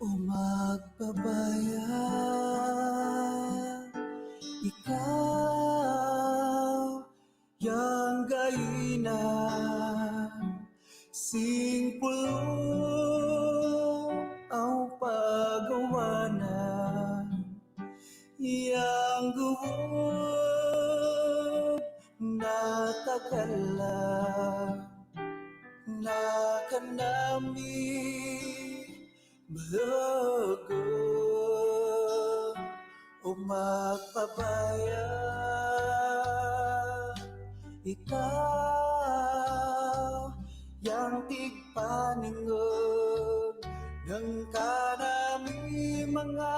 O magpabaya, ikaw yang gainan, sing pulong ang pagawanan, yang guwag na tagalan na kanami malago o magpabaya, ikaw yang tigpaningog ng kanami mga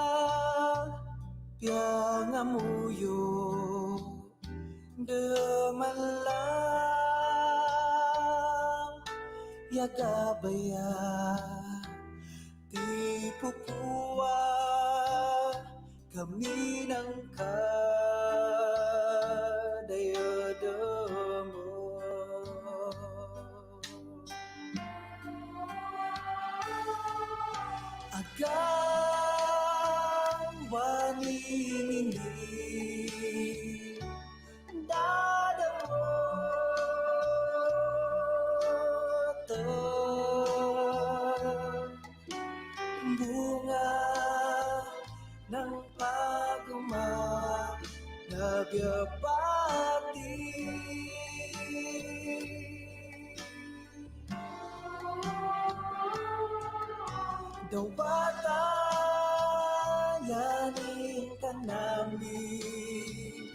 piangamuyo demalang yagabaya di pupua kami ng kadayadamo. Agang waninini dadamo Dawatayanin ka namin,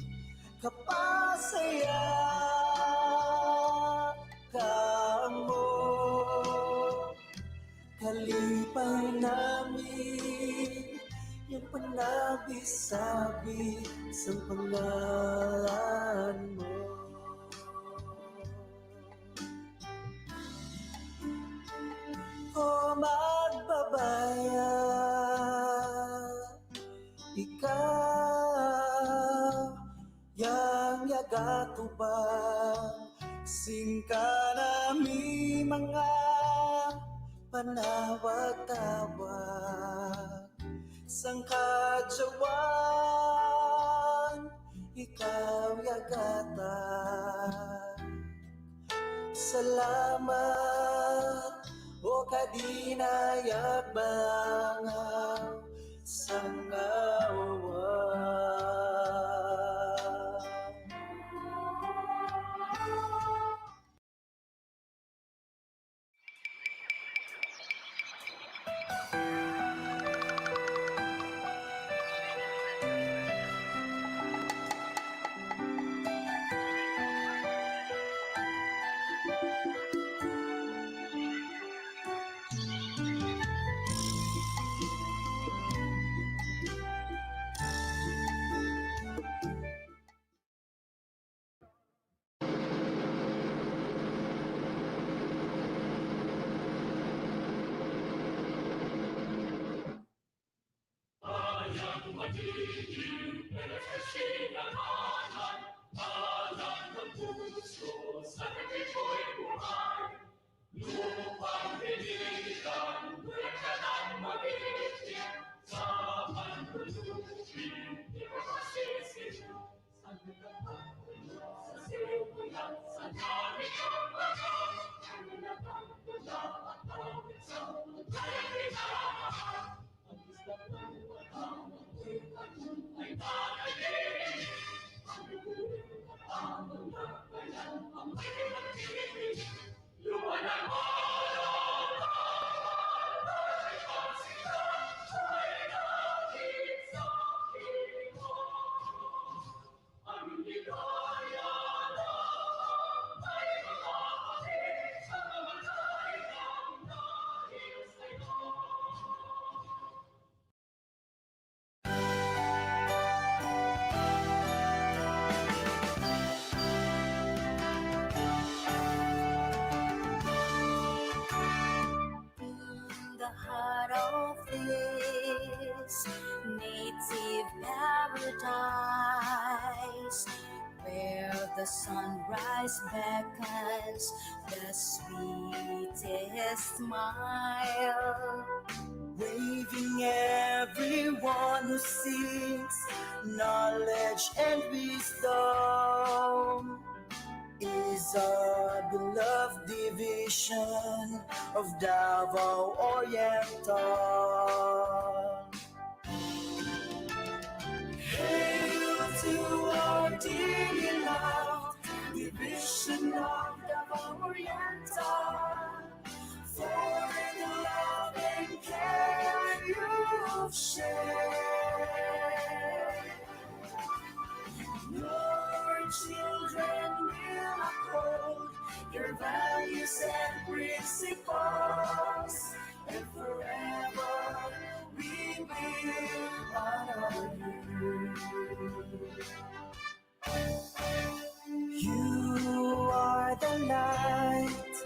kapasaya ka mo. Kalipay namin yung panabi-sabi sa pangalan mo. O magbabayad, ikaw yang yagatubang, singka nami mga panawag-tawag, sang kadyawan, ikaw yagatan. Salamat o kadinayag bangaw sang awa. Native paradise, where the sunrise beckons the sweetest smile, Waving everyone who seeks knowledge and wisdom is our beloved division of Davao Oriental. Hail to our dearly loved division of Davao Oriental, for the love and care you've shared. Your children will uphold your values and principles, and forever we will honor you. You are the light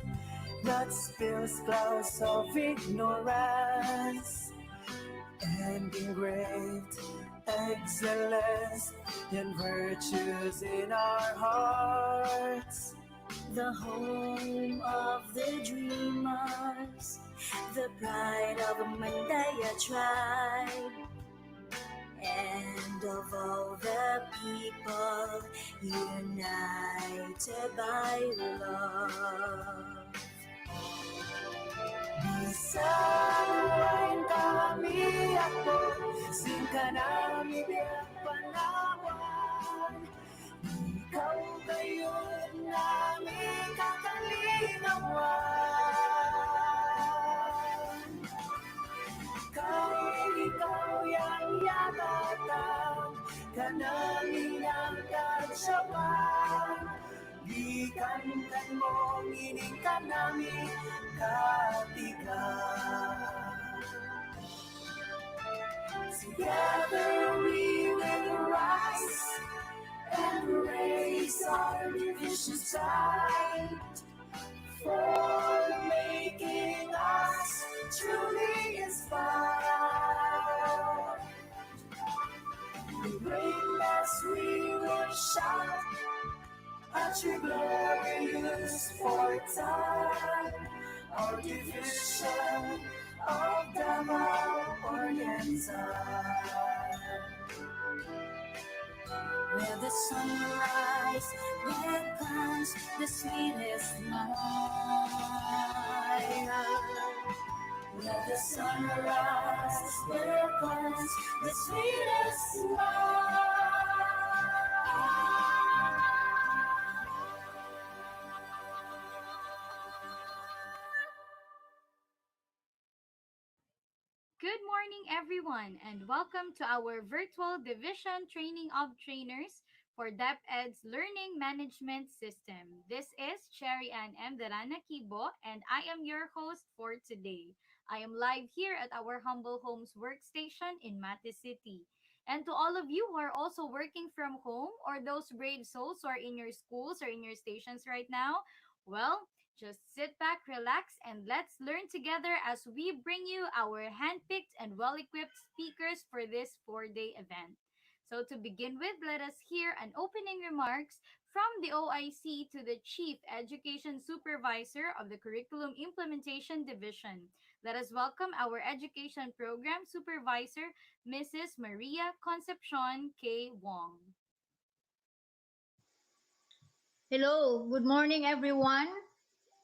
that spills clouds of ignorance and engraved excellence and virtues in our hearts. the home of the dreamers, the pride of a Mandaya tribe, and of all the people united by love. Bisaluan kami ako, singka namin ang panawan. Ikaw gayon namin kakalinawan. siyawan. Gikan kan mo, ngining ka nami, katigan. Together we will rise and raise our divisions tight for making us truly inspired. With greatness we will shout at your glorious fortune. Our division of Davao Oriental. Where the sunrise beckons the sweetest smile. Where the sunrise beckons the sweetest smile. Good morning, everyone, and welcome to our virtual division training of trainers for DepEd's Learning Management System. This is Cherry Ann M. Darana Kibo, and I am your host for today. I am live here at our humble homes workstation in Mate City. And to all of you who are also working from home, or those brave souls who are in your schools or in your stations right now, well, just sit back, relax, and let's learn together as we bring you our handpicked and well equipped speakers for this 4-day event. So, to begin with, let us hear an opening remarks from the OIC to the Chief Education Supervisor of the Curriculum Implementation Division. Let us welcome our Education Program Supervisor, Mrs. Maria Concepcion K. Wong. Hello, good morning everyone.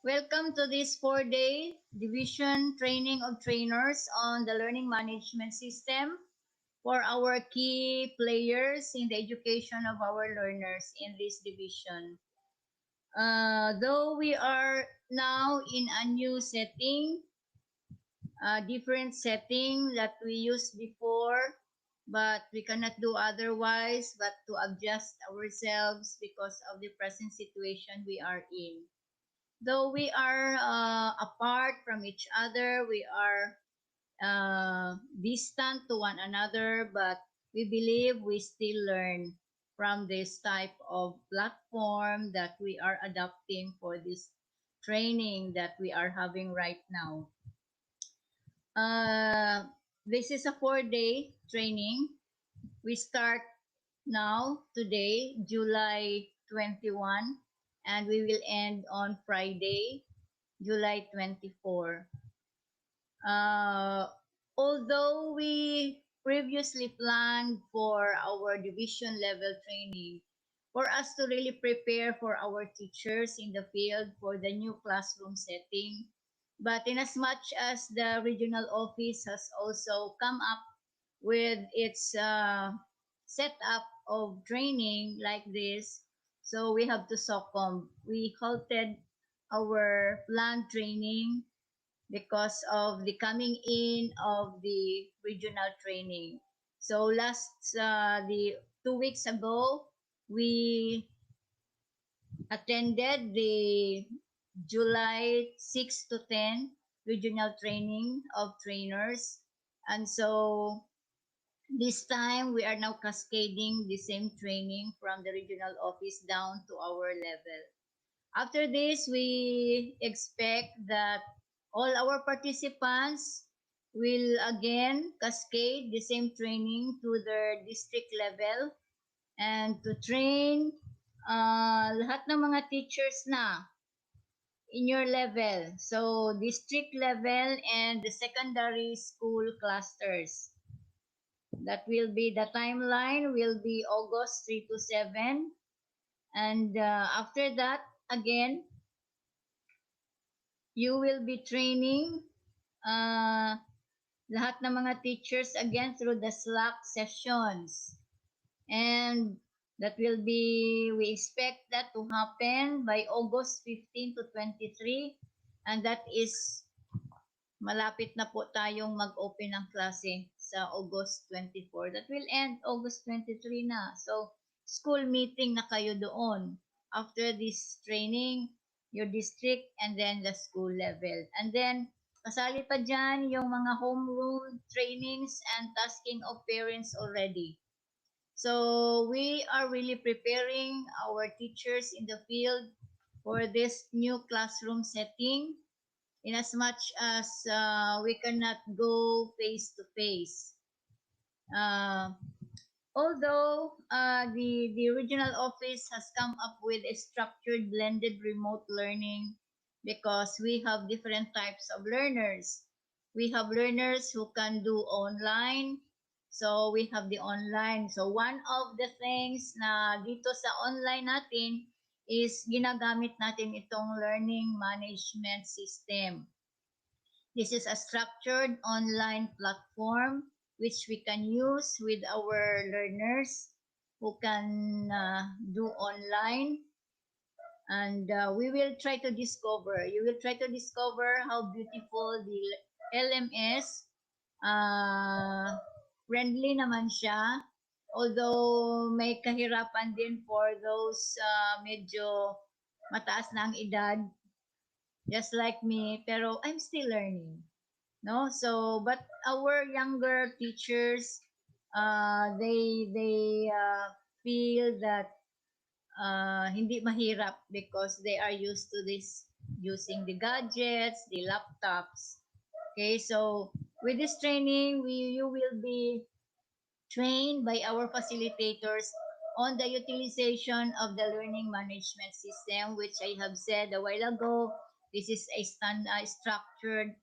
Welcome to this 4-day division training of trainers on the learning management system for our key players in the education of our learners in this division. Though we are now in a new setting, a different setting that we used before, but we cannot do otherwise but to adjust ourselves because of the present situation we are in. Though we are apart from each other, we are distant to one another, but we believe we still learn from this type of platform that we are adopting for this training that we are having right now. Uh, this is a 4-day training. We start now, today, July 21, and we will end on Friday, July 24. Uh, Although we previously planned for our division level training, for us to really prepare for our teachers in the field for the new classroom setting, but in as much as the regional office has also come up with its setup of training like this, so we have to succumb. We halted our planned training because of the coming in of the regional training. So the 2 weeks ago, we attended the July 6 to 10 regional training of trainers. And so this time we are now cascading the same training from the regional office down to our level. After this, we expect that all our participants will again cascade the same training to their district level and to train lahat ng mga teachers na in your level. So, district level and the secondary school clusters. That will be the timeline will be August 3 to 7. And after that, again, you will be training lahat ng mga teachers again through the Slack sessions. And that will be, we expect that to happen by August 15 to 23. And that is, malapit na po tayong mag-open ng klase sa August 24. That will end August 23 na. So, school meeting na kayo doon. After this training, your district and then the school level. And then, kasali pa dyan yung mga homeroom trainings and tasking of parents already. So we are really preparing our teachers in the field for this new classroom setting in as much as we cannot go face to face. Although the regional office has come up with a structured blended remote learning because we have different types of learners. We have learners who can do online. So we have the online. So one of the things na dito sa online natin is ginagamit natin itong learning management system. This is a structured online platform which we can use with our learners who can do online. And we will try to discover, you will try to discover how beautiful the LMS, friendly naman siya. Although may kahirapan din for those medyo mataas na ang edad, just like me, pero I'm still learning. No, so but our younger teachers, they feel that hindi mahirap because they are used to this using the gadgets, the laptops. Okay, so with this training, you will be trained by our facilitators on the utilization of the learning management system, which I have said a while ago. This is a structured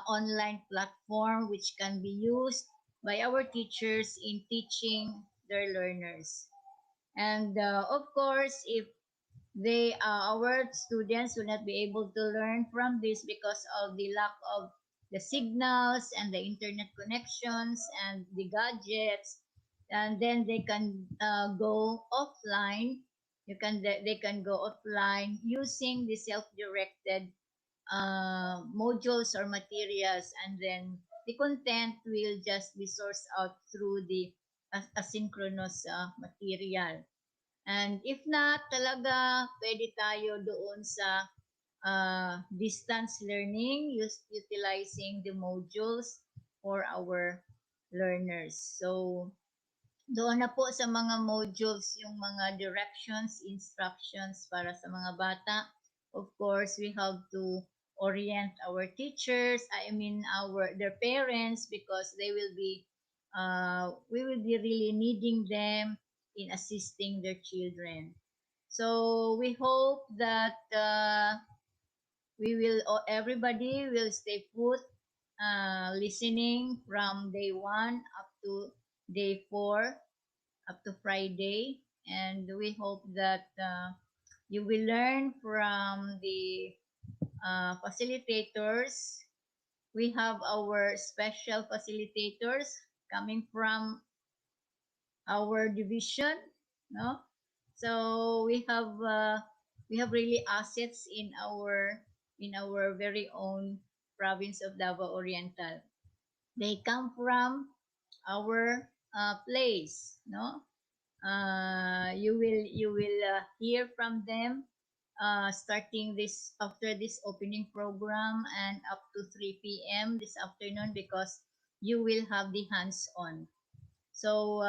online platform which can be used by our teachers in teaching their learners. And of course, if our students will not be able to learn from this because of the lack of the signals and the internet connections and the gadgets, and then they can go offline. They can go offline using the self-directed modules or materials, and then the content will just be sourced out through the asynchronous material. And if not, talaga, pwede tayo doon sa distance learning, utilizing the modules for our learners. So, doon na po sa mga modules yung mga directions, instructions para sa mga bata. Of course, we have to orient our teachers, their parents, because they will be we will be really needing them in assisting their children. So we hope that everybody will stay put, listening from day 1 up to day 4, up to Friday. And we hope that you will learn from the facilitators. We have our special facilitators coming from our division, no? So we have really assets in our very own province of Davao Oriental. They come from our place, no? You will hear from them starting this after this opening program and up to 3 p.m. this afternoon, because you will have the hands-on. So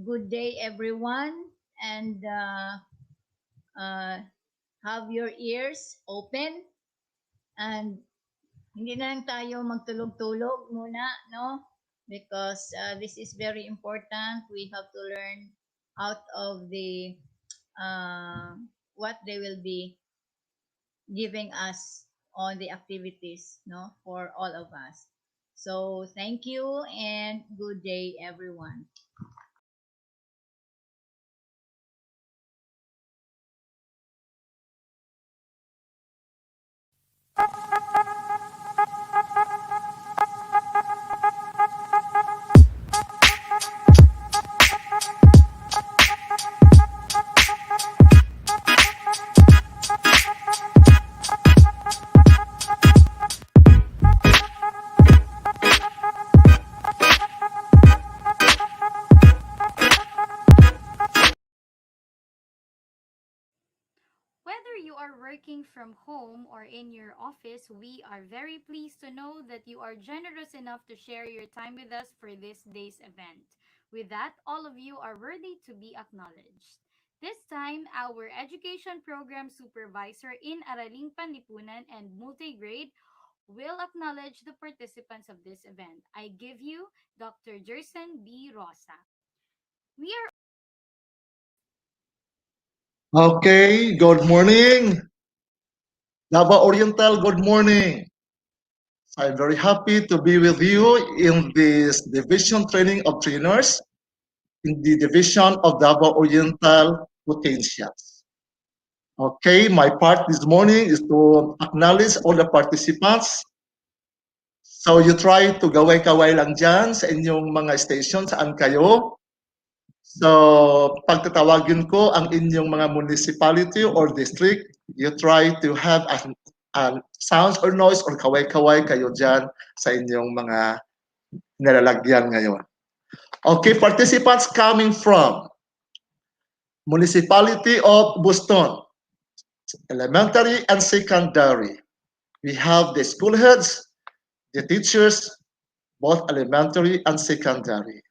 good day everyone, and have your ears open, and hindi na lang tayo magtulog-tulog muna, no? Because this is very important. We have to learn out of the what they will be giving us on the activities, no, for all of us. So thank you and good day everyone. working from home or in your office, we are very pleased to know that you are generous enough to share your time with us for this day's event. With that, all of you are worthy to be acknowledged. This time, our education program supervisor in Araling Panlipunan and Multigrade will acknowledge the participants of this event. I give you Dr. Jerson B. Rosa. We are Okay, good morning. Davao Oriental, good morning. I'm very happy to be with you in this division training of trainers in the division of Davao Oriental Potentials. Okay, my part this morning is to acknowledge all the participants. So you try to gaway-kaway lang dyan sa inyong mga station saan kayo. So pag tatawagin ko ang inyong mga municipality or district, you try to have a sounds or noise or kaway-kaway kayo dyan sa inyong mga nilalagyan ngayon. Okay, participants coming from Municipality of Boston, elementary and secondary. We have the school heads, the teachers, both elementary and secondary.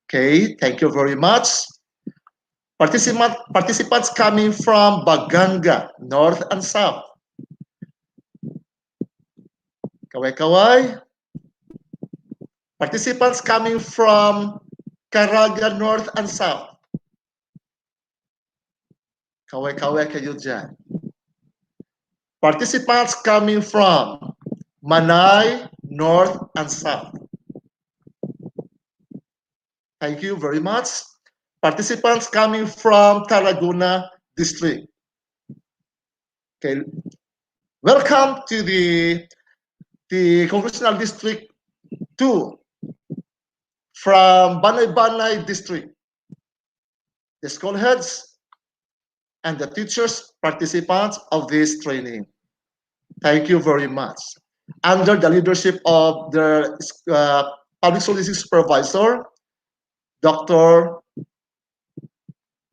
Okay, thank you very much. Participants coming from Baganga, north and south. Kaway-kaway. Participants coming from Caraga, north and south. Kaway-kaway kayo dyan. Participants coming from Manay, north and south. Thank you very much. Participants coming from Tarragona district. Okay. Welcome to the Congressional District 2 from Banay-Banay district. The school heads and the teachers participants of this training. Thank you very much. Under the leadership of the public school supervisor, Dr.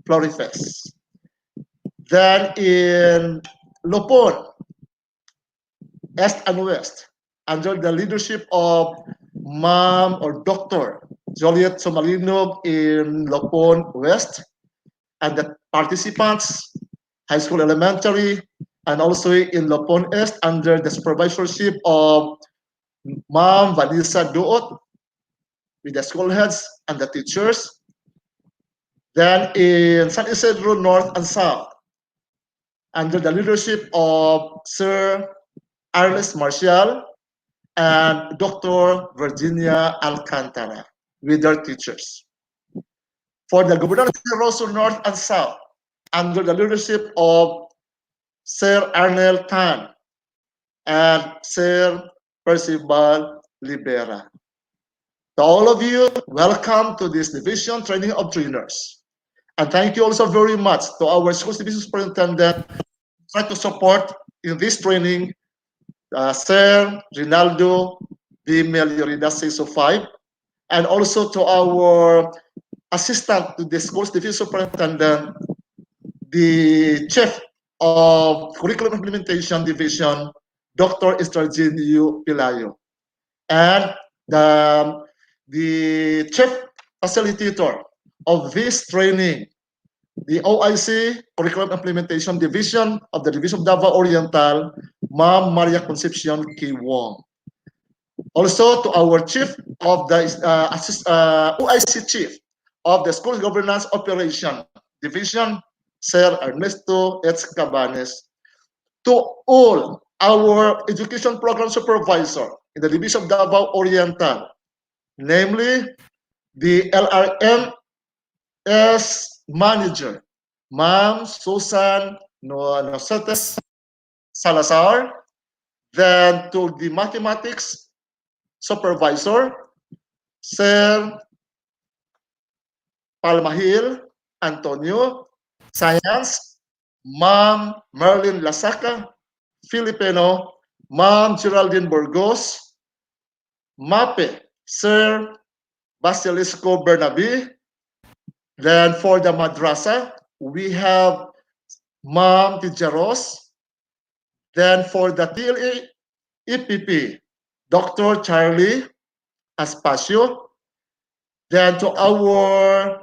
Florifes. Then in Lopon, East and West, under the leadership of Ma'am or Dr. Joliet Somalinog in Lopon West, and the participants, high school, elementary, and also in Lopon East under the supervisorship of Ma'am Vanessa DTOT, with the school heads and the teachers. Then in San Isidro North and South, under the leadership of Sir Ernest Marshall and Dr. Virginia Alcantara, with their teachers. For the Governor Rosso North and South, under the leadership of Sir Arnel Tan and Sir Percival Libera. To all of you, welcome to this division training of trainers. And thank you also very much to our school division superintendent try to support in this training Sir Rinaldo B. Meliorida 605, and also to our assistant to the school division superintendent, the chief of curriculum implementation division, Dr. Estragino Pilayo, and the chief facilitator of this training, the OIC Curriculum Implementation Division of the Division of Davao Oriental, Ma'am Maria Concepcion K. Wong. Also to our chief of the OIC chief of the School Governance Operation Division, Sir Ernesto H. Cabanes. To all our education program supervisor in the Division of Davao Oriental, namely the LRMS manager, Ma'am Susan Nocetes Salazar. Then to the mathematics supervisor, Sir Palmahil Antonio. Science, Ma'am Merlin Lasaca. Filipino, Ma'am Geraldine Burgos. MAPE, Sir Basilisco Bernabe. Then for the madrasa, we have Ma'am Tijaros, Then for the TLE EPP, Dr. Charlie Aspacio. Then to our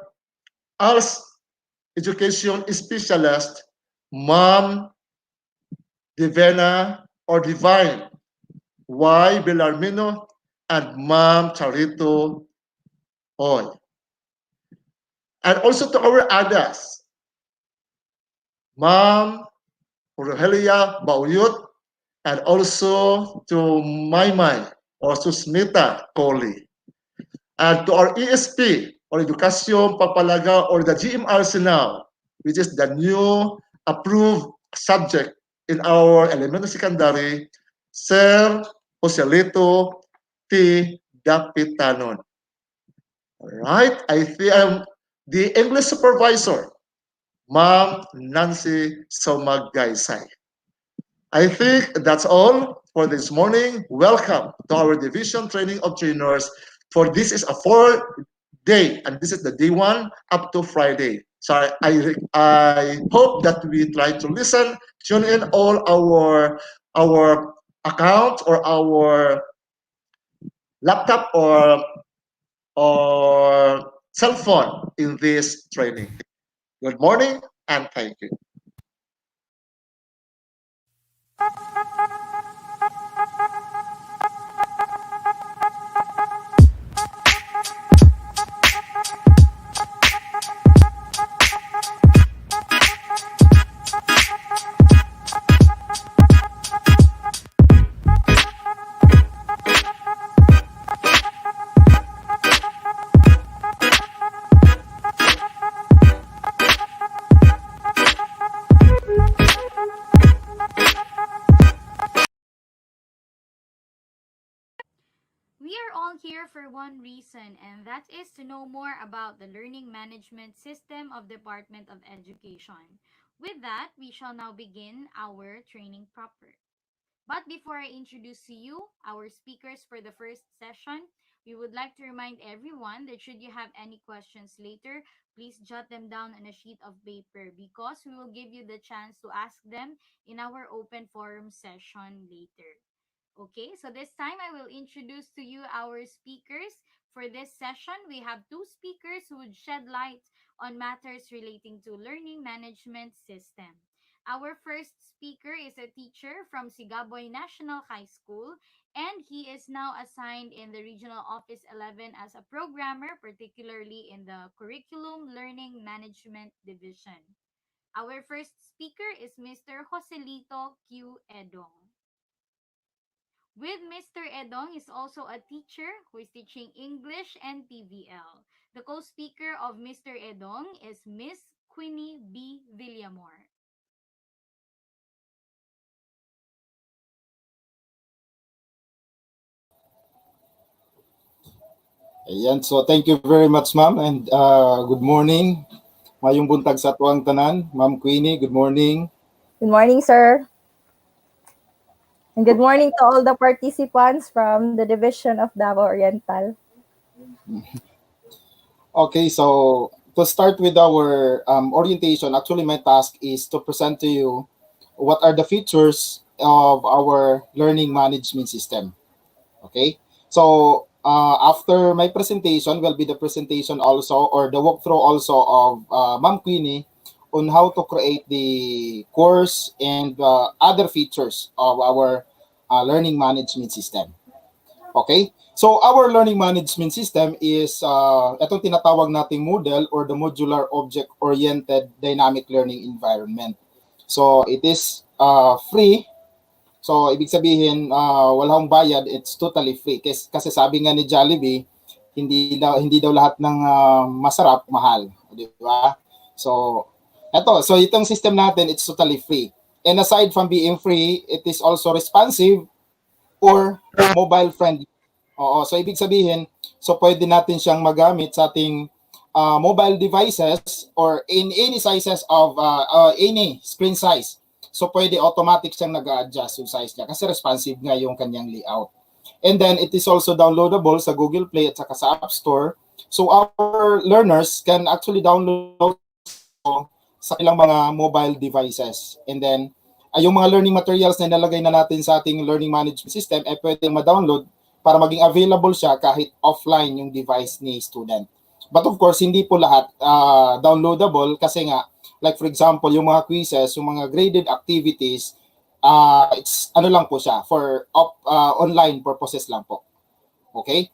ALS education specialist, Ma'am Divina or Divine Y. Bellarmino and Ma'am Charito Hoy. And also to our ADAS, Ma'am Rogelia Bauyut, and also to Maymay or Susmita Kohli. And to our ESP or Educación Papalaga or the GMRC now, which is the new approved subject in our elementary secondary, Sir Joselito T. Dapitanon. Right? I think I'm the English supervisor, Ma'am Nancy Somagaysay. I think that's all for this morning. Welcome to our division training of trainers. For this is a 4-day, and this is the day 1 up to Friday. So I hope that we try to listen, tune in all our account or our laptop or cell phone in this training. Good morning and thank you. We are all here for one reason, and that is to know more about the learning management system of Department of Education. With that, we shall now begin our training proper. But before I introduce to you our speakers for the first session, we would like to remind everyone that should you have any questions later, please jot them down on a sheet of paper because we will give you the chance to ask them in our open forum session later. Okay, so this time I will introduce to you our speakers. For this session, we have two speakers who would shed light on matters relating to learning management system. Our first speaker is a teacher from Sigaboy National High School, and he is now assigned in the Regional Office 11 as a programmer, particularly in the Curriculum Learning Management Division. Our first speaker is Mr. Joselito Q. Edong. With Mr. Edong is also a teacher who is teaching English and TVL. The co-speaker of Mr. Edong is Miss Queenie B. Villamor. Ayan, so thank you very much, ma'am, and good morning. Mayong buntag sa tuwang tanan. Ma'am Queenie, good morning. Good morning, sir. And good morning to all the participants from the Division of Davao Oriental. Okay, so to start with our orientation, actually my task is to present to you what are the features of our learning management system. Okay, so after my presentation will be the presentation also or the walkthrough also of Ma'am Queenie on how to create the course and other features of our learning management system. Okay? So our learning management system is itong tinatawag nating Moodle or the Modular Object-Oriented Dynamic Learning Environment. So it is free. So ibig sabihin walang bayad, it's totally free. Kasi sabi nga ni Jollibee, hindi daw lahat ng masarap mahal, di ba? So itong system natin, it's totally free. And aside from being free, it is also responsive or mobile friendly. Oo, so ibig sabihin, so pwede natin siyang magamit sa ating mobile devices or in any sizes of any screen size. So pwede automatic siyang nag-a-adjust yung size niya kasi responsive nga yung kanyang layout. And then it is also downloadable sa Google Play at saka sa App Store. So our learners can actually download sa ilang mga mobile devices. And then yung mga learning materials na nilagay na natin sa ating learning management system, pwedeng ma-download para maging available siya kahit offline yung device ni student. But of course, hindi po lahat downloadable kasi nga, like for example, yung mga quizzes, yung mga graded activities, it's ano lang po siya, for online purposes lang po. Okay?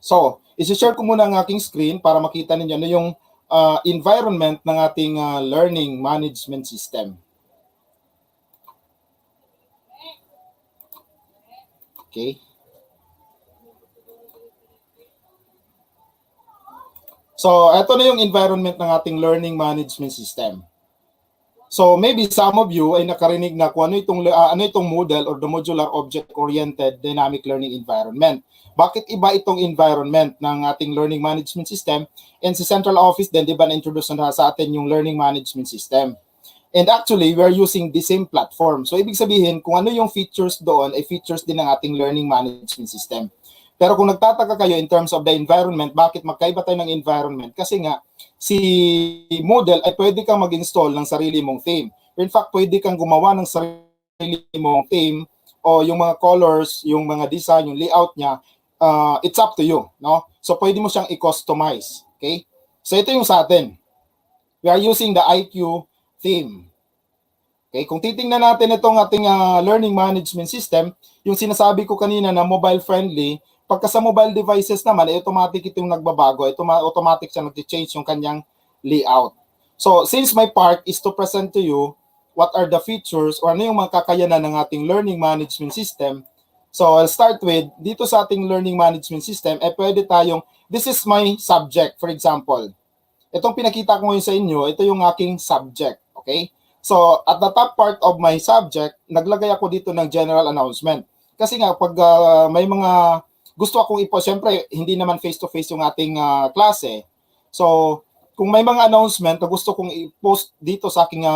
So, isi-share ko muna ang aking screen para makita ninyo ano yung environment ng ating learning management system. Okay? So, ito na yung environment ng ating learning management system. So, maybe some of you ay nakarinig na kung ano itong Moodle or the Modular Object-Oriented Dynamic Learning Environment. Bakit iba itong environment ng ating learning management system? And sa central office din, di ba na-introduce na sa atin yung learning management system? And actually, we're using the same platform. So, ibig sabihin, kung ano yung features doon, ay features din ng ating learning management system. Pero kung nagtataka kayo in terms of the environment, bakit magkaiba tayo ng environment? Kasi nga, si Moodle ay pwede kang mag-install ng sarili mong theme. In fact, pwede kang gumawa ng sarili mong theme o yung mga colors, yung mga design, yung layout niya, it's up to you. No? So, pwede mo siyang i-customize. Okay? So, ito yung sa atin. We are using the IQ theme. Okay? Kung titingnan natin itong ating learning management system, yung sinasabi ko kanina na mobile-friendly, pagka sa mobile devices naman, automatic itong nagbabago. Automatic siya nag-change yung kanyang layout. So, since my part is to present to you what are the features or ano yung mga kakayanan ng ating learning management system, so I'll start with, dito sa ating learning management system, pwede tayong, this is my subject, for example. Itong pinakita ko ngayon sa inyo, ito yung aking subject. Okay? So, at the top part of my subject, naglagay ako dito ng general announcement. Kasi nga, pag may mga gusto akong siyempre, hindi naman face-to-face yung ating klase. So, kung may mga announcement na gusto kong i-post dito sa aking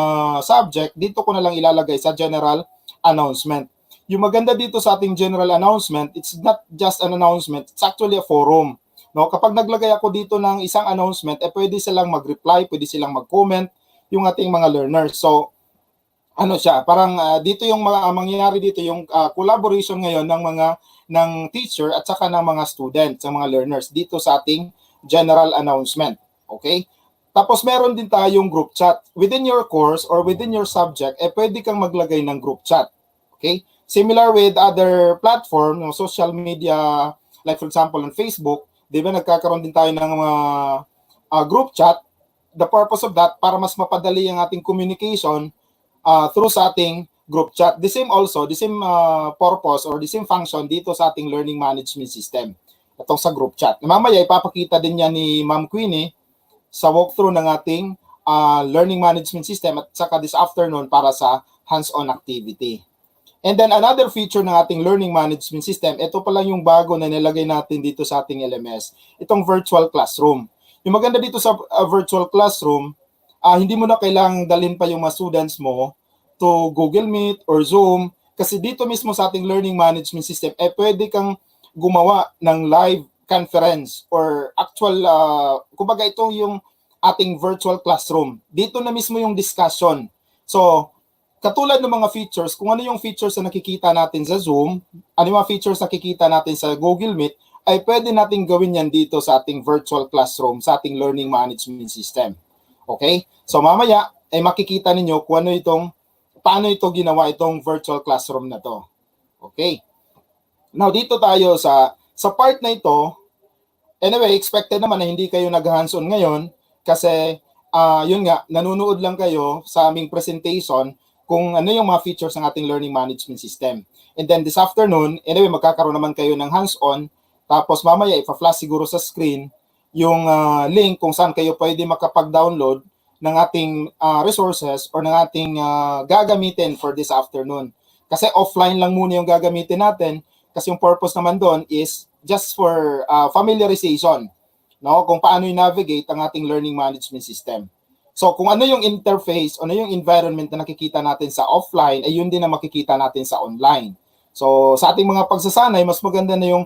subject, dito ko na lang ilalagay sa general announcement. Yung maganda dito sa ating general announcement, it's not just an announcement, it's actually a forum. No? Kapag naglagay ako dito ng isang announcement, pwede silang mag-reply, pwede silang mag-comment yung ating mga learners. So, ano siya, parang dito yung mangyayari dito, yung collaboration ngayon ng teacher at saka ng mga students, ng mga learners dito sa ating general announcement. Okay? Tapos meron din tayong group chat. Within your course or within your subject, pwede kang maglagay ng group chat. Okay? Similar with other platform, yung social media, like for example on Facebook, di ba nagkakaroon din tayo ng group chat. The purpose of that, para mas mapadali ang ating communication through sa ating group chat. The same purpose or the same function dito sa ating learning management system. Itong sa group chat. Mamaya ipapakita din yan ni Ma'am Queenie sa walkthrough ng ating learning management system at saka this afternoon para sa hands-on activity. And then another feature ng ating learning management system, ito pala yung bago na nilagay natin dito sa ating LMS, itong virtual classroom. Yung maganda dito sa virtual classroom, hindi mo na kailangang dalhin pa yung mga students mo to Google Meet or Zoom kasi dito mismo sa ating learning management system, pwede kang gumawa ng live conference or actual, kumbaga ito yung ating virtual classroom. Dito na mismo yung discussion. So, katulad ng mga features, kung ano yung features na nakikita natin sa Zoom, ano yung mga features na nakikita natin sa Google Meet, ay pwede natin gawin yan dito sa ating virtual classroom, sa ating learning management system. Okay? So, mamaya, ay makikita ninyo kung ano paano ito ginawa itong virtual classroom na to. Okay. Now, dito tayo sa part na ito. Anyway, expected naman na hindi kayo nag-hands-on ngayon kasi yun nga, nanonood lang kayo sa aming presentation kung ano yung mga features ng ating learning management system. And then this afternoon, anyway, magkakaroon naman kayo ng hands-on. Tapos mamaya, ipa-flash siguro sa screen yung link kung saan kayo pwede makapag-download ng ating resources or ng ating gagamitin for this afternoon. Kasi offline lang muna yung gagamitin natin kasi yung purpose naman doon is just for familiarization, no? Kung paano i-navigate ang ating learning management system. So kung ano yung interface, ano yung environment na nakikita natin sa offline, ay yun din na makikita natin sa online. So sa ating mga pagsasanay, mas maganda na yung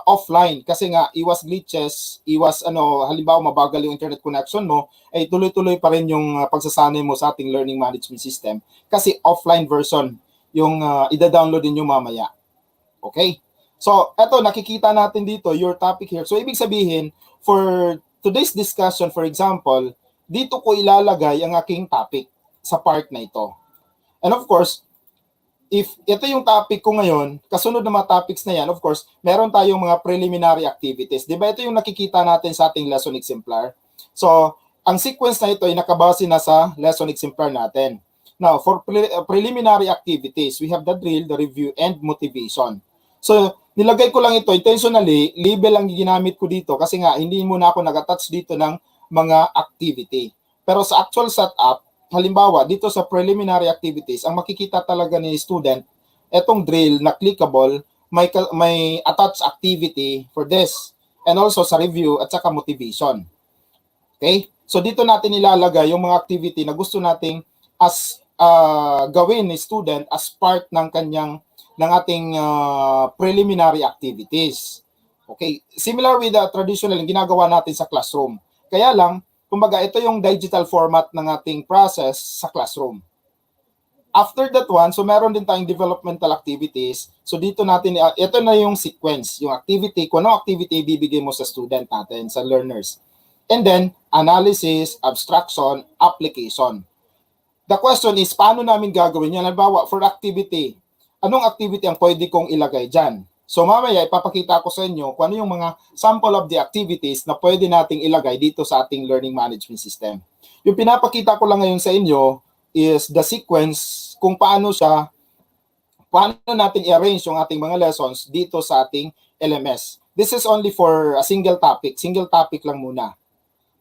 offline kasi nga iwas glitches, iwas halimbawa mabagal yung internet connection mo, ay tuloy-tuloy pa rin yung pagsasanay mo sa ating learning management system kasi offline version yung ida-download din yung mamaya. Okay? So, eto nakikita natin dito your topic here. So, ibig sabihin for today's discussion, for example, dito ko ilalagay ang aking topic sa part na ito. And of course, if ito yung topic ko ngayon, kasunod na mga topics na yan, of course, meron tayong mga preliminary activities. Di ba ito yung nakikita natin sa ating lesson exemplar? So, ang sequence na ito ay nakabase na sa lesson exemplar natin. Now, for preliminary activities, we have the drill, the review, and motivation. So, nilagay ko lang ito intentionally, label ang ginamit ko dito kasi nga hindi muna ako nag-attach dito ng mga activity. Pero sa actual setup, halimbawa, dito sa preliminary activities, ang makikita talaga ni student, etong drill na clickable, may attached activity for this. And also sa review at saka motivation. Okay? So dito natin ilalagay yung mga activity na gusto nating as gawin ni student as part ng ating preliminary activities. Okay? Similar with the traditional yung ginagawa natin sa classroom. Kaya lang, kumbaga, ito yung digital format ng ating process sa classroom. After that one, so meron din tayong developmental activities. So dito natin, ito na yung sequence, yung activity, kung ano activity ibibigay mo sa student natin, sa learners. And then, analysis, abstraction, application. The question is, paano namin gagawin yan? Halimbawa, for activity, anong activity ang pwede kong ilagay dyan? So mamaya ipapakita ko sa inyo kung ano yung mga sample of the activities na pwede nating ilagay dito sa ating learning management system. Yung pinapakita ko lang ngayon sa inyo is the sequence kung paano natin i-arrange yung ating mga lessons dito sa ating LMS. This is only for a single topic lang muna.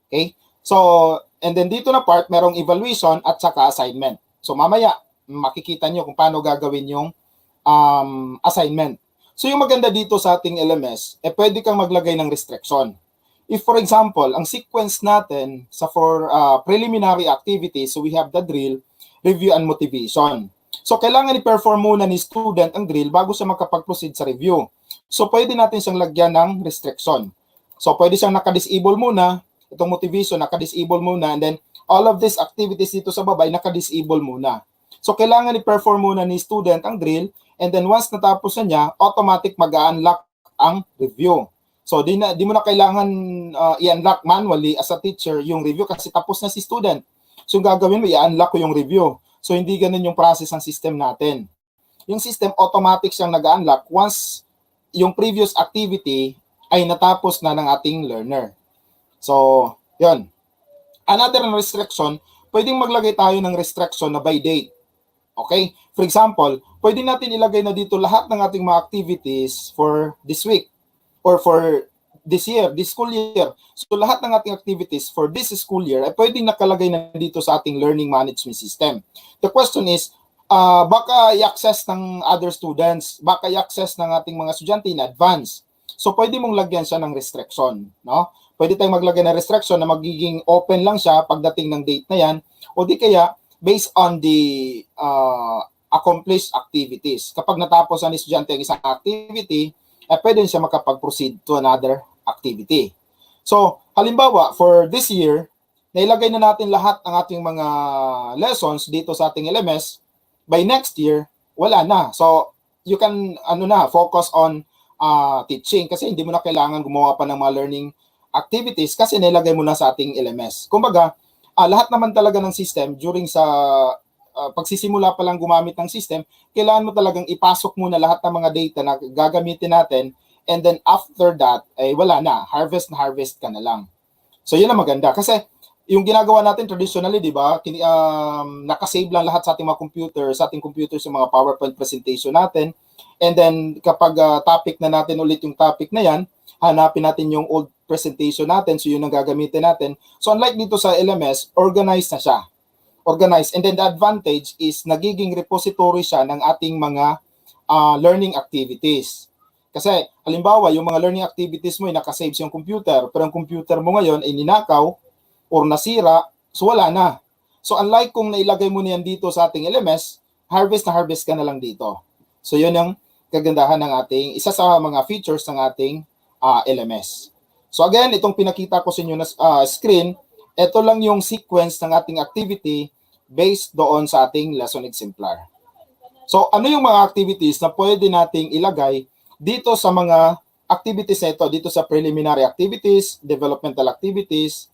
Okay? So, and then dito na part, merong evaluation at saka assignment. So mamaya makikita nyo kung paano gagawin yung assignment. So yung maganda dito sa ating LMS, pwede kang maglagay ng restriction. If for example, ang sequence natin for preliminary activities, so we have the drill, review, and motivation. So kailangan i-perform muna ni student ang drill bago siya makapag-proceed sa review. So pwede natin siyang lagyan ng restriction. So pwede siyang naka-disable muna, itong motivation naka-disable muna, and then all of these activities dito sa baba ay naka-disable muna. So kailangan i-perform muna ni student ang drill, and then once natapos na niya, automatic mag-unlock ang review. So di mo na kailangan i-unlock manually as a teacher yung review kasi tapos na si student. So yung gagawin mo, i-unlock ko yung review. So hindi ganun yung process ng system natin. Yung system automatic siyang nag-unlock once yung previous activity ay natapos na ng ating learner. So, yun. Another restriction, pwedeng maglagay tayo ng restriction na by date. Okay? For example, pwede natin ilagay na dito lahat ng ating mga activities for this week or for this year, this school year. So lahat ng ating activities for this school year ay pwedeng nakalagay na dito sa ating learning management system. The question is, baka i-access ng other students, baka i-access ng ating mga estudyante in advance. So pwede mong lagyan siya ng restriction, no? Pwede tayong maglagay ng restriction na magiging open lang siya pagdating ng date na yan, o di kaya based on the accomplished activities. Kapag natapos ang estudyante ang isang activity, pwede siya makapag-proceed to another activity. So, halimbawa, for this year, nailagay na natin lahat ng ating mga lessons dito sa ating LMS. By next year, wala na. So, you can focus on teaching kasi hindi mo na kailangan gumawa pa ng mga learning activities kasi nailagay mo na sa ating LMS. Kumbaga, lahat naman talaga ng system during sa pagsisimula pa lang gumamit ng system, kailangan mo talagang ipasok muna lahat ng mga data na gagamitin natin, and then after that, ay wala na, harvest ka na lang. So yun ang maganda kasi yung ginagawa natin traditionally, di ba, nakasave lang lahat sa ating mga computer, sa ating computers yung mga PowerPoint presentation natin, and then kapag topic na natin ulit yung topic na yan, hanapin natin yung old presentation natin, so yun ang gagamitin natin. So unlike dito sa LMS, organized na siya. Organized. And then the advantage is nagiging repository siya ng ating mga learning activities. Kasi halimbawa, yung mga learning activities mo ay nakasave sa yung computer, pero ang computer mo ngayon ay ninakaw or nasira, so wala na. So unlike kung nailagay mo niyan dito sa ating LMS, harvest ka na lang dito. So yun yung kagandahan ng ating, isa sa mga features ng ating LMS. So again, itong pinakita ko sa inyo na screen, ito lang yung sequence ng ating activity based doon sa ating lesson exemplar. So ano yung mga activities na pwede nating ilagay dito sa mga activities na ito, dito sa preliminary activities, developmental activities.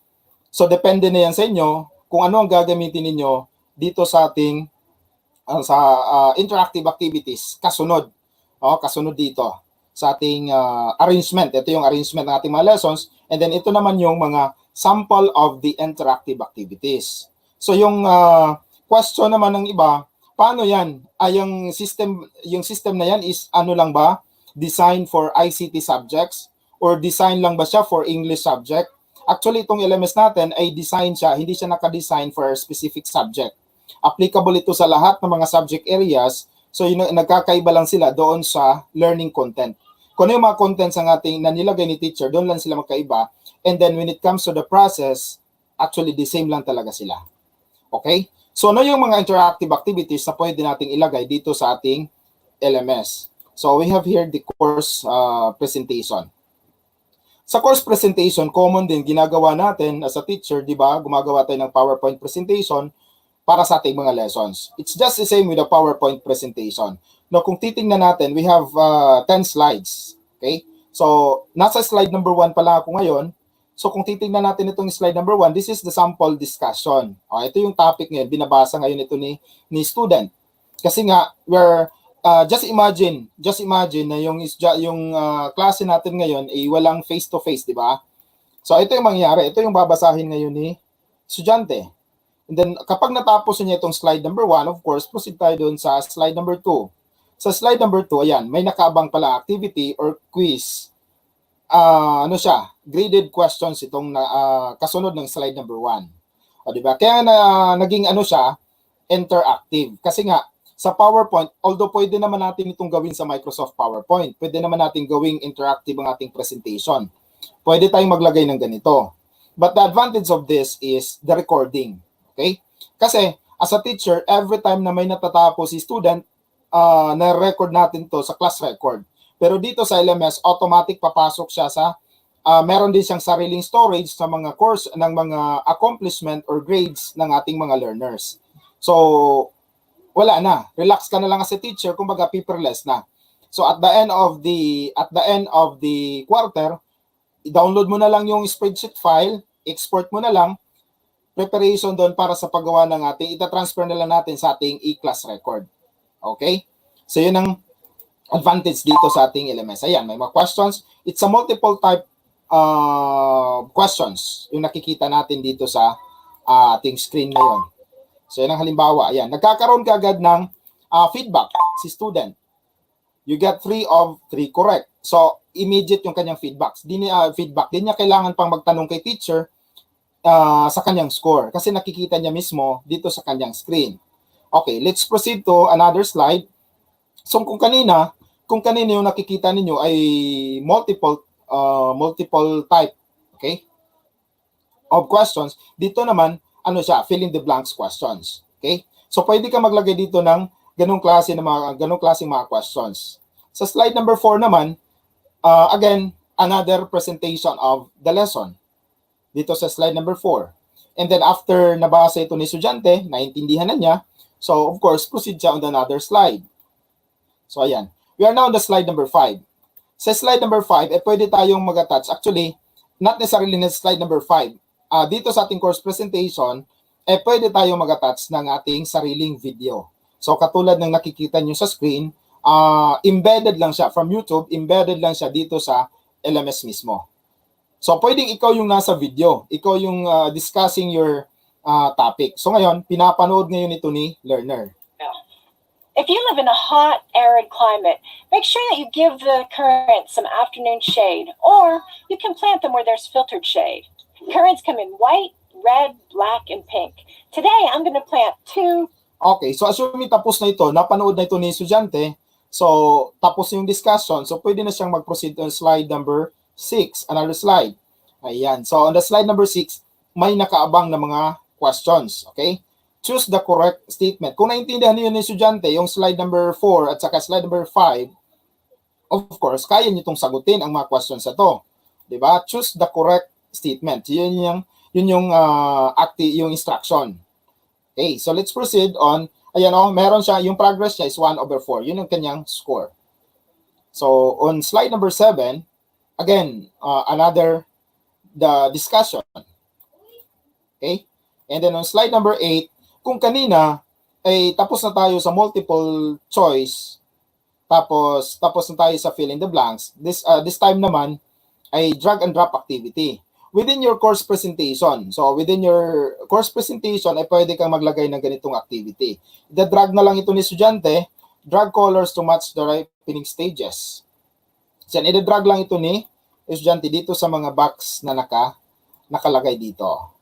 So depende na yan sa inyo kung ano ang gagamitin ninyo dito sa ating interactive activities, kasunod. Kasunod dito sa ating arrangement. Ito yung arrangement ng ating mga lessons. And then ito naman yung mga sample of the interactive activities. So yung question naman ng iba, paano yan? Yung system na yan is ano lang ba? Design for ICT subjects? Or design lang ba siya for English subject? Actually, itong LMS natin ay design siya. Hindi siya naka-design for a specific subject. Applicable ito sa lahat ng mga subject areas. So, nagkakaiba lang sila doon sa learning content. Kung ano yung mga contents ang ating na nilagay ni teacher, doon lang sila magkaiba. And then, when it comes to the process, actually, the same lang talaga sila. Okay? So, ano yung mga interactive activities na pwede nating ilagay dito sa ating LMS? So, we have here the course presentation. Sa course presentation, common din, ginagawa natin as a teacher, di ba? Gumagawa tayo ng PowerPoint presentation para sa ating mga lessons. It's just the same with a PowerPoint presentation. No, kung titingnan natin, we have 10 slides. Okay? So, nasa slide number 1 pa lang ako ngayon. So, kung titingnan natin itong slide number 1, this is the sample discussion. Ito yung topic ngayon, binabasa ngayon ito ni student. Kasi nga, just imagine na yung klase natin ngayon ay walang face-to-face, di ba? So, ito yung mangyayari. Ito yung babasahin ngayon ni estudyante. And then, kapag natapos niya itong slide number 1, of course, proceed tayo doon sa slide number 2. Sa slide number 2, ayan, may nakaabang pala activity or quiz. Graded questions itong kasunod ng slide number 1. Diba? Kaya naging siya, interactive. Kasi nga, sa PowerPoint, although pwede naman natin itong gawin sa Microsoft PowerPoint, pwede naman natin gawing interactive ang ating presentation. Pwede tayong maglagay ng ganito. But the advantage of this is the recording. Okay? Kasi, as a teacher, every time na may natatapos si student, na-record natin to sa class record. Pero dito sa LMS, automatic papasok siya sa, meron din siyang sariling storage sa mga course, ng mga accomplishment or grades ng ating mga learners. So, wala na. Relax ka na lang as a teacher, kumbaga paperless na. So, at the end of the quarter, i-download mo na lang yung spreadsheet file, export mo na lang, preparation doon para sa paggawa ng ating, ita-transfer na lang natin sa ating e-class record. Okay? So, yun ang advantage dito sa ating LMS. Ayan, may mga questions. It's a multiple type questions yung nakikita natin dito sa ating screen ngayon. So, yun ang halimbawa. Ayan, nagkakaroon ka agad ng feedback si student. You get 3 of 3 correct. So, immediate yung kanyang feedback. Di niya kailangan pang magtanong kay teacher sa kanyang score kasi nakikita niya mismo dito sa kanyang screen. Okay, let's proceed to another slide. So kung kanina yung nakikita ninyo ay multiple type, okay, of questions, dito naman fill in the blanks questions. Okay? So pwede ka maglagay dito ng ganung klaseng mga questions. Sa slide number 4 naman, again, another presentation of the lesson. Dito sa slide number 4. And then after nabasa ito ni estudyante, naintindihan na niya, so of course, proceed siya on another slide. So ayan. We are now on the slide number 5. Sa slide number 5, pwede tayong mag-attach. Actually, not necessarily na slide number 5. Dito sa ating course presentation, pwede tayong mag-attach ng ating sariling video. So katulad ng nakikita nyo sa screen, embedded lang siya from YouTube, embedded lang siya dito sa LMS mismo. So, pwedeng ikaw yung nasa video. Ikaw yung discussing your topic. So, ngayon, pinapanood ngayon ito ni learner. If you live in a hot, arid climate, make sure that you give the currants some afternoon shade, or you can plant them where there's filtered shade. Currants come in white, red, black, and pink. Today, I'm going to plant 2. Okay, so assuming tapos na ito, napanood na ito ni estudyante, so tapos yung discussion, so pwede na siyang mag-proceed on slide number 6, another slide. Ayan. So, on the slide number 6, may nakaabang na mga questions. Okay? Choose the correct statement. Kung naintindihan niyo ng estudyante, yung slide number 4 at saka slide number 5, of course, kaya nyo itong sagutin ang mga questions na to. Diba? Choose the correct statement. Yun yung yung instruction. Okay, so let's proceed on. Ayan meron siya, yung progress niya is 1/4. Yun yung kanyang score. So, on slide number 7, again, the discussion. Okay? And then on slide number 8, kung kanina, ay tapos na tayo sa multiple choice, tapos na tayo sa fill in the blanks, this time naman, ay drag and drop activity. Within your course presentation, so within your course presentation, ay pwede kang maglagay ng ganitong activity. The-drag na lang ito ni estudyante, drag colors to match the ripening stages. So, i-drag lang ito ni estudyante dito sa mga box na nakalagay dito.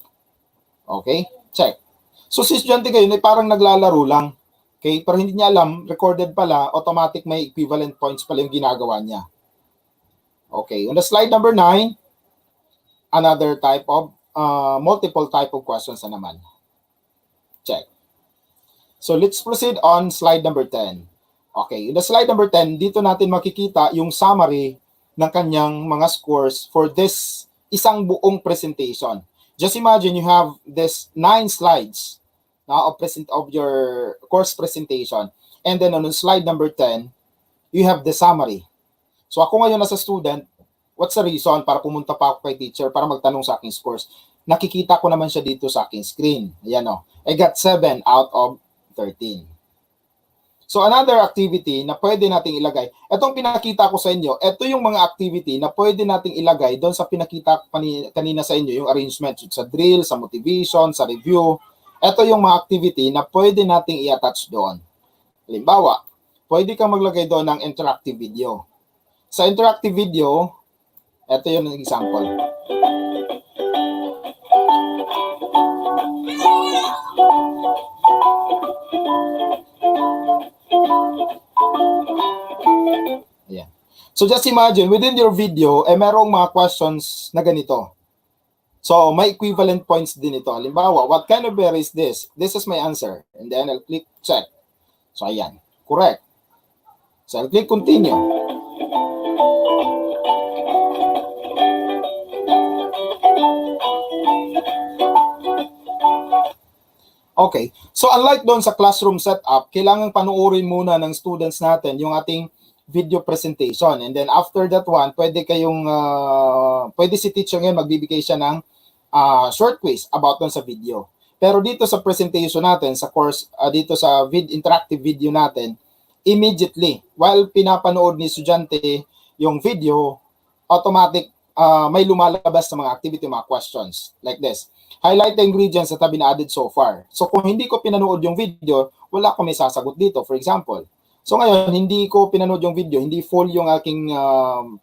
Okay? Check. So, si estudyante ngayon ay parang naglalaro lang. Okay? Pero hindi niya alam, recorded pala, automatic may equivalent points pala yung ginagawa niya. Okay. On the slide number 9, another type of, multiple type of questions na naman. Check. So, let's proceed on slide number 10. Okay. In the slide number 10, dito natin makikita yung summary ng kanyang mga scores for this isang buong presentation. Just imagine you have this 9 slides of your course presentation. And then on slide number 10, you have the summary. So ako ngayon as a student, what's the reason para pumunta pa ako kay teacher para magtanong sa aking scores? Nakikita ko naman siya dito sa aking screen. Ayan I got 7 out of 13. So another activity na pwede nating ilagay, itong pinakita ko sa inyo, ito yung mga activity na pwede nating ilagay doon sa pinakita ko kanina sa inyo, yung arrangement sa drill, sa motivation, sa review. Ito yung mga activity na pwede nating i-attach doon. Halimbawa, pwede kang maglagay doon ng interactive video. Sa interactive video, ito yung example. Ayan. So just imagine, within your video, merong mga questions na ganito. So may equivalent points din ito. Halimbawa, what kind of berry is this? This is my answer. And then I'll click check. So ayan, correct. So I'll click continue. Okay. So unlike doon sa classroom setup, kailangan panuorin muna ng students natin yung ating video presentation. And then after that one, pwede si teacher ngayon magbibigay siya ng short quiz about doon sa video. Pero dito sa presentation natin, sa course, dito sa interactive video natin, immediately, while pinapanood ni estudyante yung video, automatic may lumalabas sa mga activity, mga questions like this. Highlight the ingredients that have been added so far. So kung hindi ko pinanood yung video, wala akong may sasagot dito, for example. So ngayon, hindi ko pinanood yung video, hindi full yung aking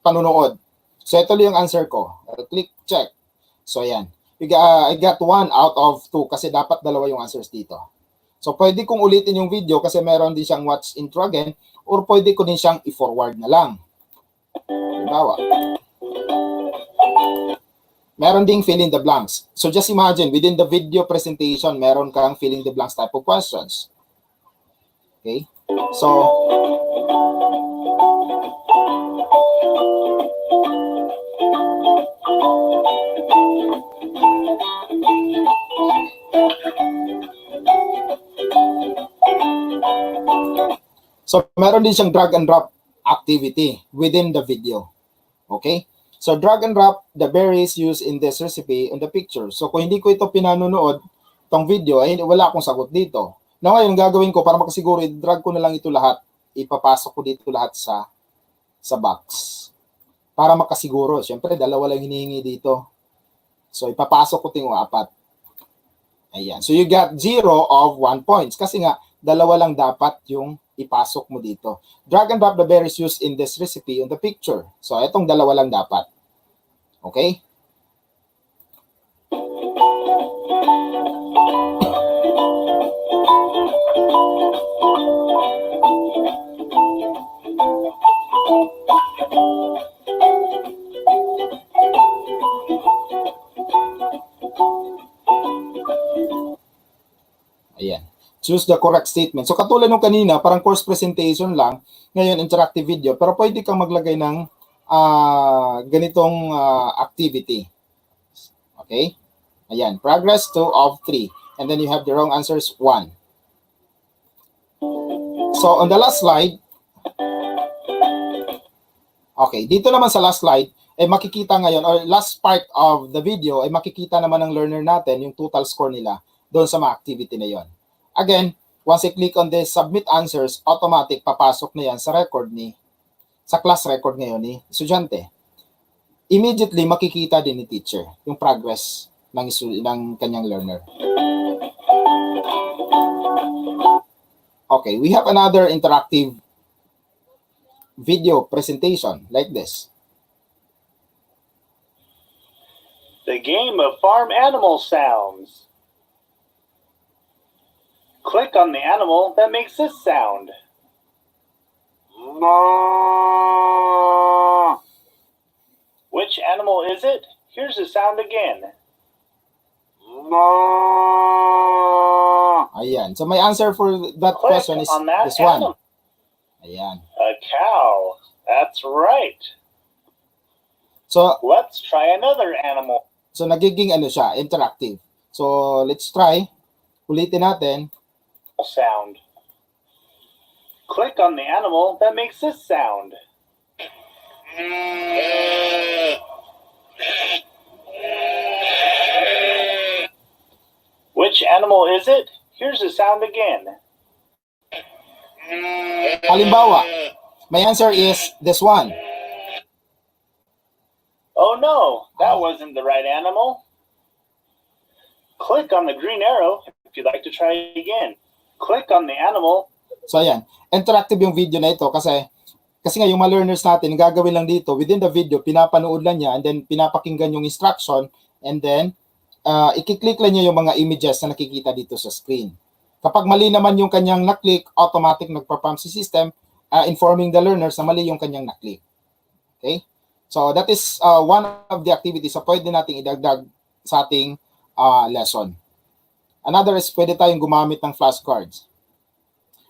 panonood. So ito lang yung answer ko. I'll click check. So ayan. I got 1 out of 2 kasi dapat dalawa yung answers dito. So pwede kong ulitin yung video kasi meron din siyang watch intro again, or pwede ko din siyang i-forward na lang. Halimbawa. Meron ding fill in the blanks. So just imagine, within the video presentation, meron kang fill in the blanks type of questions. Okay? So, meron din siyang drag and drop activity within the video. Okay? So, drag and drop the berries used in this recipe on the picture. So, kung hindi ko ito pinanonood, itong video, ay wala akong sagot dito. Na ngayon, gagawin ko para makasiguro, i-drag ko na lang ito lahat. Ipapasok ko dito lahat sa box. Para makasiguro. Siyempre, dalawa lang hinihingi dito. So, ipapasok ko ito yung 4. Ayan. So, you got 0 of 1 points. Kasi nga, dalawa lang dapat yung ipasok mo dito. Drag and drop the berries used in this recipe on the picture. So, itong dalawa lang dapat. Okay? Ayan. choose the correct statement. So katulad nung kanina, parang course presentation lang, ngayon interactive video, pero pwede kang maglagay ng ganitong activity. Okay? Ayan, progress 2 of 3. And then you have the wrong answers 1. So on the last slide, okay, dito naman sa last slide, makikita ngayon, or last part of the video, makikita naman ng learner natin yung total score nila doon sa mga activity na yon. Again, once I click on this submit answers, automatic papasok na yan sa record sa class record ngayon ni estudyante. Immediately makikita din ni teacher yung progress ng kanyang learner. Okay, we have another interactive video presentation like this. The game of farm animal sounds. Click on the animal that makes this sound. Which animal is it? Here's the sound again. Ayan. So my answer for that Click question is on that this one. animal. Ayan. A cow. That's right. So Let's try another animal. nagiging ano siya, interactive. So let's try. Ulitin natin. Sound. Click on the animal that makes this sound. Which animal is it? Here's the sound again. Halimbawa, my answer is this one. Oh no, that wasn't the right animal. Click on the green arrow if you'd like to try again. Click on the animal. So ayan, interactive yung video na ito kasi nga yung mga learners natin, gagawin lang dito, within the video, pinapanood lang niya and then pinapakinggan yung instruction and then i-click lang niya yung mga images na nakikita dito sa screen. Kapag mali naman yung kanyang na-click, automatic nagpa-prompt si system informing the learners na mali yung kanyang na-click. Okay? So that is one of the activities na pwede nating idagdag sa ating lesson. Another is pwede tayong gumamit ng flashcards.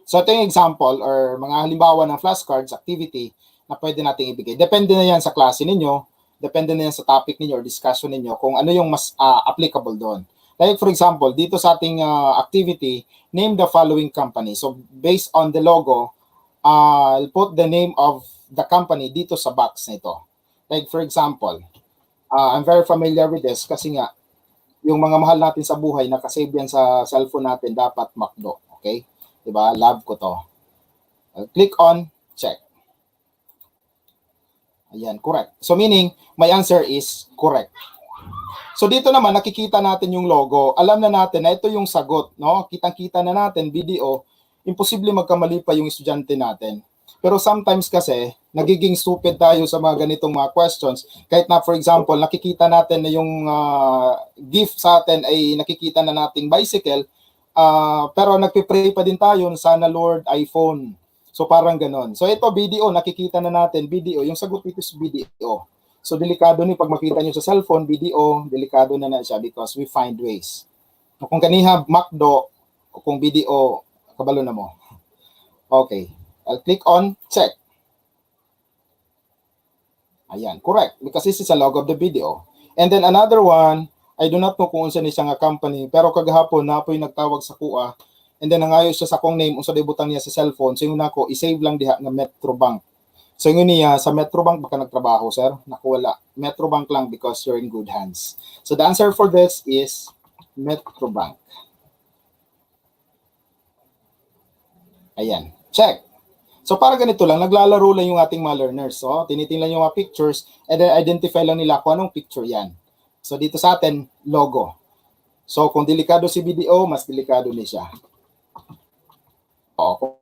So ito yung example or mga halimbawa ng flashcards activity na pwede nating ibigay. Depende na yan sa klase ninyo, depende na yan sa topic ninyo or discussion ninyo kung ano yung mas applicable doon. Like for example, dito sa ating activity, name the following company. So based on the logo, I'll put the name of the company dito sa box na ito. Like for example, I'm very familiar with this kasi nga, yung mga mahal natin sa buhay, nakasave yan sa cellphone natin, dapat McDo. Okay? Diba? Love ko to. I'll click on, check. Ayan, correct. So meaning, my answer is correct. So dito naman, nakikita natin yung logo. Alam na natin na ito yung sagot. No? Kitang-kita na natin, video. Imposible magkamali pa yung estudyante natin. Pero sometimes kasi, nagiging stupid tayo sa mga ganitong mga questions. Kahit na, for example, nakikita natin na yung gift sa atin ay nakikita na nating bicycle, pero nagpipray pa din tayo, sana Lord, iPhone. So parang ganon. So ito, video, nakikita na natin, video. Yung sagot dito is video. So delikado ni pag makita nyo sa cellphone, video, delikado na siya because we find ways. Kung kaniha, McDo, o kung video, kabalo na mo. Okay. I'll click on check. Ayan, correct. Because this is a logo of the video. And then another one, I do not know kung unsa ni siya nga company, pero kagahapon na po yung nagtawag sa kuha. And then nangayos siya sa kong name, unsa butang niya sa cellphone. So yung nako, i-save lang diha nga Metrobank. So yung niya, sa Metrobank baka nagtrabaho, sir? Naku, wala. Metrobank lang because you're in good hands. So the answer for this is Metrobank. Ayan, check. So para ganito lang, naglalaro lang yung ating mga learners. So tinitingnan yung mga pictures and then identify lang nila kung anong picture yan. So dito sa atin, logo. So kung delikado si video, mas delikado din siya. O, kung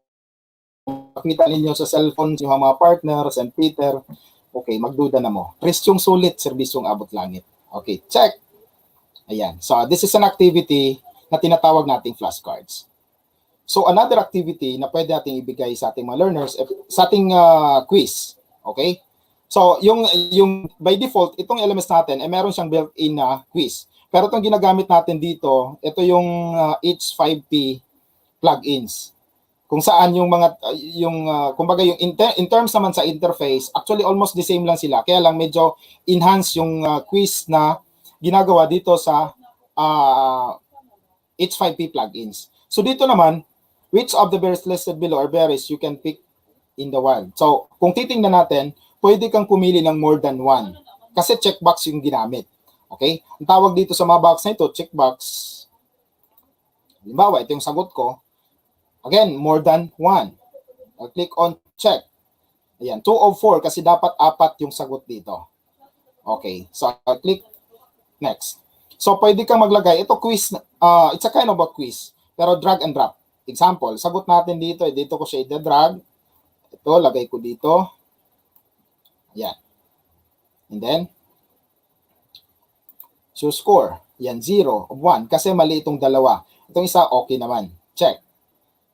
makita ninyo sa cellphone yung mga partner, St. Peter, okay, magduda na mo. Presyong sulit, serbisyong abot langit. Okay, check. Ayan. So this is an activity na tinatawag nating flashcards. So another activity na pwede nating ibigay sa ating mga learners, sa ating quiz. Okay? So yung by default, itong elements natin, meron siyang built-in na quiz. Pero itong ginagamit natin dito, ito yung H5P plugins. Kung saan yung mga kumbaga yung in terms naman sa interface, actually almost the same lang sila. Kaya lang medyo enhance yung quiz na ginagawa dito sa H5P plugins. So dito naman, which of the berries listed below are berries you can pick in the wild? So kung titingnan natin, pwede kang pumili ng more than one. Kasi checkbox yung ginamit. Okay? Ang tawag dito sa mga box na ito, checkbox. Halimbawa, ito yung sagot ko. Again, more than one. I'll click on check. Ayan, 2 of 4 kasi dapat 4 yung sagot dito. Okay, so I'll click next. So pwede kang maglagay, ito quiz, it's a kind of a quiz, pero drag and drop. Example, sagot natin dito, dito ko siya i-drag. Ito, lagay ko dito. Ayan. And then, choose score. Yan, 0 of 1 kasi mali itong dalawa. Itong isa, okay naman. Check.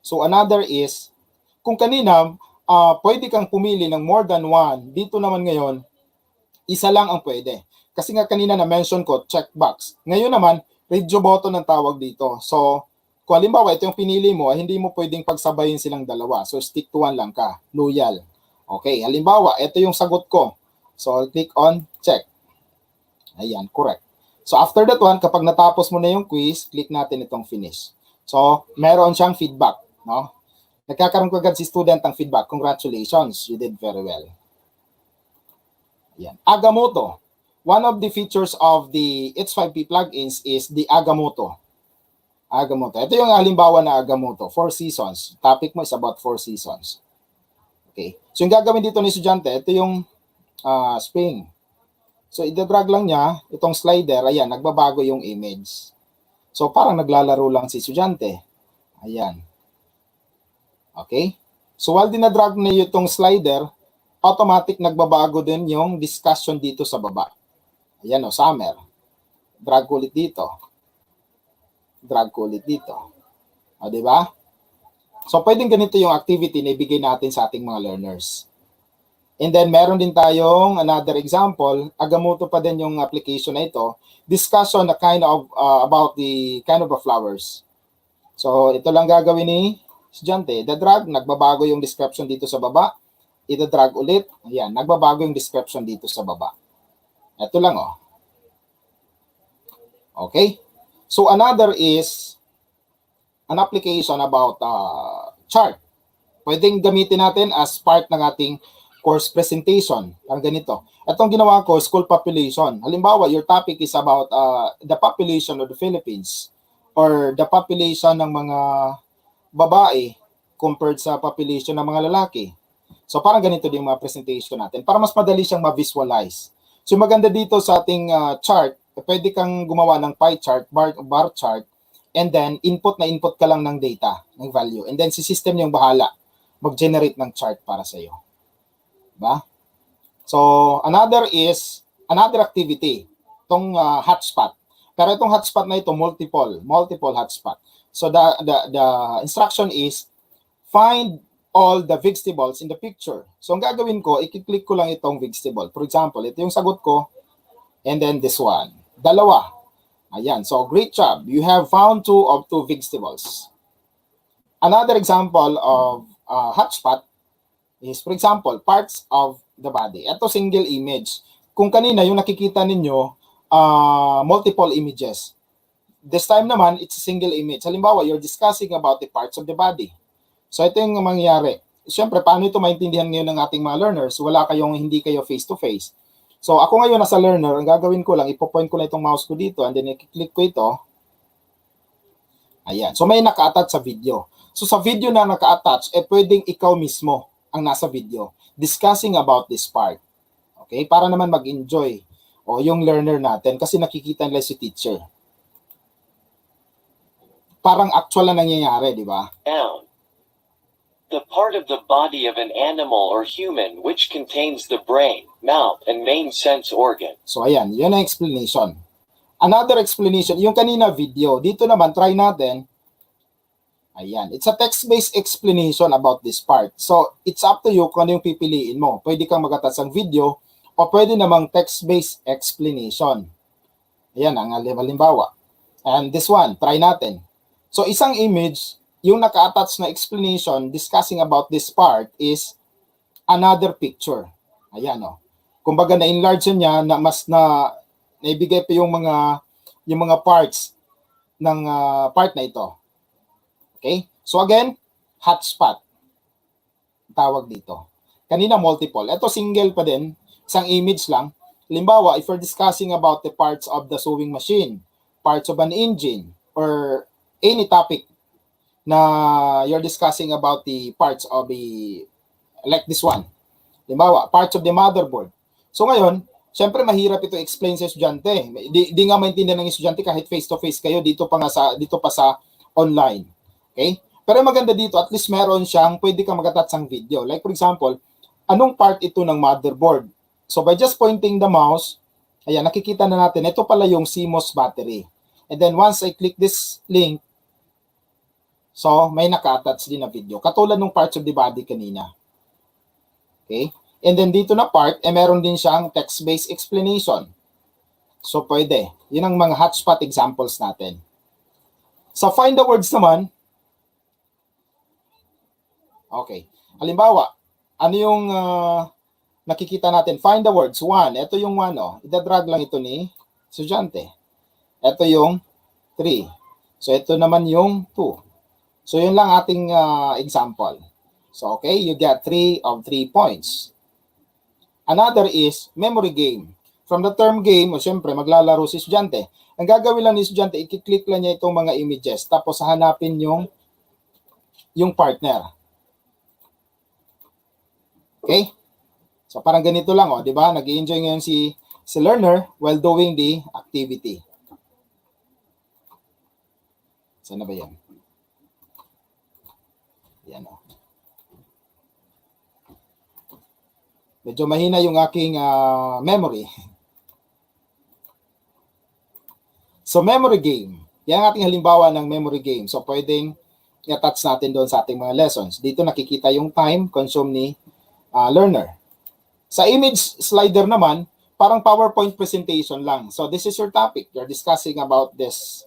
So another is, kung kanina, pwede kang pumili ng more than one, dito naman ngayon, isa lang ang pwede. Kasi nga kanina na-mention ko, checkbox. Ngayon naman, radio button ang tawag dito. So, kung halimbawa, ito yung pinili mo, hindi mo pwedeng pagsabayin silang dalawa. So, stick to one lang ka. Loyal. Okay, halimbawa, ito yung sagot ko. So, I'll click on check. Ayan, correct. So, after that one, kapag natapos mo na yung quiz, click natin itong finish. So, meron siyang feedback. No? Nagkakaroon ko agad si student ng feedback. Congratulations, you did very well. Yan. Agamotto. One of the features of the H5P plugins is the Agamotto. Agamotto. Ito yung halimbawa na Agamotto. 4 seasons. Topic mo is about 4 seasons. Okay. So yung gagawin dito ni estudyante, ito yung spring. So i-drag lang niya itong slider. Ayan, nagbabago yung image. So parang naglalaro lang si estudyante. Ayan. Okay? So while dinadrag na itong slider, automatic nagbabago din yung discussion dito sa baba. Ayan o, summer. Drag ko ulit dito. Drag ko ulit dito. O, diba? So pwedeng ganito yung activity na ibigay natin sa ating mga learners. And then meron din tayong another example. Agamotto pa din yung application na ito. Discussion na kind of about the kind of flowers. So ito lang gagawin ni estudyante, the-drag, nagbabago yung description dito sa baba. I-drag ulit. Ayan, nagbabago yung description dito sa baba. Ito lang, oh. Okay? So, another is an application about chart. Pwedeng gamitin natin as part ng ating course presentation. Parang ganito. Itong ginawa ko, school population. Halimbawa, your topic is about the population of the Philippines or the population ng mga babae compared sa population ng mga lalaki. So parang ganito din yung mga presentation natin para mas madali siyang ma-visualize. So maganda dito sa ating chart, pwede kang gumawa ng pie chart, bar chart, and then input ka lang ng data, ng value. And then si system yung bahala mag-generate ng chart para sa iyo. Diba? So another activity, itong hotspot. Pero itong hotspot na ito, multiple hotspot. So the instruction is find all the vegetables in the picture. So ang gagawin ko, i-click ko lang itong vegetable. For example, ito yung sagot ko and then this one. Dalawa. Ayan. So great job. You have found 2 of 2 vegetables. Another example of hotspot is, for example, parts of the body. Ito single image. Kung kanina yung nakikita ninyo, multiple images. This time naman, it's a single image. Halimbawa, you're discussing about the parts of the body. So, ito yung mangyayari. Siyempre, paano ito maintindihan ngayon ng ating mga learners? Hindi kayo face-to-face. So, ako ngayon nasa learner, ang gagawin ko lang, ipopoint ko lang itong mouse ko dito, and then i-click ko ito. Ayan. So, may naka-attach sa video. So, sa video na naka-attach, pwedeng ikaw mismo ang nasa video discussing about this part. Okay? Para naman mag-enjoy yung learner natin kasi nakikita nila si teacher. Parang actual na nangyayari, di ba? Noun. The part of the body of an animal or human which contains the brain, mouth, and main sense organ. So ayan, yun ang explanation. Another explanation, yung kanina video, dito naman try natin. Ayan, it's a text-based explanation about this part. So it's up to you kung ano yung pipiliin mo. Pwede kang mag-attach ng video o pwede namang text-based explanation. Ayan ang halimbawa. And this one, try natin. So isang image, yung naka-attach na explanation discussing about this part is another picture. Ayan, oh. Kumbaga na-enlarge niya na mas na naibigay pa yung mga parts ng part na ito. Okay? So again, hotspot tawag dito. Kanina multiple. Ito single pa din, isang image lang. Halimbawa, if we're discussing about the parts of the sewing machine, parts of an engine, or any topic na you're discussing about the parts of like this one. Halimbawa, parts of the motherboard. So ngayon, syempre mahirap ito explain sa estudyante. Di nga maintindihan ng estudyante kahit face-to-face kayo dito pa sa online. Okay? Pero maganda dito, at least meron siyang pwede kang mag-attach ng video. Like for example, anong part ito ng motherboard? So by just pointing the mouse, ayan, nakikita na natin, ito pala yung CMOS battery. And then once I click this link, so may naka-attach din na video. Katulad ng parts of the body kanina. Okay? And then dito na part, meron din siyang text-based explanation. So pwede. Yun ang mga hotspot examples natin. So find the words naman. Okay. Halimbawa, ano yung nakikita natin? Find the words. 1. Ito yung 1. Oh. Ida-drag lang ito ni estudyante. Ito yung 3. So ito naman yung 2. So yun lang ating example. So okay, you get 3 of 3 points. Another is memory game. From the term game, syempre maglalaro si estudyante. Ang gagawin lang ni estudyante, i-click lang niya itong mga images tapos hanapin yung partner. Okay? So parang ganito lang, oh, 'di ba? Nag-i-enjoy ngayon si learner while doing the activity. Saan na ba 'yan? Yan, oh. Medyo mahina yung aking memory. So memory game. Yan ang ating halimbawa ng memory game. So pwedeng i-attach natin doon sa ating mga lessons. Dito nakikita yung time consumed ni learner. Sa image slider naman, parang PowerPoint presentation lang. So this is your topic. You're discussing about this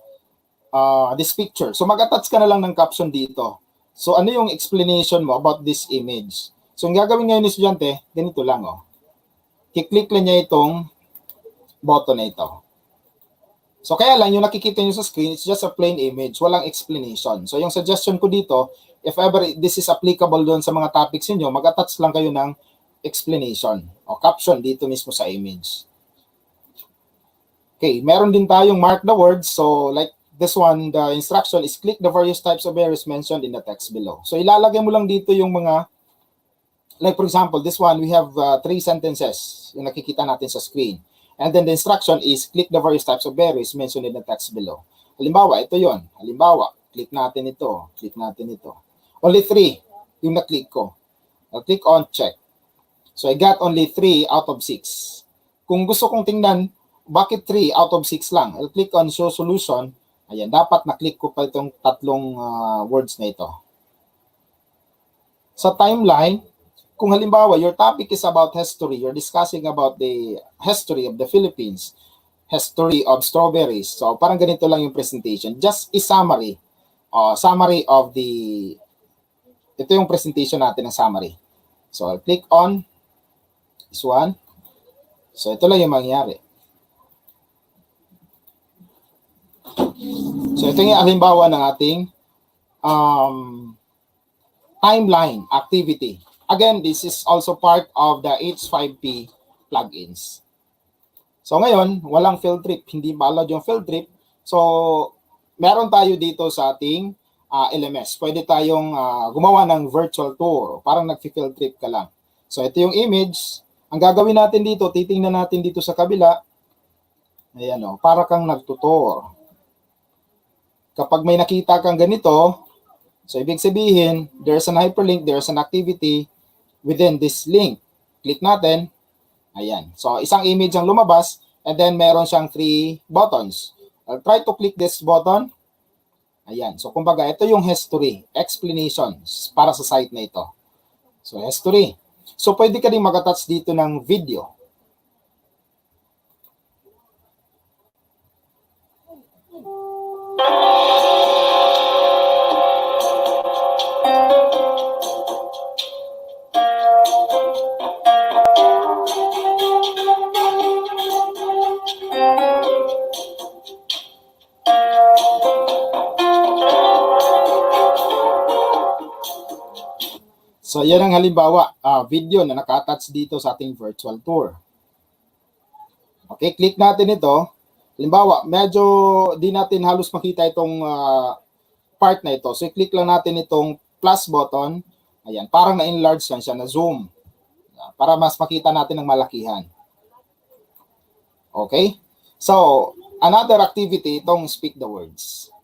picture. So mag-attach ka na lang ng caption dito. So ano yung explanation mo about this image? So ang gagawin ngayon ni estudyante, ganito lang, oh. I-click lang niya itong button na ito. So kaya lang, yung nakikita nyo sa screen, it's just a plain image, walang explanation. So yung suggestion ko dito, if ever this is applicable doon sa mga topics niyo, mag-attach lang kayo ng explanation o caption dito mismo sa image. Okay, meron din tayong mark the words. So like this one, the instruction is click the various types of errors mentioned in the text below. So ilalagay mo lang dito yung mga, like for example, this one, we have 3 sentences yung nakikita natin sa screen. And then the instruction is click the various types of berries mentioned in the text below. Halimbawa, ito yon. Halimbawa, click natin ito. Click natin ito. Only 3 yung na-click ko. I'll click on check. So I got only 3 out of 6. Kung gusto kong tingnan, bakit 3 out of 6 lang? I'll click on show solution. Ayan, dapat na-click ko pa itong 3 words na ito. Sa timeline, kung halimbawa, your topic is about history, you're discussing about the history of the Philippines, history of strawberries. So, parang ganito lang yung presentation. Just a summary. Summary of ito yung presentation natin ng summary. So, I'll click on this one. So, ito lang yung mangyayari. So, ito yung halimbawa ng ating timeline activity. Again, this is also part of the H5P plugins. So ngayon, walang field trip. Hindi ba allowed yung field trip? So, meron tayo dito sa ating LMS. Pwede tayong gumawa ng virtual tour. Parang nag-field trip ka lang. So, ito yung image. Ang gagawin natin dito, titingnan natin dito sa kabila. Ayan o, para kang nagtutor. Kapag may nakita kang ganito, so ibig sabihin, there's an hyperlink, there's an activity within this link. Click natin. Ayan. So, isang image ang lumabas and then meron siyang 3 buttons. I'll try to click this button. Ayan. So, kumbaga, ito yung history, explanations para sa site na ito. So, history. So, pwede ka din mag-attach dito ng video. So yan ang halimbawa, video na naka-attach dito sa ating virtual tour. Okay, click natin ito. Halimbawa, medyo di natin halos makita itong part na ito. So i-click lang natin itong plus button. Ayan, parang na-enlarge lang siya, na-zoom. Para mas makita natin ng malakihan. Okay? So, another activity, itong speak the words.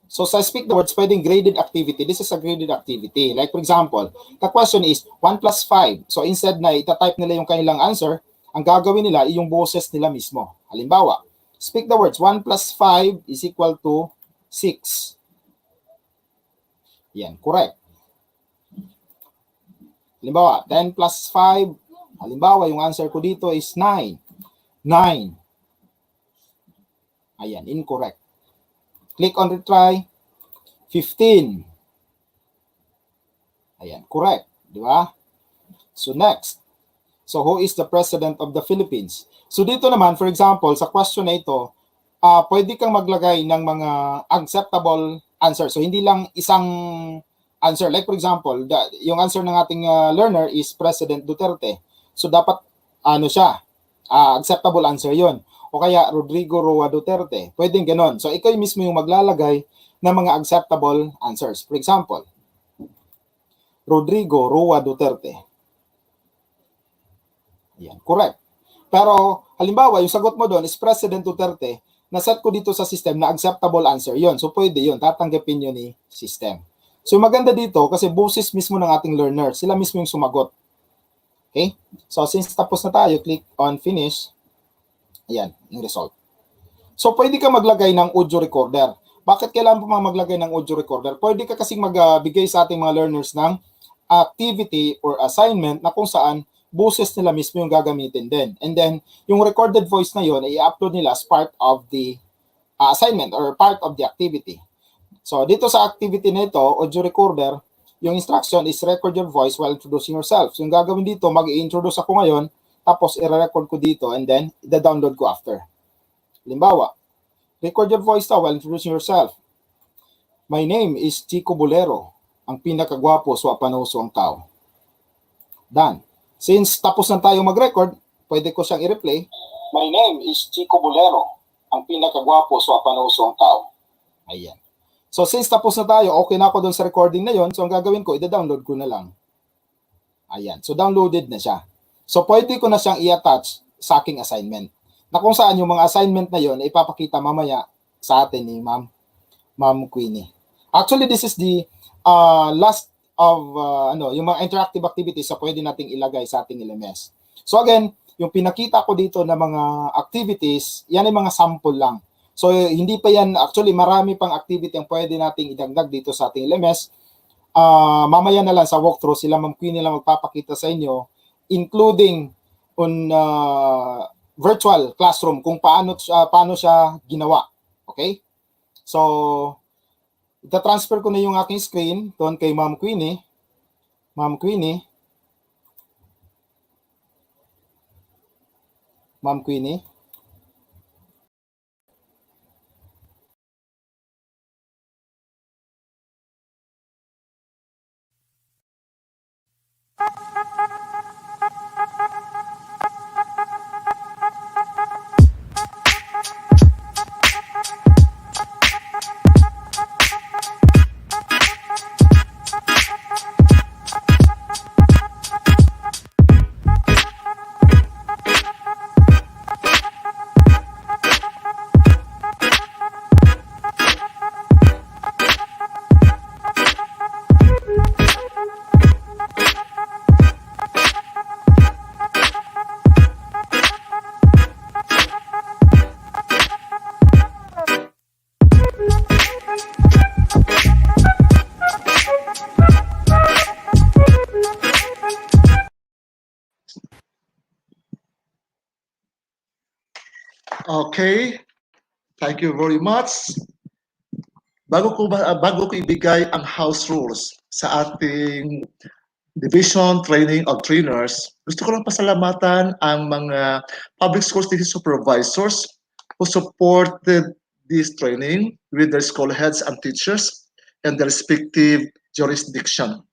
So sa speak the words, pwedeng graded activity. This is a graded activity. Like for example, the question is 1 plus 5. So instead na itatype nila yung kanilang answer, ang gagawin nila ay yung boses nila mismo. Halimbawa, speak the words 1 plus 5 is equal to 6. Yan, correct. Halimbawa, 10 plus 5. Halimbawa, yung answer ko dito is 9. 9. Ayan, incorrect. Click on retry. 15. Ayan, correct. Di ba? So next. So who is the President of the Philippines? So dito naman, for example, sa question na ito, pwede kang maglagay ng mga acceptable answer. So hindi lang isang answer. Like for example, yung answer ng ating learner is President Duterte. So dapat, siya, acceptable answer yon. O kaya Rodrigo Roa Duterte. Pwedeng ganon. So ikaw mismo yung maglalagay ng mga acceptable answers. For example, Rodrigo Roa Duterte. Yan, correct. Pero halimbawa, yung sagot mo doon is President Duterte, na-set ko dito sa system na acceptable answer yon. So pwede yun, tatanggapin yun ni system. So maganda dito kasi boses mismo ng ating learner. Sila mismo yung sumagot. Okay? So since tapos na tayo, click on finish. Ayan, yung result. So, pwede ka maglagay ng audio recorder. Bakit kailangan pa maglagay ng audio recorder? Pwede ka kasing magbigay sa ating mga learners ng activity or assignment na kung saan boses nila mismo yung gagamitin din. And then, yung recorded voice na yun, i-upload nila as part of the assignment or part of the activity. So, dito sa activity na ito, audio recorder, yung instruction is record your voice while introducing yourself. So, yung gagawin dito, mag-i-introduce ako ngayon, tapos i-record ko dito and then i-download ko after. Halimbawa, record your voice now while introducing yourself. My name is Chico Bolero, ang pinakagwapo sa panoso ang tao. Done. Since tapos na tayo mag-record, pwede ko siyang i-replay. My name is Chico Bolero, ang pinakagwapo sa panoso ang tao. Ayan. So since tapos na tayo, okay na ako doon sa recording na yon. So ang gagawin ko, i-download ko na lang. Ayan. So downloaded na siya. So, pwede ko na siyang i-attach sa aking assignment. Na kung saan yung mga assignment na yon ipapakita mamaya sa atin ni Ma'am Queenie. Actually, this is the last of yung mga interactive activities na pwede nating ilagay sa ating LMS. So again, yung pinakita ko dito na mga activities, yan ay mga sample lang. So, hindi pa yan, actually, marami pang activity ang pwede nating idagdag dito sa ating LMS. Mamaya na lang sa walkthrough, sila Ma'am Queenie lang magpapakita sa inyo including on virtual classroom kung paano siya ginawa. Okay? So, ita-transfer ko na yung aking screen doon kay Ma'am Queenie. Ma'am Queenie. Ma'am Queenie. Okay, thank you very much. Bago ko ibigay ang house rules sa ating Division Training of Trainers, gusto ko lang pasalamatan ang mga public schools supervisors who supported this training with their school heads and teachers and their respective jurisdiction.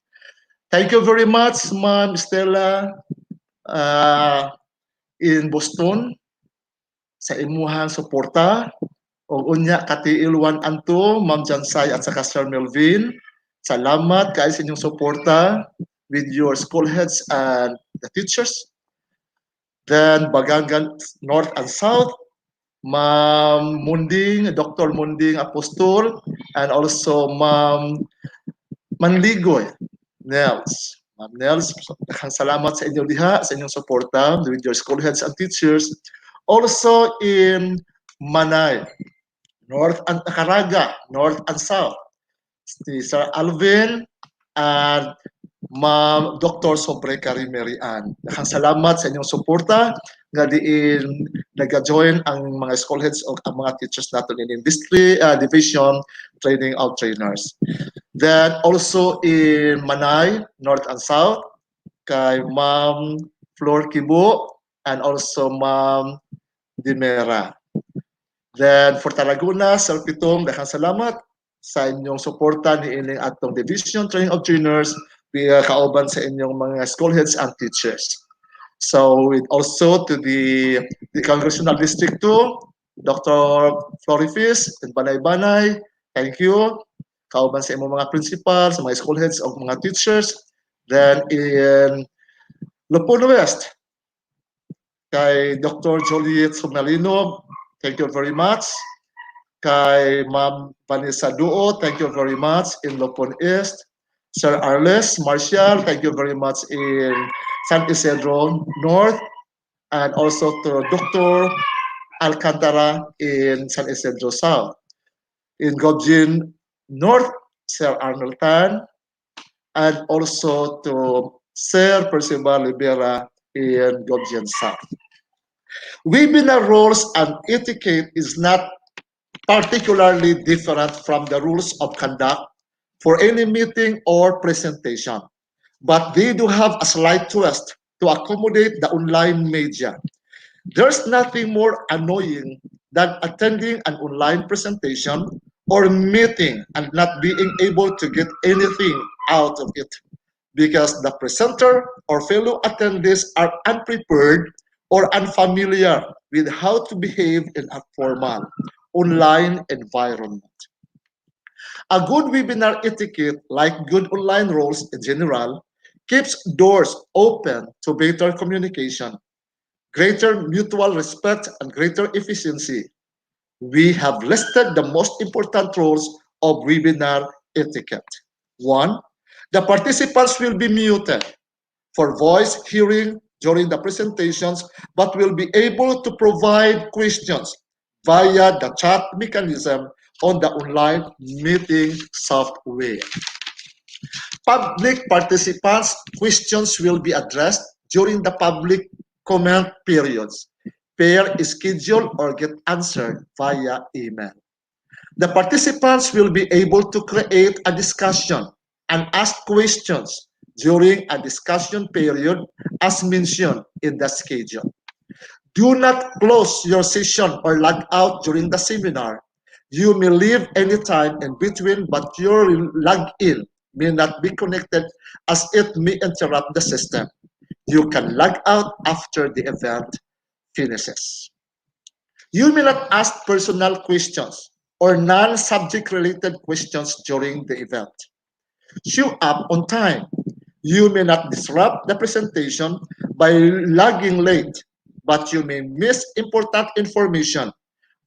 Thank you very much, Ma'am Stella, in Boston, sa imuhang suporta. O unya katiil 1 and 2, Ma'am Jansay at saka Sir Melvin. Salamat kayo sa inyong suporta with your school heads and the teachers. Then Bagangan North and South, Ma'am Munding, Dr. Munding Apostol, and also Ma'am Manligoy Nels. Ma'am Nels, salamat sa inyong diha, sa inyong suporta with your school heads and teachers. Also in Manay, North and Caraga, North and South, si Sir Alvin and Ma'am Dr. Sobrecari Marian. Salamat sa inyong suporta nga diin nag-join ang mga school heads o ang mga teachers natin in industry division training of trainers. Then also in Manay, North and South, kay Ma'am Flor Kibo and also Ma'am Dimera. Then for Tarragona, Sir Pitong, daghang salamat sa inyong suporta ni ining atong division training of trainers kauban sa inyong mga school heads and teachers. So also to the Congressional District 2, Dr. Florifis and Banay-Banay, thank you. Kauban sa imong mga principal, sa mga school heads o mga teachers. Then in Lupon West, kay Dr. Joliet Sugnalino, thank you very much. Kay Ma'am Vanessa Duo, thank you very much in Lupon East. Sir Arles Marshall, thank you very much in San Isidro North. And also to Dr. Alcantara in San Isidro South. In Gobjin North, Sir Arnold Tan. And also to Sir Percival Libera in Gobjin South. Webinar rules and etiquette is not particularly different from the rules of conduct for any meeting or presentation, but they do have a slight twist to accommodate the online media. There's nothing more annoying than attending an online presentation or meeting and not being able to get anything out of it because the presenter or fellow attendees are unprepared or unfamiliar with how to behave in a formal online environment. A good webinar etiquette, like good online rules in general, keeps doors open to better communication, greater mutual respect, and greater efficiency. We have listed the most important rules of webinar etiquette. 1. The participants will be muted for voice hearing during the presentations, but will be able to provide questions via the chat mechanism on the online meeting software. Public participants' questions will be addressed during the public comment periods. Per schedule or get answered via email. The participants will be able to create a discussion and ask questions during a discussion period as mentioned in the schedule. Do not close your session or log out during the seminar. You may leave anytime in between, but your login may not be connected as it may interrupt the system. You can log out after the event finishes. You may not ask personal questions or non-subject related questions during the event. Show up on time. You may not disrupt the presentation by logging late, but you may miss important information.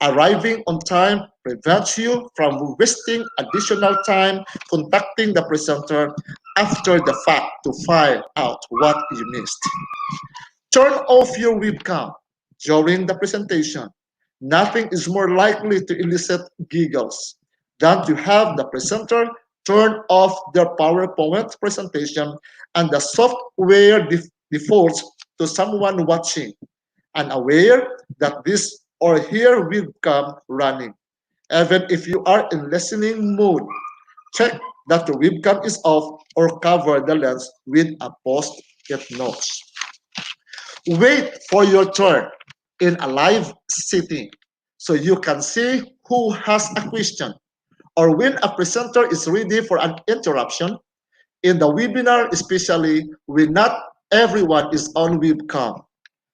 Arriving on time prevents you from wasting additional time contacting the presenter after the fact to find out what you missed. Turn off your webcam during the presentation. Nothing is more likely to elicit giggles than to have the presenter turn off their PowerPoint presentation and the software defaults to someone watching and aware that this or her webcam running. Even if you are in listening mode, check that the webcam is off or cover the lens with a post-it notes. Wait for your turn in a live sitting so you can see who has a question. Or when a presenter is ready for an interruption, In the webinar especially, when not everyone is on webcam,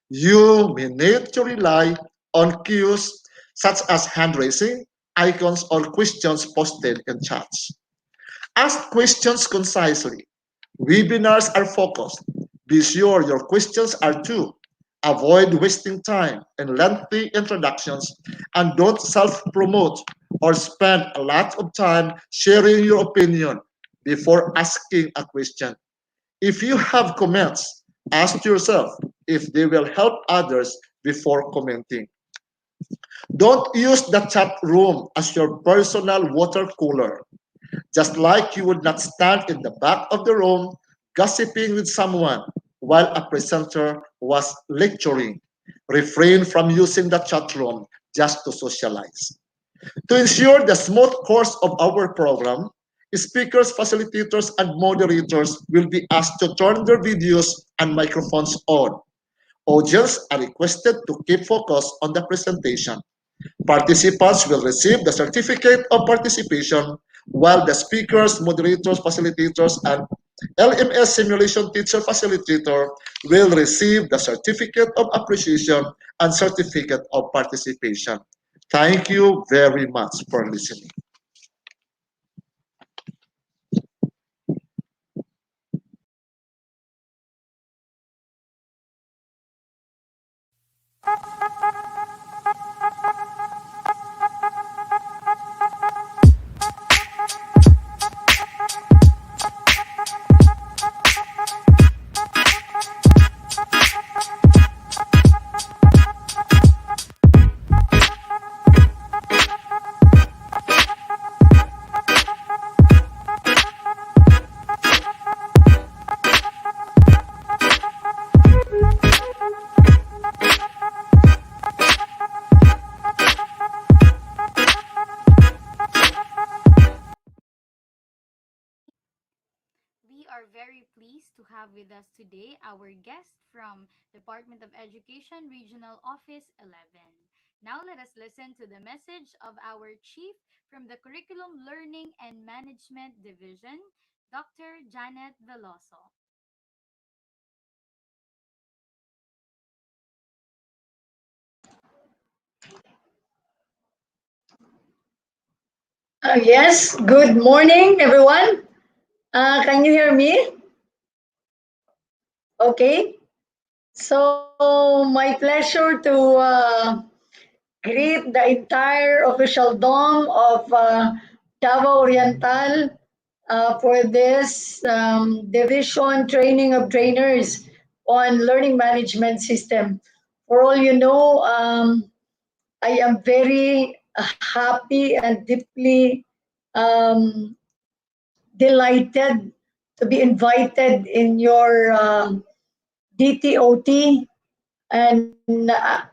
you may need to rely on cues such as hand raising, icons, or questions posted in chats. Ask questions concisely. Webinars are focused. Be sure your questions are too. Avoid wasting time in lengthy introductions and don't self-promote or spend a lot of time sharing your opinion before asking a question. If you have comments, ask yourself if they will help others before commenting. Don't use the chat room as your personal water cooler. Just like you would not stand in the back of the room gossiping with someone while a presenter was lecturing. Refrain from using the chat room just to socialize. To ensure the smooth course of our program, speakers, facilitators, and moderators will be asked to turn their videos and microphones on. Audience are requested to keep focus on the presentation. Participants will receive the certificate of participation, while the speakers, moderators, facilitators, and LMS simulation teacher facilitator will receive the certificate of appreciation and certificate of participation. Thank you very much for listening. We are very pleased to have with us today our guest from Department of Education Regional Office 11. Now let us listen to the message of our chief from the Curriculum Learning and Management Division, Dr. Janet Veloso. Yes, good morning, everyone. Can you hear me? Okay. So, my pleasure to greet the entire official dome of Davao Oriental for this division training of trainers on learning management system. For all you know, I am very happy and deeply delighted to be invited in your DTOT, and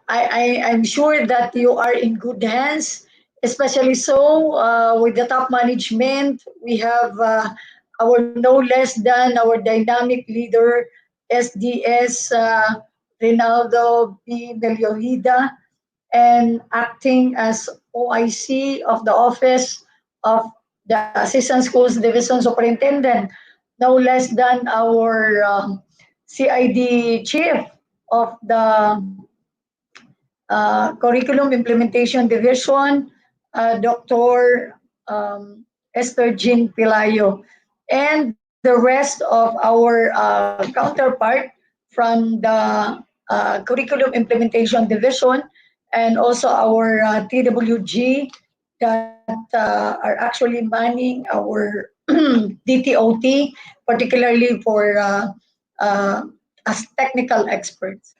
I'm sure that you are in good hands, especially so with the top management. We have our no less than our dynamic leader, SDS Rinaldo B. Meliohida, and acting as OIC of the Office of the Assistant Schools Division Superintendent, no less than our CID Chief of the Curriculum Implementation Division, Dr. Esther Jean Pilayo, and the rest of our counterpart from the Curriculum Implementation Division, and also our TWG that are actually manning our DTOT, particularly for as technical experts.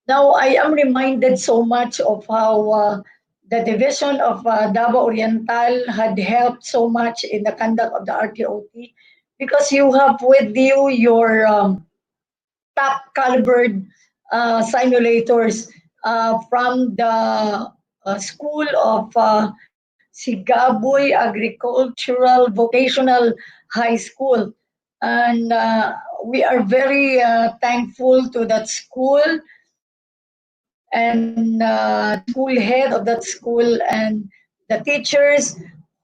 Now, I am reminded so much of how the division of Davao Oriental had helped so much in the conduct of the RTOT, because you have with you your top calibered simulators from the School of Sigaboy Agricultural Vocational High School. And we are very thankful to that school and the school head of that school and the teachers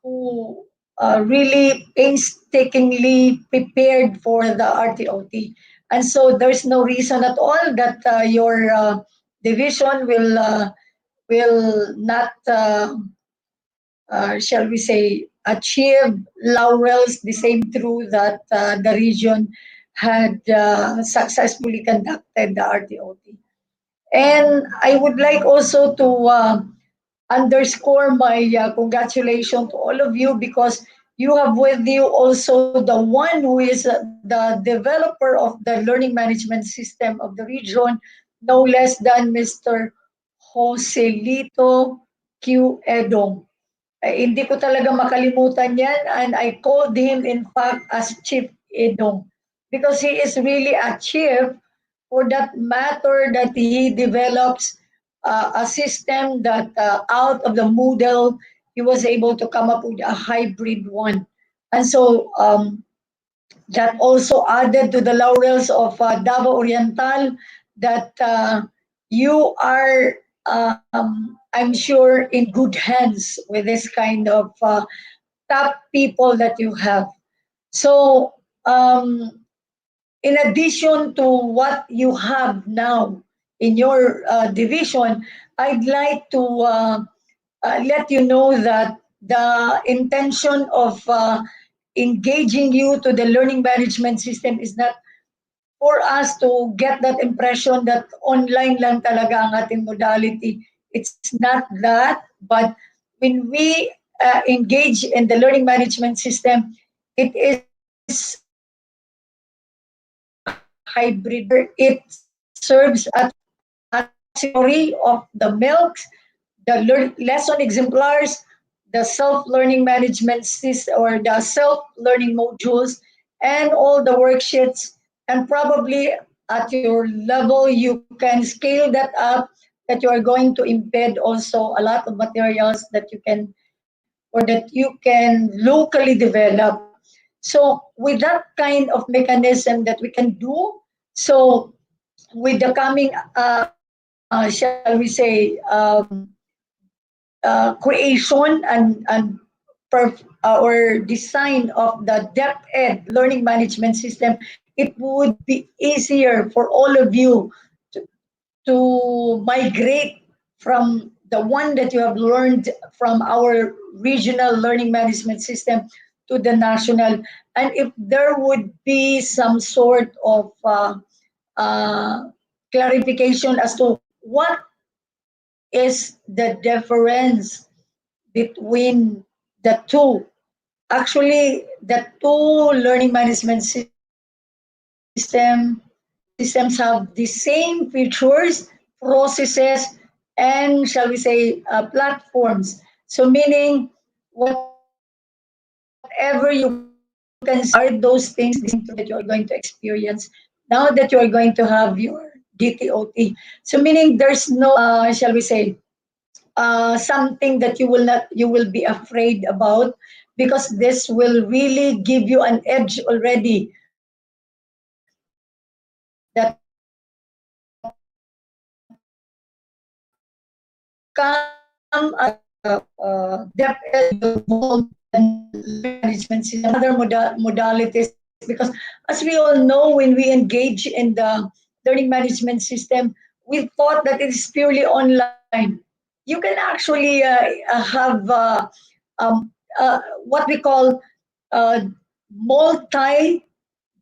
who really painstakingly prepared for the RTOT. And so there's no reason at all that your division will not, shall we say, achieve laurels the same through that the region had successfully conducted the RTOT. And I would like also to underscore my congratulations to all of you, because you have with you also the one who is the developer of the learning management system of the region, no less than Mr. Joselito Q. Edong. Hindi ko talaga makalimutan yan, and I called him in fact as Chief Edong, because he is really a chief for that matter that he develops a system that out of the model he was able to come up with a hybrid one. And so that also added to the laurels of Davao Oriental, that you are, I'm sure, in good hands with this kind of top people that you have. So, in addition to what you have now in your division, I'd like to let you know that the intention of engaging you to the learning management system is not for us to get that impression that online lang talaga ang ating modality. It's not that, but when we engage in the learning management system, it is hybrid. It serves as a repository of the milks, the lesson exemplars, the self-learning management system or the self-learning modules, and all the worksheets. And probably at your level, you can scale that up, that you are going to embed also a lot of materials that you can or that you can locally develop. So with that kind of mechanism that we can do, so with the coming, shall we say, creation and or design of the depth ed learning management system, it would be easier for all of you to migrate from the one that you have learned from our regional learning management system to the national. And if there would be some sort of uh, clarification as to what is the difference between the two. Actually, the two learning management systems have the same features, processes, and shall we say platforms. So meaning whatever you can see are those things the same through that you are going to experience now that you are going to have your DTOT. So meaning there's no shall we say something that you will be afraid about, because this will really give you an edge already that come as depth ed will evolve and learning management system and other modalities, because as we all know, when we engage in the learning management system, we thought that it is purely online. You can actually have what we call uh, multi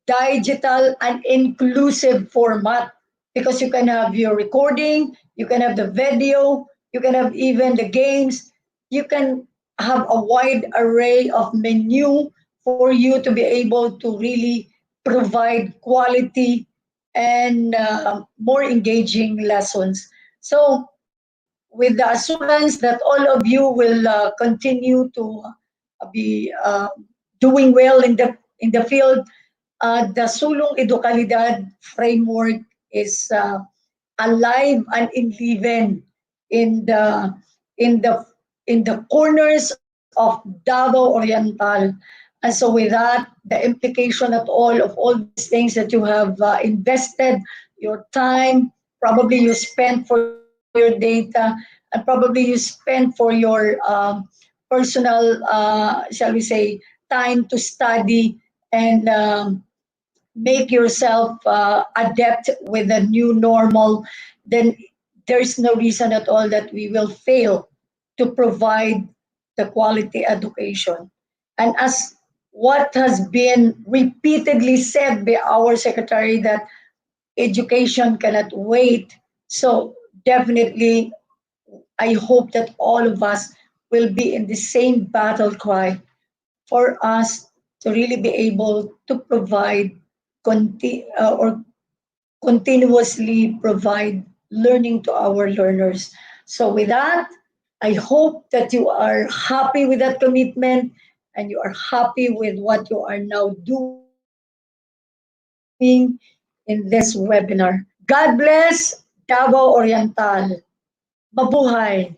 digital and inclusive format, because you can have your recording, you can have the video, you can have even the games, you can have a wide array of menu for you to be able to really provide quality and more engaging lessons. So with the assurance that all of you will continue to be doing well in the field, the Sulong Edukalidad framework is alive and enliven in the in the in the corners of Davao Oriental. And so with that, the implication of all these things that you have invested, your time, probably you spent for your data, and probably you spent for your personal, shall we say, time to study and make yourself adept with the new normal, then there's no reason at all that we will fail to provide the quality education. And as what has been repeatedly said by our secretary, that education cannot wait. So definitely, I hope that all of us will be in the same battle cry for us to really be able to provide or continuously provide learning to our learners. So with that, I hope that you are happy with that commitment and you are happy with what you are now doing in this webinar. God bless Davao Oriental. Mabuhay!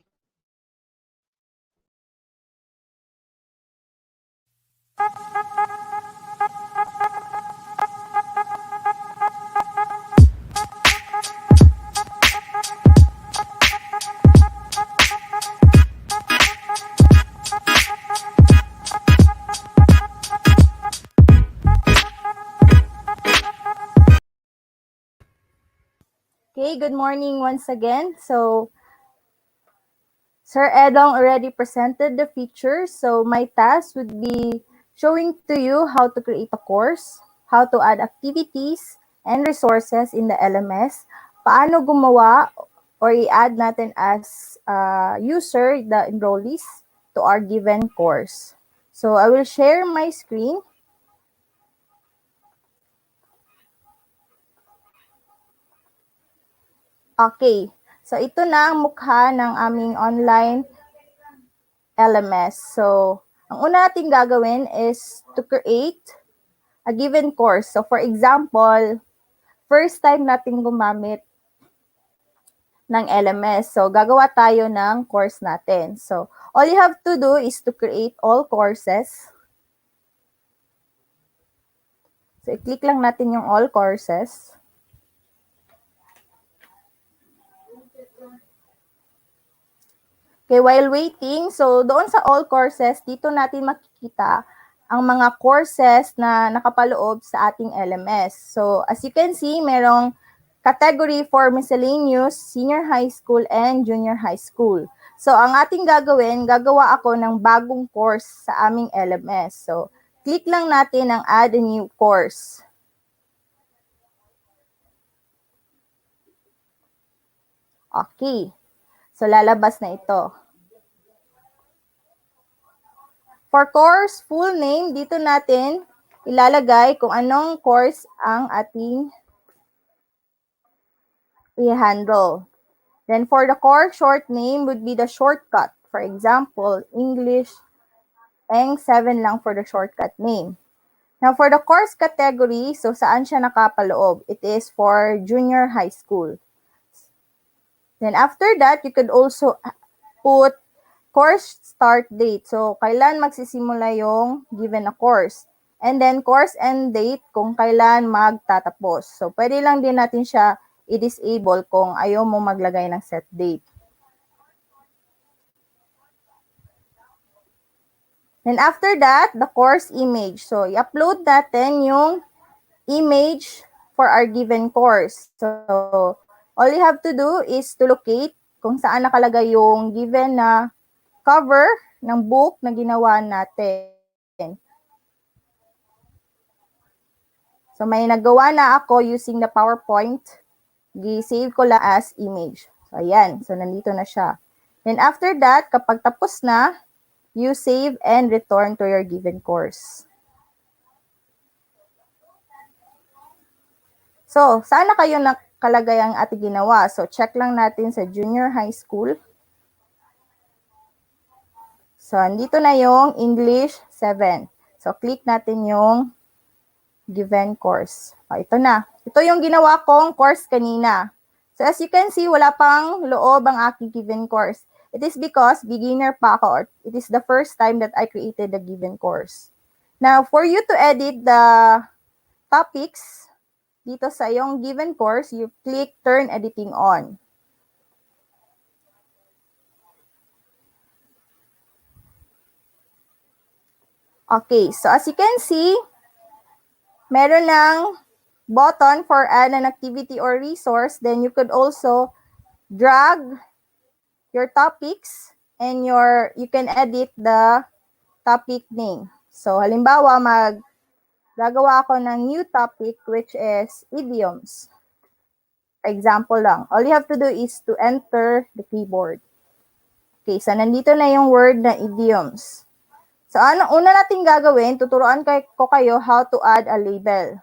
Okay, good morning once again. So, Sir Edong already presented the features. So, my task would be showing to you how to create a course, how to add activities and resources in the LMS, paano gumawa or i-add natin as user the enrollees to our given course. So, I will share my screen. Okay. So, ito na ang mukha ng aming online LMS. So, ang una natin gagawin is to create a given course. So, for example, first time natin gumamit ng LMS. So, gagawa tayo ng course natin. So, all you have to do is to create all courses. So, i-click lang natin yung all courses. Okay, while waiting, so doon sa all courses, dito natin makikita ang mga courses na nakapaloob sa ating LMS. So, as you can see, merong category for miscellaneous, senior high school, and junior high school. So, ang ating gagawin, gagawa ako ng bagong course sa aming LMS. So, click lang natin ang add a new course. Okay. So, lalabas na ito. For course full name, dito natin ilalagay kung anong course ang ating i-handle. Then for the course short name would be the shortcut. For example, English, Eng 7 lang for the shortcut name. Now for the course category, so saan siya nakapaloob? It is for junior high school. Then after that, you could also put course start date. So, kailan magsisimula yung given na course. And then, course end date kung kailan magtatapos. So, pwede lang din natin siya i-disable kung ayaw mo maglagay ng set date. Then, after that, the course image. So, i-upload natin yung image for our given course. So, all you have to do is to locate kung saan nakalagay yung given na cover ng book na ginawa natin. So, may nagawa na ako using the PowerPoint. Gi-save ko lang as image. So, ayan. So, nandito na siya. Then, after that, kapag tapos na, you save and return to your given course. So, saan na kayo nakalagay ang ating ginawa? So, check lang natin sa junior high school. So, andito na yung English 7. So, click natin yung given course. O, ito na. Ito yung ginawa kong course kanina. So, as you can see, wala pang loob ang aking given course. It is because beginner pa ako, or it is the first time that I created the given course. Now, for you to edit the topics dito sa iyong given course, you click Turn Editing On. Okay, so as you can see, meron ng button for add an activity or resource. Then you could also drag your topics and you can edit the topic name. So halimbawa, gagawa ako ng new topic which is idioms. Example lang. All you have to do is to enter the keyboard. Okay, so nandito na yung word na idioms. So una natin gagawin, tuturuan ko kayo how to add a label.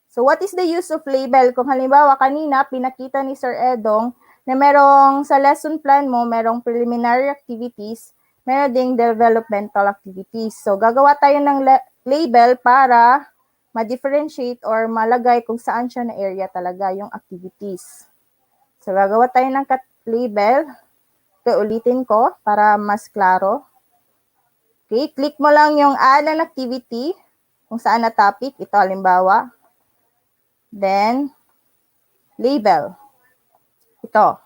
So what is the use of label? Kung halimbawa kanina pinakita ni Sir Edong na merong sa lesson plan mo, merong preliminary activities, meron ding developmental activities. So gagawa tayo ng label para ma-differentiate or malagay kung saan siya na area talaga yung activities. So gagawa tayo ng label. Okay, ulitin ko para mas klaro. Okay, click mo lang yung add an activity kung saan na topic. Ito halimbawa. Then, label. Ito.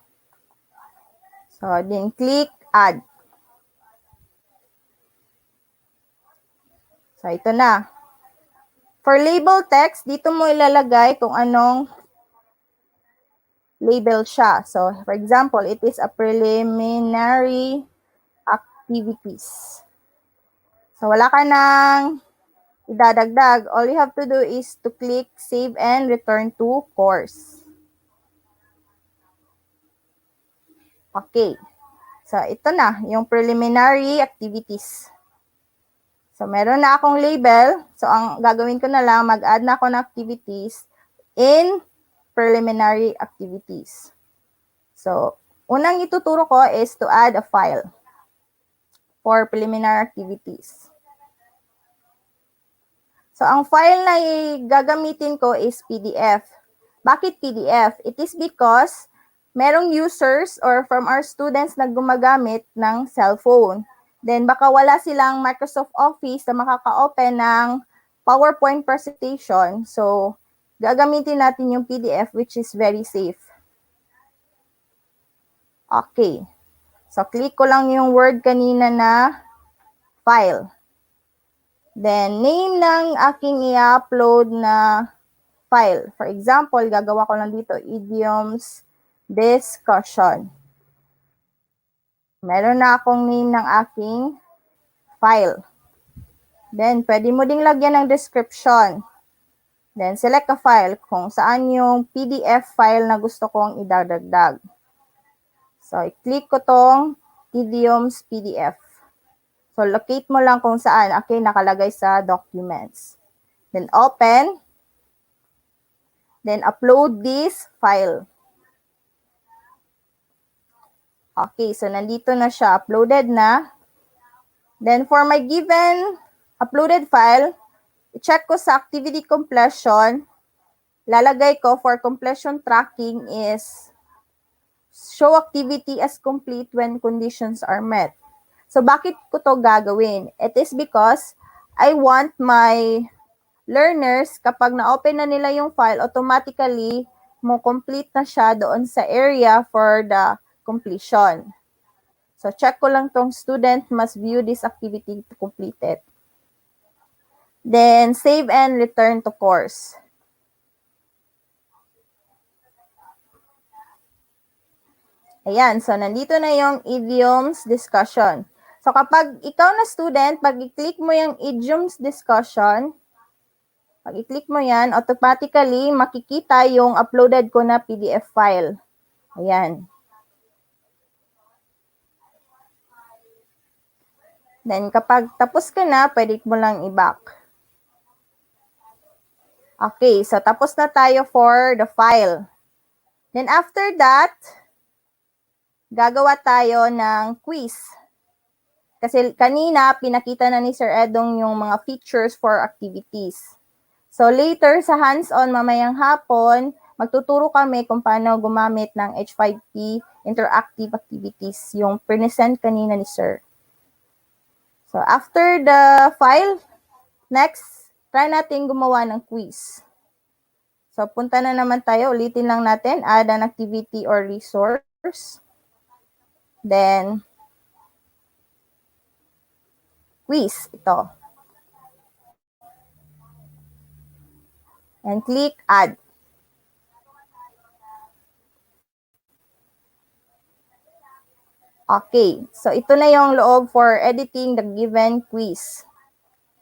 So, then click add. So, ito na. For label text, dito mo ilalagay kung anong label siya. So, for example, it is a preliminary activities. So, wala ka nang idadagdag. All you have to do is to click save and return to course. Okay. So, ito na, yung preliminary activities. So, meron na akong label. So, ang gagawin ko na lang, mag-add na ako ng activities in preliminary activities. So, unang ituturo ko is to add a file for preliminary activities. So, ang file na gagamitin ko is PDF. Bakit PDF? It is because merong users or from our students na gumagamit ng cellphone. Then, baka wala silang Microsoft Office na makaka-open ng PowerPoint presentation. So, gagamitin natin yung PDF which is very safe. Okay. So, click ko lang yung word kanina na file. Then, name ng aking i-upload na file. For example, gagawa ko lang dito, idioms discussion. Meron na akong name ng aking file. Then, pwede mo ding lagyan ng description. Then, select a file kung saan yung PDF file na gusto kong idadagdag. So, i-click ko tong idioms PDF. So, locate mo lang kung saan. Okay, nakalagay sa documents. Then, open. Then, upload this file. Okay, so nandito na siya. Uploaded na. Then, for my given uploaded file, i-check ko sa activity completion. Lalagay ko for completion tracking is show activity as complete when conditions are met. So, bakit ko to gagawin? It is because I want my learners, kapag na-open na nila yung file, automatically, mo complete na siya doon sa area for the completion. So, check ko lang tong student must view this activity to complete it. Then, save and return to course. Ayan, so nandito na yung idioms discussion. So, kapag ikaw na student, pag i-click mo yung idioms discussion, pag i-click mo yan, automatically makikita yung uploaded ko na PDF file. Ayan. Then, kapag tapos ka na, pwede mo lang i-back. Okay, so tapos na tayo for the file. Then, after that, gagawa tayo ng quiz. Kasi kanina, pinakita na ni Sir Edong yung mga features for activities. So, later sa hands-on mamayang hapon, magtuturo kami kung paano gumamit ng H5P interactive activities, yung present kanina ni Sir. So, after the file, next, try natin gumawa ng quiz. So, punta na naman tayo. Ulitin lang natin, add an activity or resource. Then, quiz, ito. and click Add. Okay, so ito na yung loob for editing the given quiz.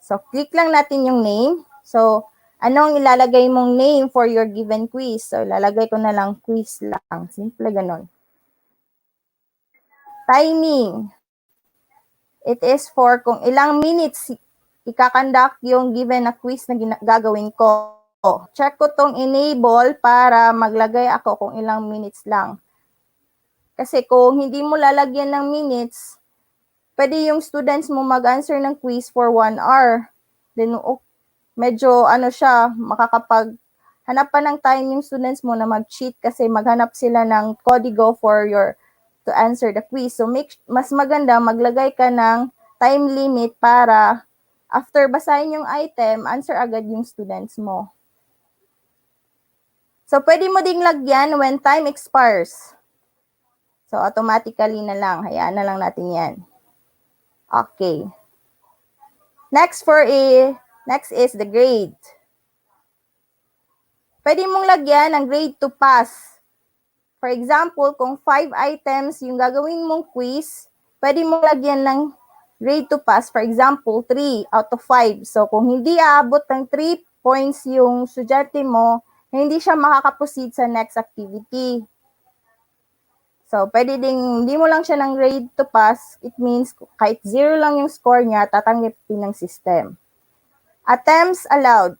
So, click lang natin yung name. So, anong ilalagay mong name for your given quiz? So, ilalagay ko na lang quiz lang. Simple ganon. Timing. It is for kung ilang minutes ikakandak yung given na quiz na gagawin ko. Check ko tong enable para maglagay ako kung ilang minutes lang. Kasi kung hindi mo lalagyan ng minutes, pwede yung students mo mag-answer ng quiz for 1 hour. Then, medyo siya, hanap pa ng time yung students mo na mag-cheat kasi maghanap sila ng kodigo to answer the quiz. So, mas maganda maglagay ka ng time limit para after basahin yung item, answer agad yung students mo. So, pwede mo ding lagyan when time expires. So, automatically na lang. Hayaan na lang natin yan. Okay. Next is the grade. Pwede mong lagyan ng grade to pass. For example, kung 5 items yung gagawin mong quiz, pwede mong lagyan ng grade to pass. For example, 3 out of 5. So, kung hindi aabot ng 3 points yung estudyante mo, hindi siya makakaproceed sa next activity. So, pwede ding, hindi mo lang siya ng grade to pass. It means, kahit 0 lang yung score niya, tatanggapin ng system. Attempts allowed.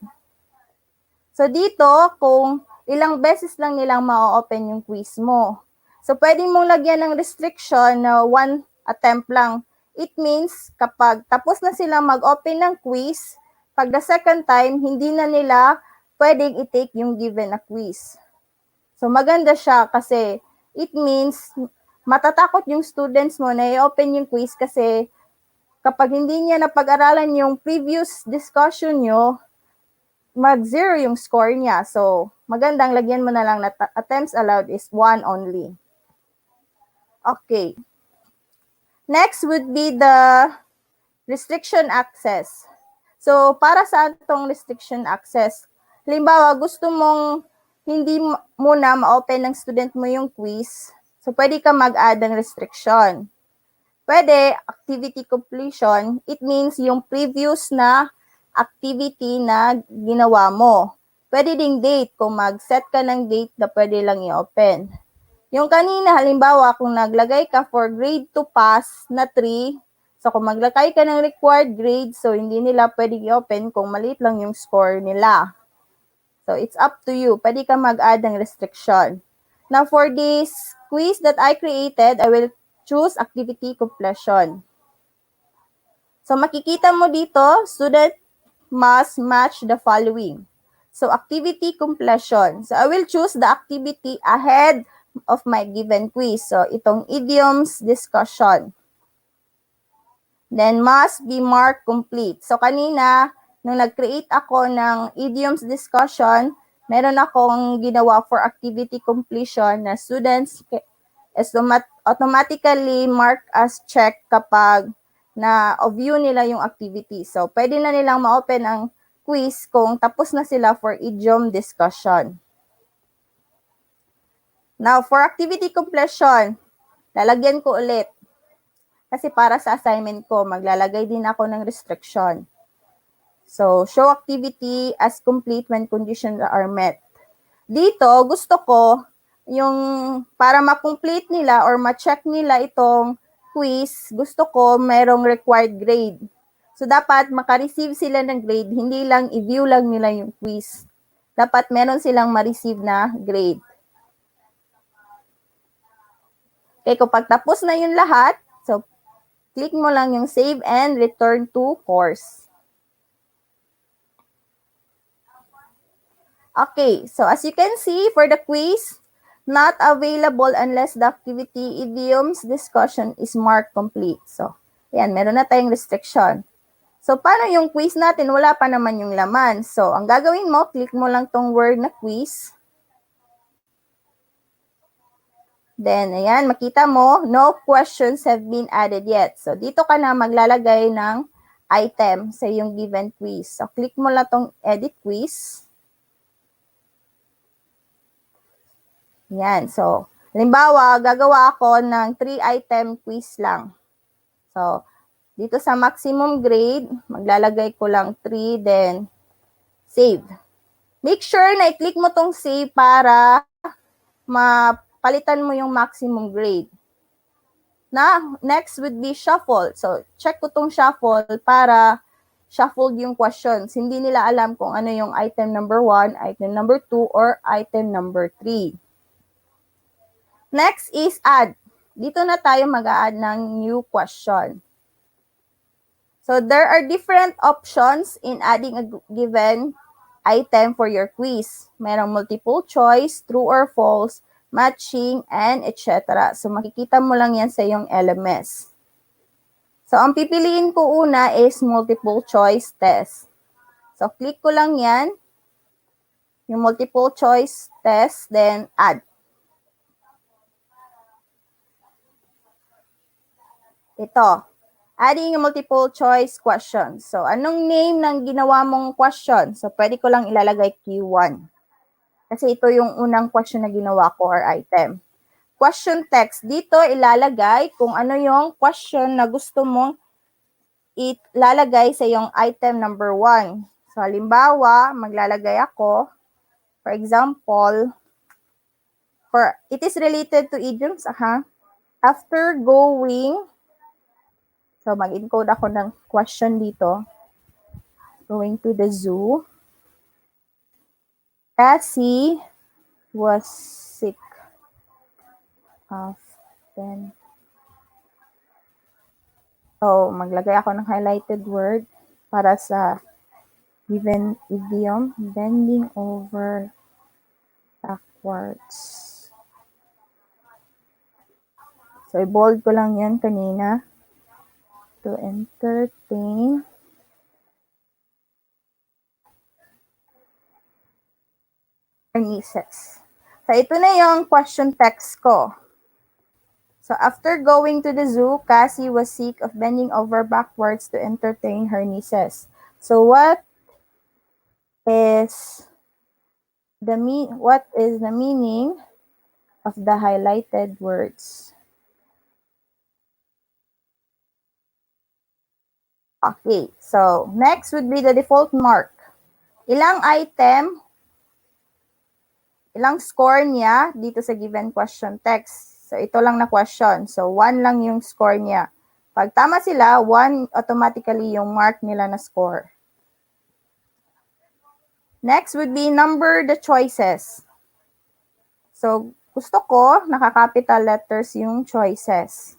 So, dito, kung ilang beses lang nilang ma-open yung quiz mo. So, pwede mong lagyan ng restriction na 1 attempt lang. It means, kapag tapos na sila mag-open ng quiz, pag the second time, hindi na nila pwedeng i-take yung given na quiz. So, maganda siya kasi it means matatakot yung students mo na i-open yung quiz kasi kapag hindi niya napag-aralan yung previous discussion nyo, mag-0 yung score niya. So, magandang lagyan mo na lang na attempts allowed is 1 only. Okay. Next would be the restriction access. So, para sa itong restriction access, halimbawa, gusto mong hindi muna ma-open ng student mo yung quiz. So, pwede ka mag-add ng restriction. Pwede, activity completion. It means yung previous na activity na ginawa mo. Pwede ding date, kung mag-set ka ng date na pwede lang i-open. Yung kanina, halimbawa, kung naglagay ka for grade to pass na 3, so kung maglagay ka ng required grade, so hindi nila pwede i-open kung maliit lang yung score nila. So, it's up to you. Pwede ka mag-add ng restriction. Now, for this quiz that I created, I will choose activity completion. So, makikita mo dito, student must match the following. So, activity completion. So, I will choose the activity ahead of my given quiz. So, itong idioms discussion. Then, must be marked complete. So, kanina, nung nag-create ako ng idioms discussion, meron akong ginawa for activity completion na students is automatically mark as check kapag na-view nila yung activity. So, pwede na nilang ma-open ang quiz kung tapos na sila for idiom discussion. Now, for activity completion, lalagyan ko ulit. Kasi para sa assignment ko, maglalagay din ako ng restriction. So, show activity as complete when conditions are met. Dito, gusto ko yung para ma-complete nila or ma-check nila itong quiz, gusto ko merong required grade. So, dapat maka-receive sila ng grade, hindi lang i-view lang nila yung quiz. Dapat meron silang ma-receive na grade. Okay, kapag tapos na yung lahat, so, click mo lang yung save and return to course. Okay, so as you can see, for the quiz, not available unless the activity idioms discussion is marked complete. So, yan, meron na tayong restriction. So, paano yung quiz natin? Wala pa naman yung laman. So, ang gagawin mo, click mo lang tong word na quiz. Then, ayan, makita mo, no questions have been added yet. So, dito ka na maglalagay ng item sa yung given quiz. So, click mo lang tong edit quiz. Yan. So, halimbawa, gagawa ako ng 3-item quiz lang. So, dito sa maximum grade, maglalagay ko lang 3, then save. Make sure na i-click mo tong save para mapalitan mo yung maximum grade. Next would be shuffle. So, check ko tong shuffle para shuffled yung questions. Hindi nila alam kung ano yung item number 1, item number 2, or item number 3. Next is add. Dito na tayo mag-add ng new question. So, there are different options in adding a given item for your quiz. Merong multiple choice, true or false, matching, and etc. So, makikita mo lang yan sa iyong LMS. So, ang pipiliin ko una is multiple choice test. So, click ko lang yan, yung multiple choice test, then add. Ito, adding yung multiple choice questions. So, anong name ng ginawa mong question? So, pwede ko lang ilalagay Q1. Kasi ito yung unang question na ginawa ko or item. Question text. Dito ilalagay kung ano yung question na gusto mong ilalagay sa yung item number 1. So, halimbawa, maglalagay ako, for example, it is related to idioms, after going, so mag-encode ako ng question dito, going to the zoo, Cassie was sick of 10. So, maglagay ako ng highlighted word para sa given idiom, bending over backwards. So, i-bold ko lang yan kanina. To entertain her nieces. So, ito na yung question text ko. So, after going to the zoo, Cassie was sick of bending over backwards to entertain her nieces. So, what is the meaning of the highlighted words? Okay, so next would be the default mark. Ilang score niya dito sa given question text. So, ito lang na question. So, 1 lang yung score niya. Pag tama sila, 1 automatically yung mark nila na score. Next would be number the choices. So, gusto ko, naka-capital letters yung choices.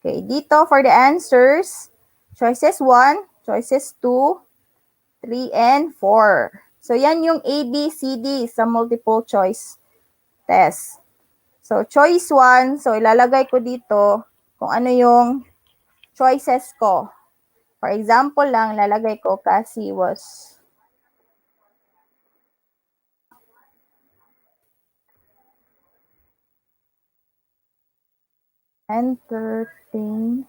Okay, dito for the answers, choices 1, choices 2, 3, and 4. So, yan yung A, B, C, D sa multiple choice test. So, choice 1, so ilalagay ko dito kung ano yung choices ko. For example lang, lalagay ko Cassie was entertain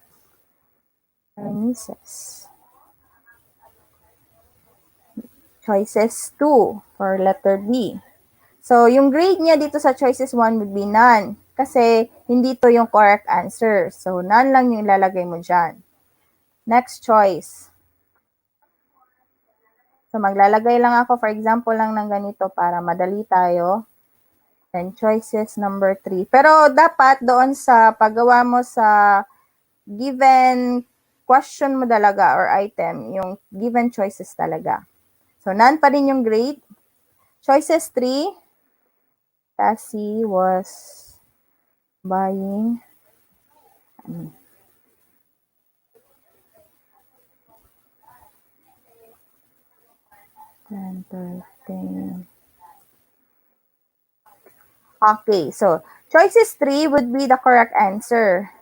her nieces. Choices 2 for letter B. So, yung grade niya dito sa choices 1 would be none. Kasi, hindi to yung correct answer. So, none lang yung ilalagay mo dyan. Next choice. So, maglalagay lang ako, for example lang ng ganito para madali tayo. And choices number 3. Pero, dapat doon sa paggawa mo sa given question mo talaga or item, yung given choices talaga. So, none pa rin yung grade. Choices 3. Cassie was buying entertain. Okay, so choices 3 would be the correct answer.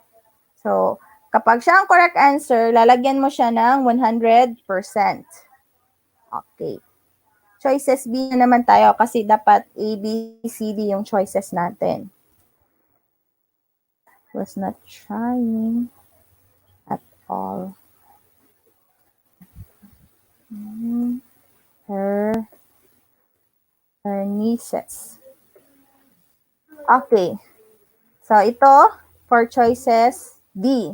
So, kapag siya ang correct answer, lalagyan mo siya ng 100%. Okay. Choices B na naman tayo kasi dapat A, B, C, D yung choices natin. Was not trying at all. Her nieces. Okay. So, ito, for choices, D.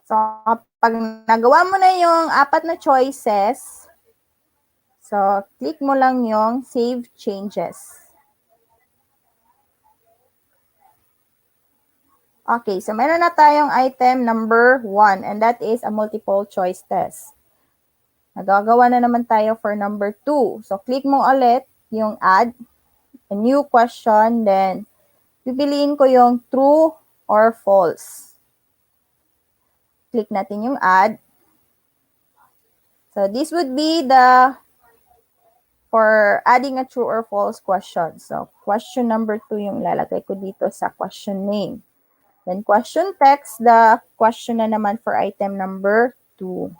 So, kapag nagawa mo na yung 4 na choices, so, click mo lang yung Save Changes. Okay, so meron na tayong item number 1, and that is a multiple choice test. Nagagawa na naman tayo for number 2. So, click mo ulit yung add, a new question, then pipiliin ko yung true or false. Click natin yung add. So, this would be for adding a true or false question. So, question number 2 yung lalagay ko dito sa question name. Then, question text, the question na naman for item number 2.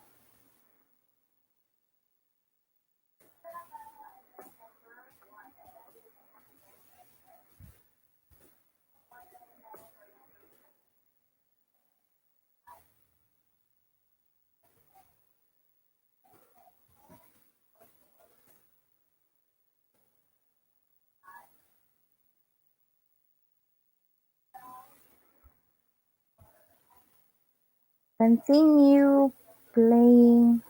Continue playing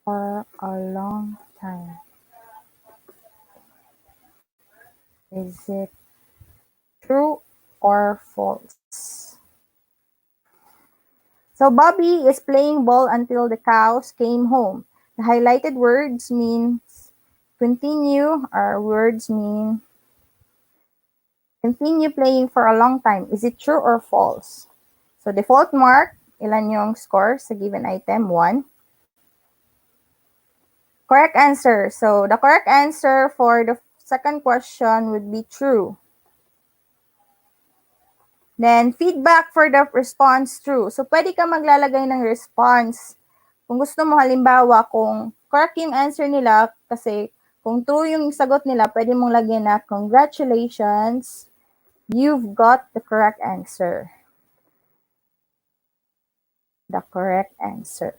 for a long time. Is it true or false? So Bobby is playing ball until the cows came home. The highlighted words means continue, or words mean continue playing for a long time. Is it true or false? So default mark, ilan yung score sa given item? 1. Correct answer. So the correct answer for the second question would be true. Then, feedback for the response true. So, pwede ka maglalagay ng response. Kung gusto mo, halimbawa, kung correct yung answer nila, kasi kung true yung sagot nila, pwede mong lagyan na, congratulations, you've got the correct answer. The correct answer.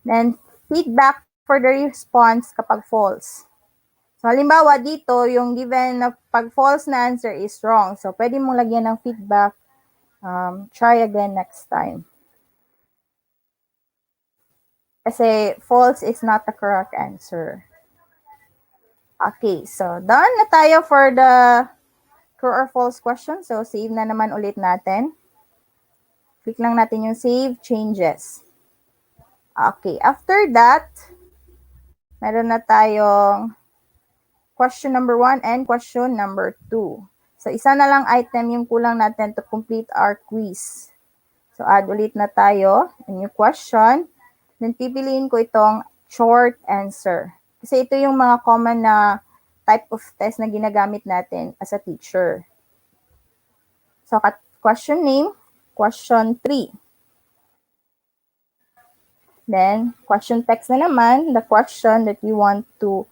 Then, feedback for the response kapag false. So, halimbawa, dito, yung given na pag false na answer is wrong. So, pwede mong lagyan ng feedback. Try again next time. Kasi false is not the correct answer. Okay, so done na tayo for the true or false question. So, save na naman ulit natin. Click lang natin yung save changes. Okay, after that, meron na tayong question number 1 and question number 2. So, isa na lang item yung kulang natin to complete our quiz. So, add ulit na tayo. A new question. Then, pipiliin ko itong short answer. Kasi ito yung mga common na type of test na ginagamit natin as a teacher. So, question name, question 3. Then, question text na naman, the question that you want to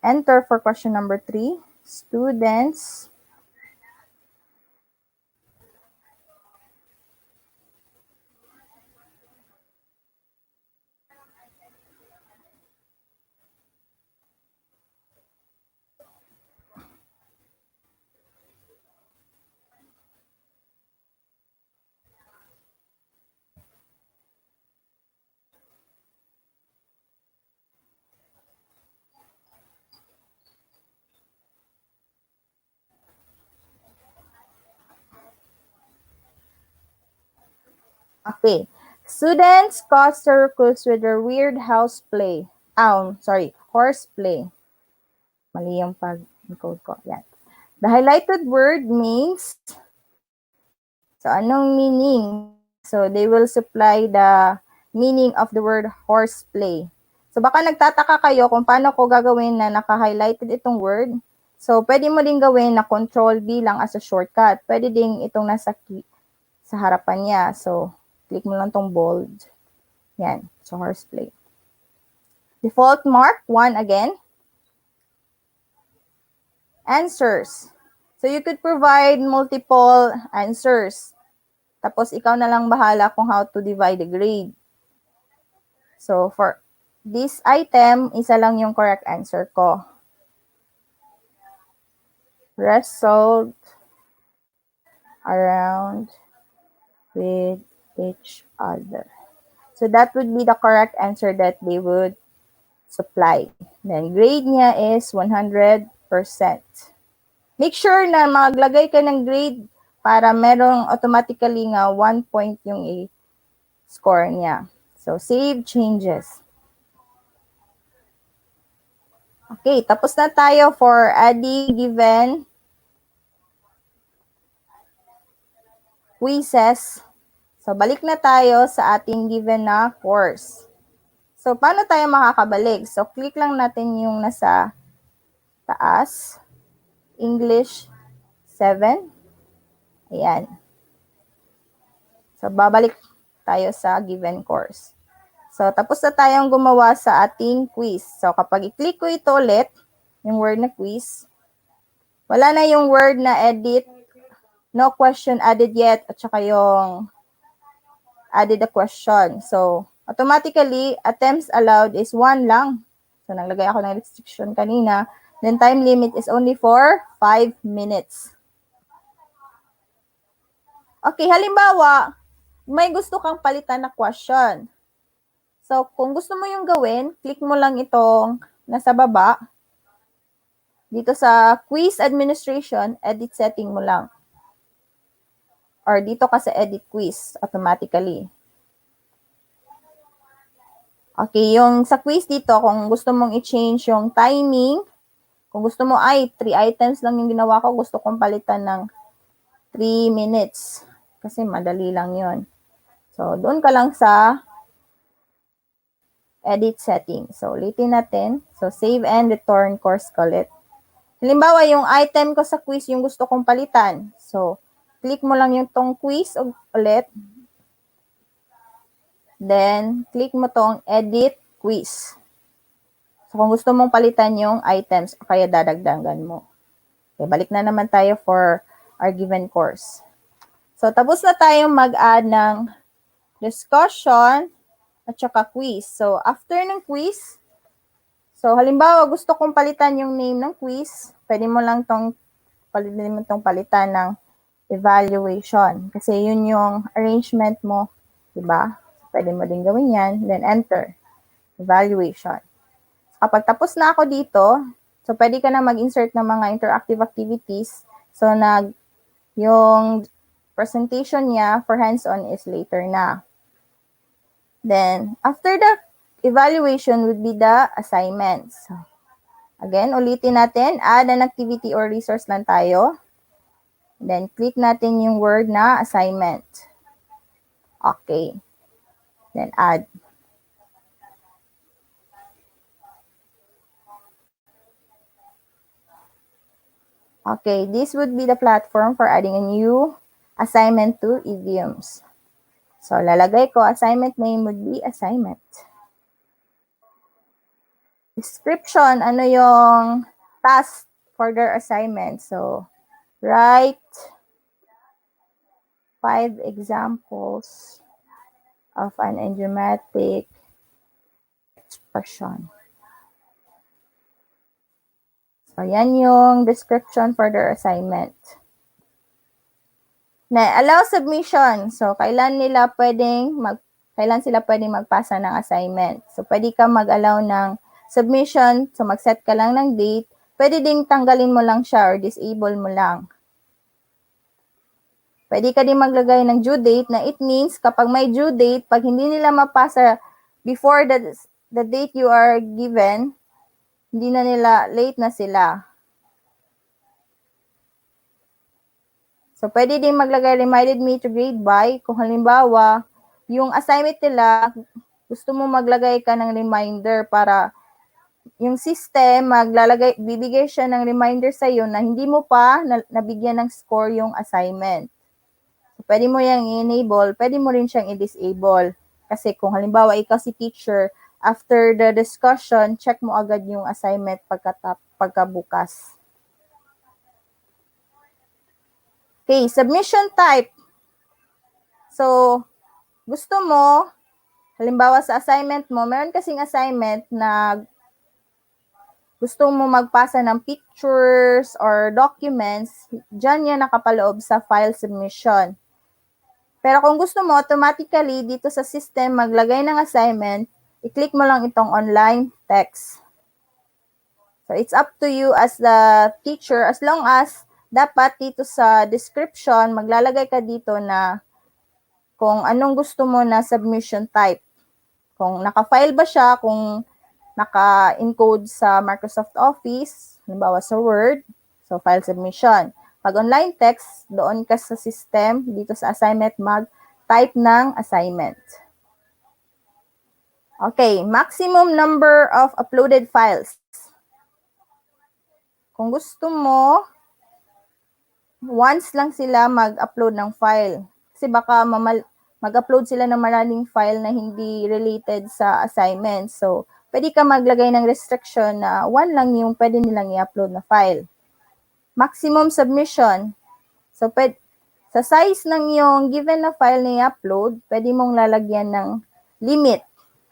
enter for question number 3. Students Okay. Students cause circles with their weird horseplay. Horseplay. Mali yung pag-code ko. Yan. The highlighted word means, so anong meaning? So they will supply the meaning of the word horseplay. So baka nagtataka kayo kung paano ko gagawin na naka-highlighted itong word. So pwede mo din gawin na Control B lang as a shortcut. Pwede din itong nasa sa harapan niya. So click mo lang tong bold. Yan. So, horseplay. Default mark, 1 again. Answers. So, you could provide multiple answers. Tapos, ikaw na lang bahala kung how to divide the grade. So, for this item, isa lang yung correct answer ko. wrestled around with each other. So that would be the correct answer that they would supply. Then grade niya is 100%. Make sure na maglagay ka ng grade para merong automatically nga 1 point yung score niya. So save changes. Okay, tapos na tayo for adding given quizzes. So balik na tayo sa ating given na course. So paano tayo makakabalik? So click lang natin yung nasa taas. English 7. Ayan. So babalik tayo sa given course. So tapos na tayong gumawa sa ating quiz. So kapag i-click ko ito ulit, yung word na quiz, wala na yung word na edit, no question added yet, at saka yung added a question. So, automatically, attempts allowed is 1 lang. So, naglagay ako ng restriction kanina. Then, time limit is only for 5 minutes. Okay, halimbawa, may gusto kang palitan na question. So, kung gusto mo yung gawin, click mo lang itong nasa baba. Dito sa quiz administration, edit setting mo lang. Or dito ka sa edit quiz automatically. Okay, yung sa quiz dito, kung gusto mong i-change yung timing, kung gusto mo, 3 items lang yung ginawa ko, gusto kong palitan ng 3 minutes. Kasi madali lang yon. So, doon ka lang sa edit setting. So, ulitin natin. So, save and return course ulit. Halimbawa, yung item ko sa quiz, yung gusto kong palitan. So, click mo lang yung tong quiz ulit. Then, click mo tong edit quiz. So, kung gusto mong palitan yung items, o kaya dadagdagan mo. Okay, balik na naman tayo for our given course. So, tapos na tayong mag-add ng discussion at saka quiz. So, after ng quiz, so, halimbawa, gusto kong palitan yung name ng quiz, pwede mo lang palitan ng evaluation. Kasi yun yung arrangement mo, diba? Pwede mo din gawin yan. Then, enter. Evaluation. Kapag tapos na ako dito, so pwede ka na mag-insert ng mga interactive activities. So, yung presentation niya for hands-on is later na. Then, after the evaluation would be the assignments. So, again, ulitin natin, add an activity or resource lang tayo. Then, click natin yung word na assignment. Okay. Then, add. Okay, this would be the platform for adding a new assignment to idioms. So, lalagay ko, assignment name would be assignment. Description, ano yung task for their assignment. So, write 5 examples of an idiomatic expression. So, yan yung description for their assignment. Na allow submission. So, kailan sila pwedeng magpasa ng assignment. So, pwede ka mag-allow ng submission. So, mag-set ka lang ng date. Pwede ding tanggalin mo lang siya or disable mo lang. Pwede ka din maglagay ng due date na it means kapag may due date, pag hindi nila mapasa before the date you are given, hindi na nila, late na sila. So, pwede din maglagay reminded me to grade by. Kung halimbawa, yung assignment nila, gusto mo maglagay ka ng reminder para yung system, bibigay siya ng reminder sa iyo na hindi mo pa nabigyan ng score yung assignment. So, pwede mo yung i-enable, pwede mo rin siyang i-disable. Kasi kung halimbawa, ikaw si teacher, after the discussion, check mo agad yung assignment pagkabukas. Okay, submission type. So, gusto mo, halimbawa sa assignment mo, meron kasing assignment na gusto mo magpasa ng pictures or documents, dyan yan nakapaloob sa file submission. Pero kung gusto mo, automatically dito sa system maglagay ng assignment, i-click mo lang itong online text. So it's up to you as the teacher, as long as dapat dito sa description, maglalagay ka dito na kung anong gusto mo na submission type. Kung naka-file ba siya, kung naka-encode sa Microsoft Office, halimbawa sa Word, so file submission. Pag online text, doon ka sa system, dito sa assignment, mag-type ng assignment. Okay, maximum number of uploaded files. Kung gusto mo, once lang sila mag-upload ng file. Kasi baka mag-upload sila ng maraming file na hindi related sa assignment. So, pwede ka maglagay ng restriction na one lang yung pwede nilang i-upload na file. Maximum submission. So, sa size ng yung given na file na i-upload, pwede mong lalagyan ng limit.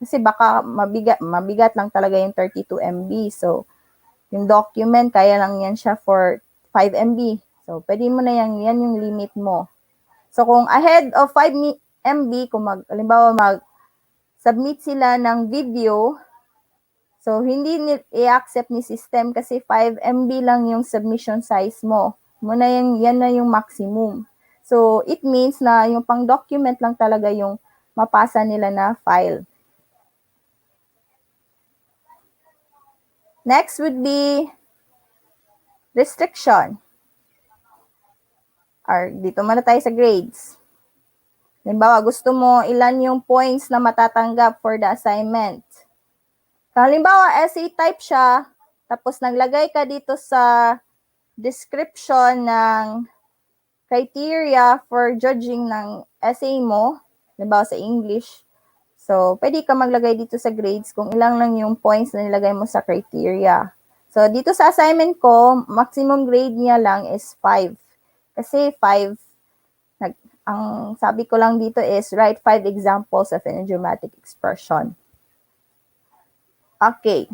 Kasi baka mabigat lang talaga yung 32 MB. So, yung document, kaya lang yan siya for 5 MB. So, pwede mo na yan yung limit mo. So, kung ahead of 5 MB, kung halimbawa mag-submit sila ng video, so hindi i-accept ni system kasi 5 MB lang yung submission size mo. Yan na yung maximum. So, it means na yung pang-document lang talaga yung mapasa nila na file. Next would be restriction. Or dito muna tayo sa grades. Halimbawa, gusto mo ilan yung points na matatanggap for the assignment. Halimbawa, essay type siya, tapos naglagay ka dito sa description ng criteria for judging ng essay mo, halimbawa sa English. So, pwede ka maglagay dito sa grades kung ilang lang yung points na nilagay mo sa criteria. So, dito sa assignment ko, maximum grade niya lang is 5. Kasi 5, ang sabi ko lang dito is write 5 examples of an idiomatic expression. Okay.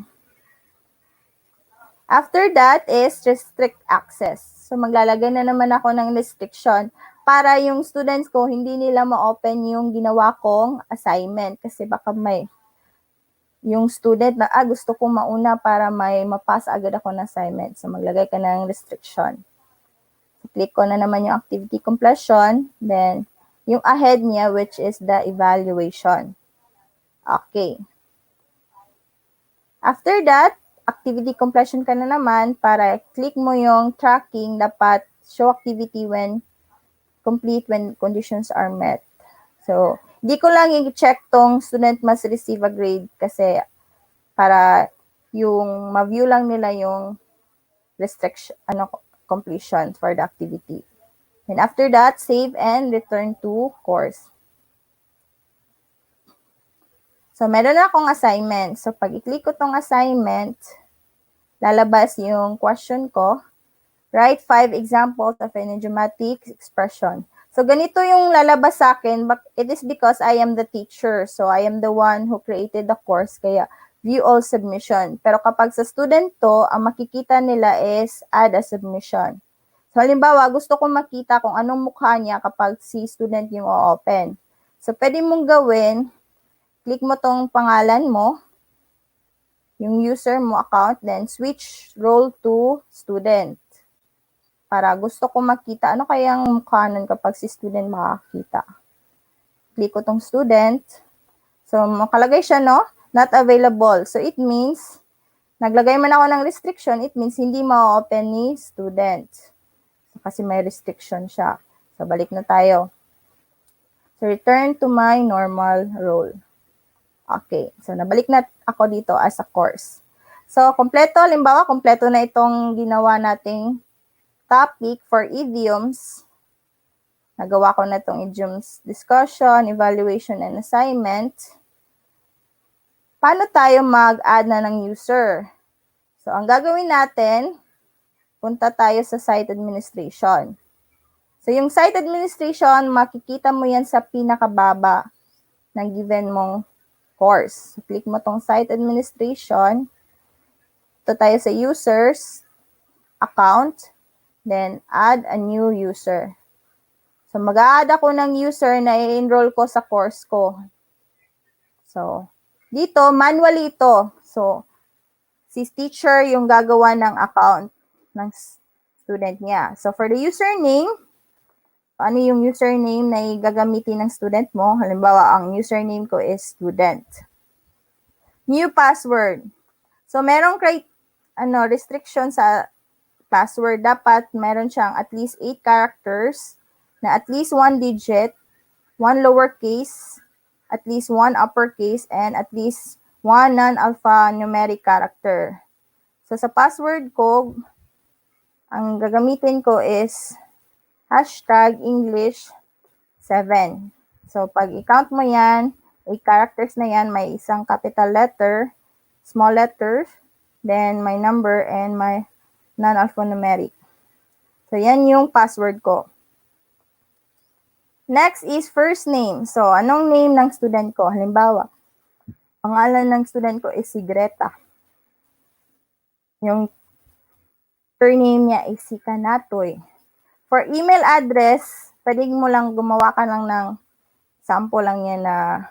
After that is restrict access. So, maglalagay na naman ako ng restriction para yung students ko, hindi nila ma-open yung ginawa kong assignment. Kasi baka may yung student na, gusto ko mauna para may mapasa agad ako ng assignment. So, maglagay ka ng restriction. So, click ko na naman yung activity completion. Then, yung ahead niya, which is the evaluation. Okay. After that, activity completion ka na naman para click mo yung tracking, dapat show activity when complete when conditions are met. So, di ko lang i-check tong student must receive a grade kasi para yung ma-view lang nila yung restriction, completion for the activity. And after that, save and return to course. So, meron na akong assignment. So, pag i-click ko tong assignment, lalabas yung question ko. Write 5 examples of an idiomatic expression. So, ganito yung lalabas sa akin, but it is because I am the teacher. So, I am the one who created the course, kaya view all submission. Pero kapag sa student to, ang makikita nila is add a submission. So, halimbawa, gusto kong makita kung anong mukha niya kapag si student yung o-open. So, pwede mong gawin, click mo tong pangalan mo, yung user mo account, then switch role to student. Para gusto ko makita, ano kayang mukha nun kapag si student makakita. Click ko tong student. So, makalagay siya, no? Not available. So, it means, naglagay man ako ng restriction, it means hindi ma-open ni student. So, kasi may restriction siya. So, balik na tayo. So, return to my normal role. Okay. So, nabalik na ako dito as a course. So, kompleto. Halimbawa, kompleto na itong ginawa nating topic for idioms. Nagawa ko na itong idioms discussion, evaluation, and assignment. Paano tayo mag-add na ng user? So, ang gagawin natin, punta tayo sa site administration. So, yung site administration, makikita mo yan sa pinakababa ng given mong course. So, click mo tong site administration. Dito tayo sa users, account, then add a new user. So, mag-a-add ako ng user na i-enroll ko sa course ko. So, dito, manually ito. So, si teacher yung gagawa ng account ng student niya. So, for the username, ano yung username na gagamitin ng student mo? Halimbawa, ang username ko is student. New password. So, merong restriction sa password. Dapat meron siyang at least 8 characters na at least 1 digit, 1 lowercase, at least 1 uppercase, and at least 1 non-alphanumeric character. So, sa password ko, ang gagamitin ko is #English 7. So, pag i-count mo yan, 8 characters na yan, may isang capital letter, small letters, then my number, and my non-alphanumeric. So, yan yung password ko. Next is first name. So, anong name ng student ko? Halimbawa, pangalan ng student ko is si Greta. Yung surname niya is si Kanatoy. For email address, pwede mo lang gumawa ka lang ng sample lang yan na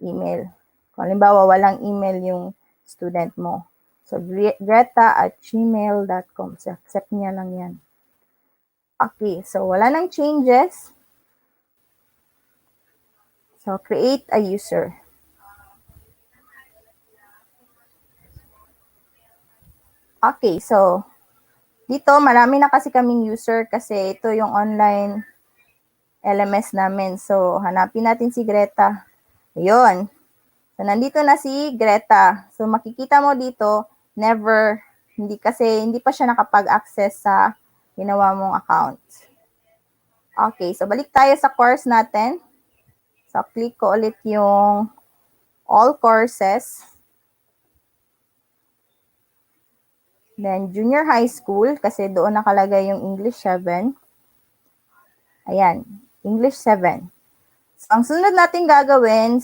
email. Kung halimbawa, walang email yung student mo. So, greta@gmail.com. So, accept niya lang yan. Okay, so wala nang changes. So, create a user. Okay, so dito marami na kasi kaming user kasi ito yung online LMS namin. So, hanapin natin si Greta. Ayun. So, nandito na si Greta. So, makikita mo dito, never, hindi pa siya nakapag-access sa ginawa mong account. Okay, so balik tayo sa course natin. So, click ko ulit yung all courses. Then, junior high school, kasi doon nakalagay yung English 7. Ayan, English 7. So, ang sunod natin gagawin,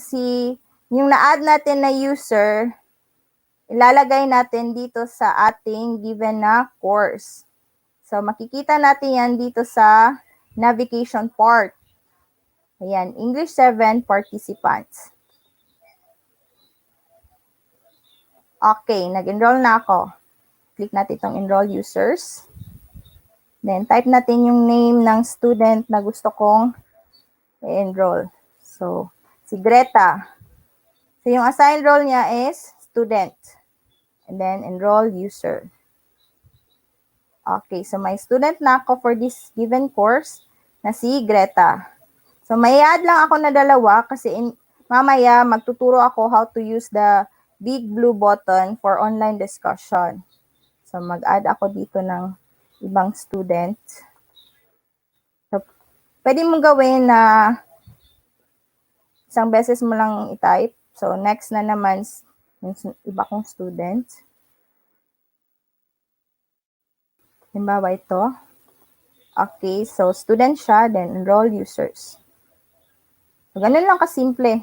yung na-add natin na user, ilalagay natin dito sa ating given na course. So, makikita natin yan dito sa navigation part. Ayan, English 7 participants. Okay, nag-enroll na ako. Click natin itong enroll users. Then, type natin yung name ng student na gusto kong i-enroll. So, si Greta. So, yung assigned role niya is student. And then, enroll user. Okay, so may student na ako for this given course na si Greta. So, may add lang ako na dalawa kasi mamaya magtuturo ako how to use the big blue button for online discussion. So, mag-add ako dito ng ibang student. So, pwede mong gawin na isang beses mo lang i-type. So, next na naman yung iba kong student. Halimbawa ito. Okay, so student siya, then enroll users. So, ganun lang kasimple.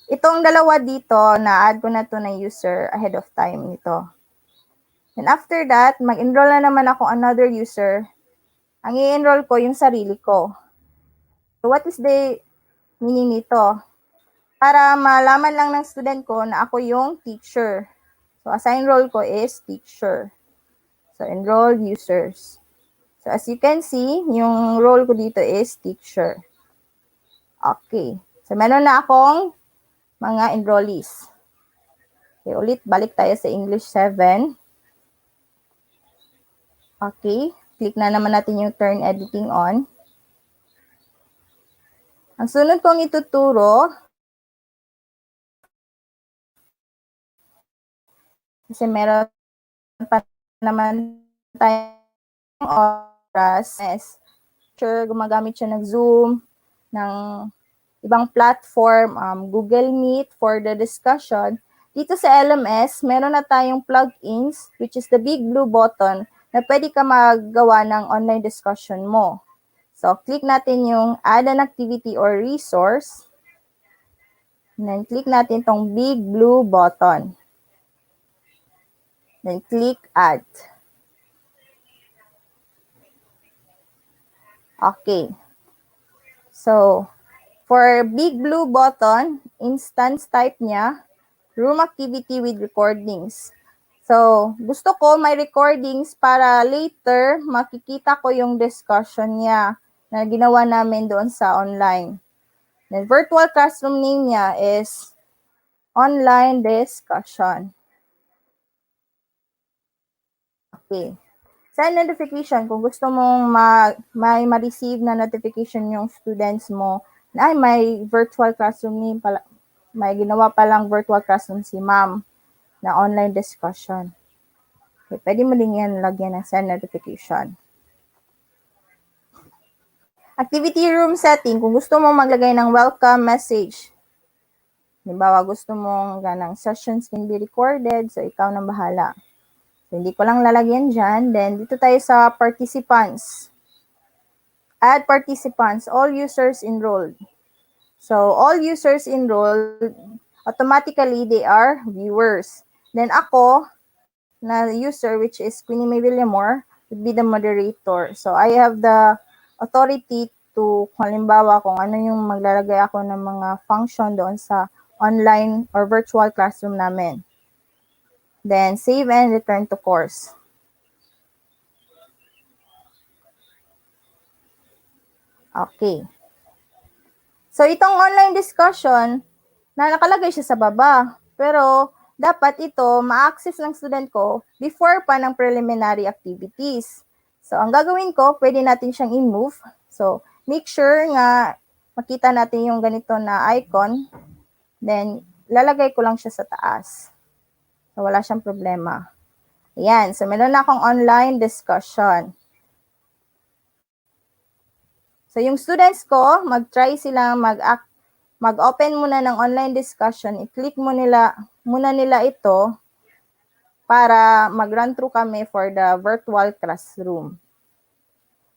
Itong dalawa dito, na-add ko na to na user ahead of time nito. And after that, mag-enroll na naman ako another user. Ang i-enroll ko yung sarili ko. So, what is the meaning nito? Para malaman lang ng student ko na ako yung teacher. So, assign role ko is teacher. So, enroll users. So, as you can see, yung role ko dito is teacher. Okay. So, meron na akong mga enrollees. Okay, ulit, balik tayo sa English 7. Okay. Click na naman natin yung turn editing on. Ang sunod kong ituturo, kasi meron pa naman tayong oras. Sure, gumagamit siya ng Zoom, ng ibang platform, Google Meet for the discussion. Dito sa LMS, meron na tayong plugins, which is the big blue button, na pwede ka maggawa ng online discussion mo. So, click natin yung add an activity or resource. And then, click natin tong big blue button. Then click Add. Okay. So, for big blue button, instance type niya, room activity with recordings. So, gusto ko may recordings para later makikita ko yung discussion niya na ginawa namin doon sa online. The virtual classroom name niya is online discussion. Okay. Send notification kung gusto mong may ma-receive na notification yung students mo na ay may virtual classroom name pala, may ginawa palang virtual classroom si ma'am na online discussion. Okay, pwede mo din yan lagyan ng send notification. Activity room setting, kung gusto mo maglagay ng welcome message. Halimbawa, gusto mong ganang sessions can be recorded, so ikaw nang bahala. So, hindi ko lang lalagyan dyan. Then, dito tayo sa participants. Add participants, all users enrolled. So, all users enrolled, automatically, they are viewers. Then, ako, na user, which is Queenie May Villamor, would be the moderator. So, I have the authority to, halimbawa, kung ano yung maglalagay ako ng mga function doon sa online or virtual classroom namin. Then, save and return to course. Okay. So, itong online discussion, na nakalagay siya sa baba. Pero, dapat ito ma-access ng student ko before pa ng preliminary activities. So, ang gagawin ko, pwede natin siyang i-move. So, make sure nga makita natin yung ganito na icon. Then, lalagay ko lang siya sa taas. So, wala siyang problema. Ayan. So, meron na akong online discussion. So, yung students ko, mag-try silang mag-open muna ng online discussion. I-click muna nila ito para mag-run through kami for the virtual classroom.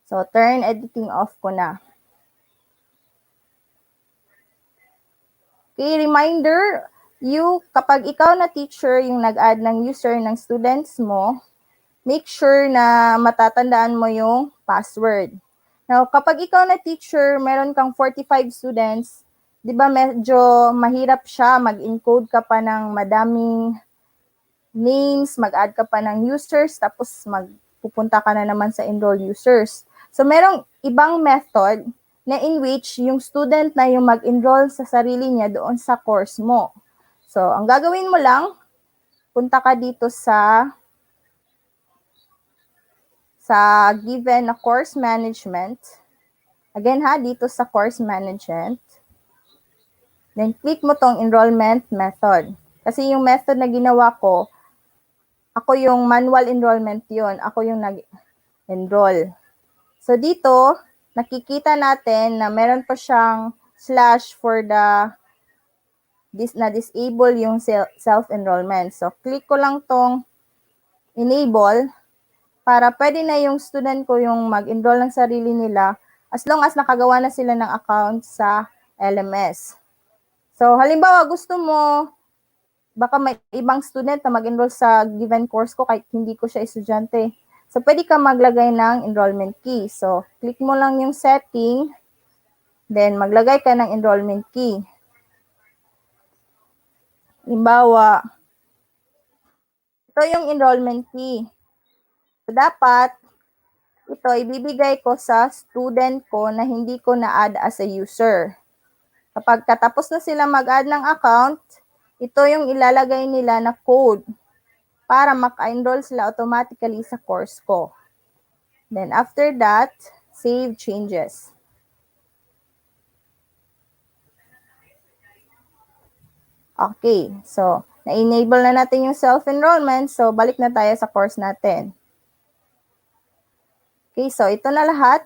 So, turn editing off ko na. Okay, reminder, kapag ikaw na teacher yung nag-add ng user ng students mo, make sure na matatandaan mo yung password. Now, kapag ikaw na teacher, meron kang 45 students, di ba medyo mahirap siya, mag-encode ka pa ng madaming names, mag-add ka pa ng users, tapos magpupunta ka na naman sa enroll users. So, merong ibang method na in which yung student na yung mag-enroll sa sarili niya doon sa course mo. So, ang gagawin mo lang, punta ka dito sa given na course management. Again ha, dito sa course management. Then click mo tong enrollment method. Kasi yung method na ginawa ko, ako yung manual enrollment yun. Ako yung nag-enroll. So dito, nakikita natin na meron pa siyang slash for na-disable yung self-enrollment. So click ko lang tong enable para pwede na yung student ko yung mag-enroll ng sarili nila as long as nakagawa na sila ng account sa LMS. So, halimbawa, gusto mo, baka may ibang student na mag-enroll sa given course ko kahit hindi ko siya estudyante. So, pwede ka maglagay ng enrollment key. So, click mo lang yung setting, then maglagay ka ng enrollment key. Halimbawa, ito yung enrollment key. So, dapat, ito ibibigay ko sa student ko na hindi ko na-add as a user. Kapag katapos na sila mag-add ng account, ito yung ilalagay nila na code para maka-enroll sila automatically sa course ko. Then after that, save changes. Okay, so na-enable na natin yung self-enrollment, so balik na tayo sa course natin. Okay, so ito na lahat.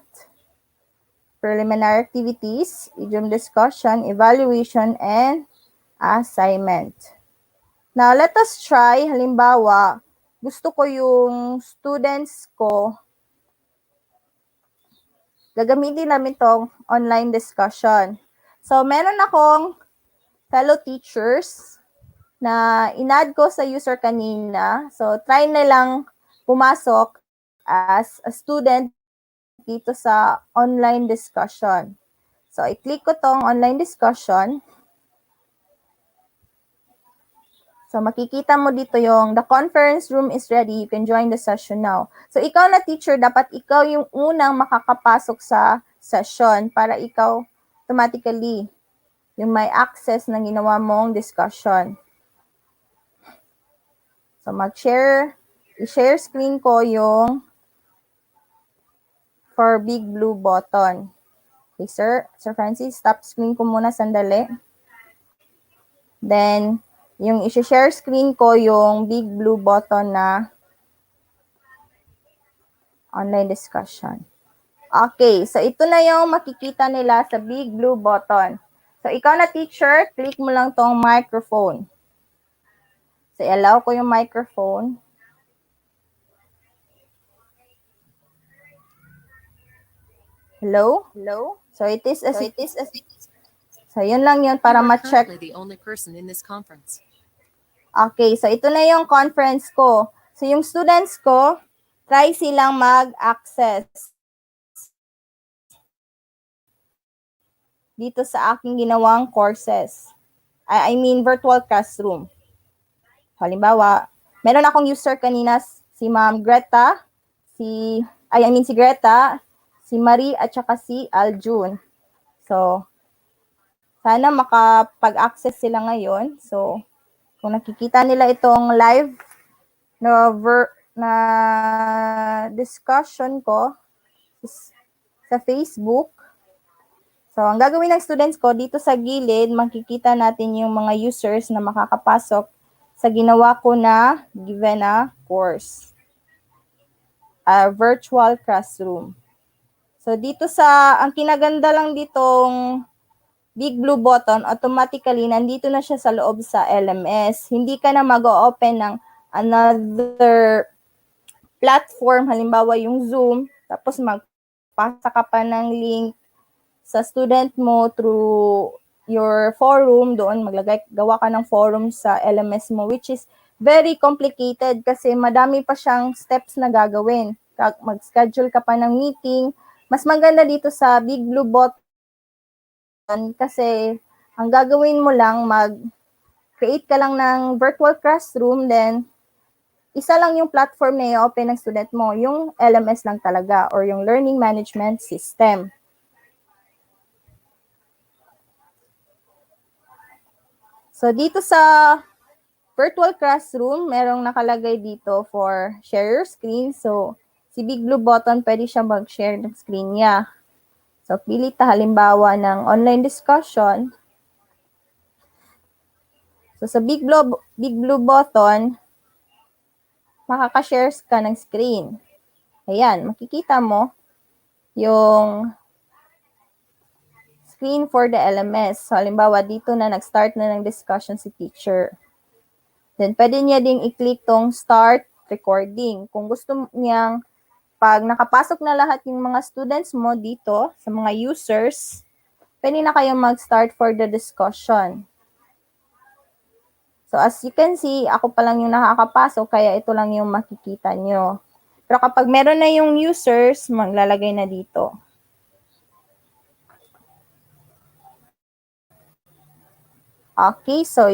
Preliminary activities, idiom discussion, evaluation, and assignment. Now, let us try, halimbawa, gusto ko yung students ko, gagamitin namin itong online discussion. So, meron akong fellow teachers. na inad ko sa user kanina. So, try na lang pumasok as a student dito sa online discussion. So, i-click ko tong online discussion. So, makikita mo dito yung the conference room is ready. You can join the session now. So, ikaw na teacher, dapat ikaw yung unang makakapasok sa session para ikaw automatically yung may access ng ginawa mong discussion. So, i-share screen ko yung for big blue button. Okay, Sir Francis, stop screen ko muna sandali. Then, yung i-share screen ko yung big blue button na online discussion. Okay, so ito na yung makikita nila sa big blue button. So, ikaw na teacher, click mo lang tong microphone. So, i-allow ko yung microphone. Hello? So, so, yun lang yun para ma-check. Okay, so ito na yung conference ko. So, yung students ko, try silang mag-access dito sa aking ginawang courses. I mean, virtual classroom. Halimbawa, meron akong user kanina, si Ma'am Greta, si Greta, si Marie, at saka si Aljun. So, sana makapag-access sila ngayon. So, kung nakikita nila itong live na discussion ko sa Facebook, so ang gagawin ng students ko, dito sa gilid, makikita natin yung mga users na makakapasok sa ginawa ko na given na course. Virtual classroom. So dito ang kinaganda lang ditong big blue button, automatically, nandito na siya sa loob sa LMS. Hindi ka na mag-open ng another platform, halimbawa yung Zoom, tapos magpasa ka pa ng link sa student mo through your forum, doon gawa ka ng forum sa LMS mo, which is very complicated kasi madami pa siyang steps na gagawin. Mag-schedule ka pa ng meeting. Mas maganda dito sa big blue button kasi ang gagawin mo lang, mag-create ka lang ng virtual classroom, then isa lang yung platform na i-open ng student mo, yung LMS lang talaga or yung learning management system. So dito sa virtual classroom, merong nakalagay dito for share your screen. So si big blue button, pwede siya mag-share ng screen niya. So, pili ta halimbawa ng online discussion. So, sa big blue button, makaka-share ka ng screen. Ayan, makikita mo yung screen for the LMS. So, halimbawa, dito na nag-start na ng discussion si teacher. Then, pwede niya ding i-click tong start recording. Kung gusto niyang pag nakapasok na lahat yung mga students mo dito, sa mga users, pwede na kayong mag-start for the discussion. So, as you can see, ako pa lang yung nakakapasok, kaya ito lang yung makikita nyo. Pero kapag meron na yung users, maglalagay na dito. Okay, so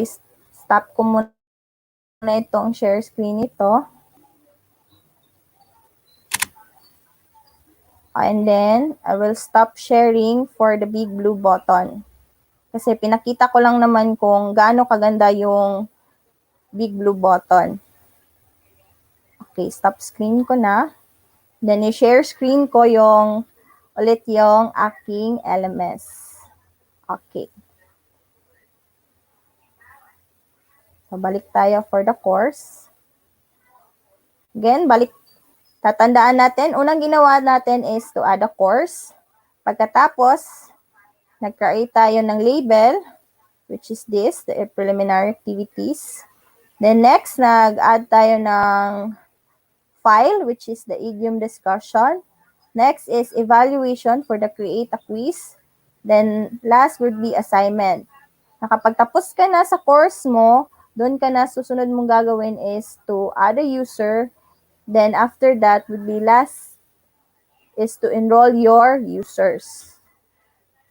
stop ko muna itong share screen ito. And then, I will stop sharing for the big blue button. Kasi pinakita ko lang naman kung gaano kaganda yung big blue button. Okay, stop screen ko na. Then, i-share screen ko ulit yung aking LMS. Okay. So, balik tayo for the course. Again, tatandaan natin, unang ginawa natin is to add a course. Pagkatapos, nag-create tayo ng label, which is this, the preliminary activities. Then next, nag-add tayo ng file, which is the idiom discussion. Next is evaluation for the create a quiz. Then last would be assignment. Nakapagtapos ka na sa course mo, doon ka na susunod mong gagawin is to add a user. Then after that would be last is to enroll your users.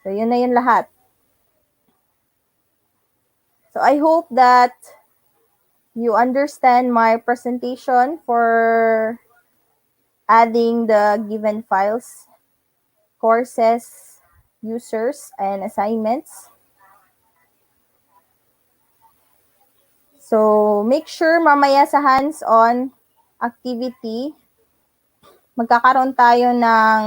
So yun na yun lahat. So I hope that you understand my presentation for adding the given files, courses, users, and assignments. So make sure mamaya sa hands-on activity, magkakaroon tayo ng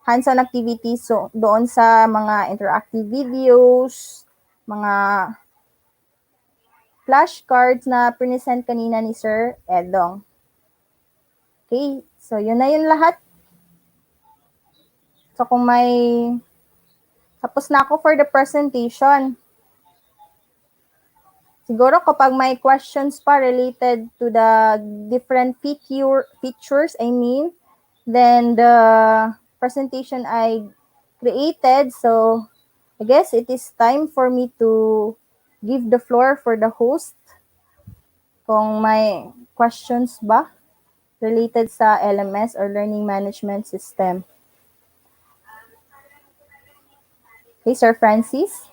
hands-on activities so, doon sa mga interactive videos, mga flashcards na present kanina ni Sir Edong. Okay, so yun na yun lahat. So kung may, tapos na ako for the presentation. Siguro kapag may questions pa related to the different features, then the presentation I created. So I guess it is time for me to give the floor for the host. Kung may questions ba related sa LMS or Learning Management System. Okay, Sir Francis.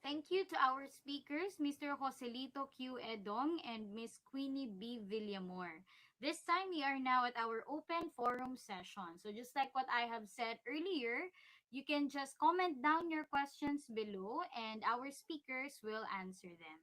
Thank you to our speakers, Mr. Joselito Q. Edong and Miss Queenie B. Villamor. This time, we are now at our open forum session. So just like what I have said earlier, you can just comment down your questions below and our speakers will answer them.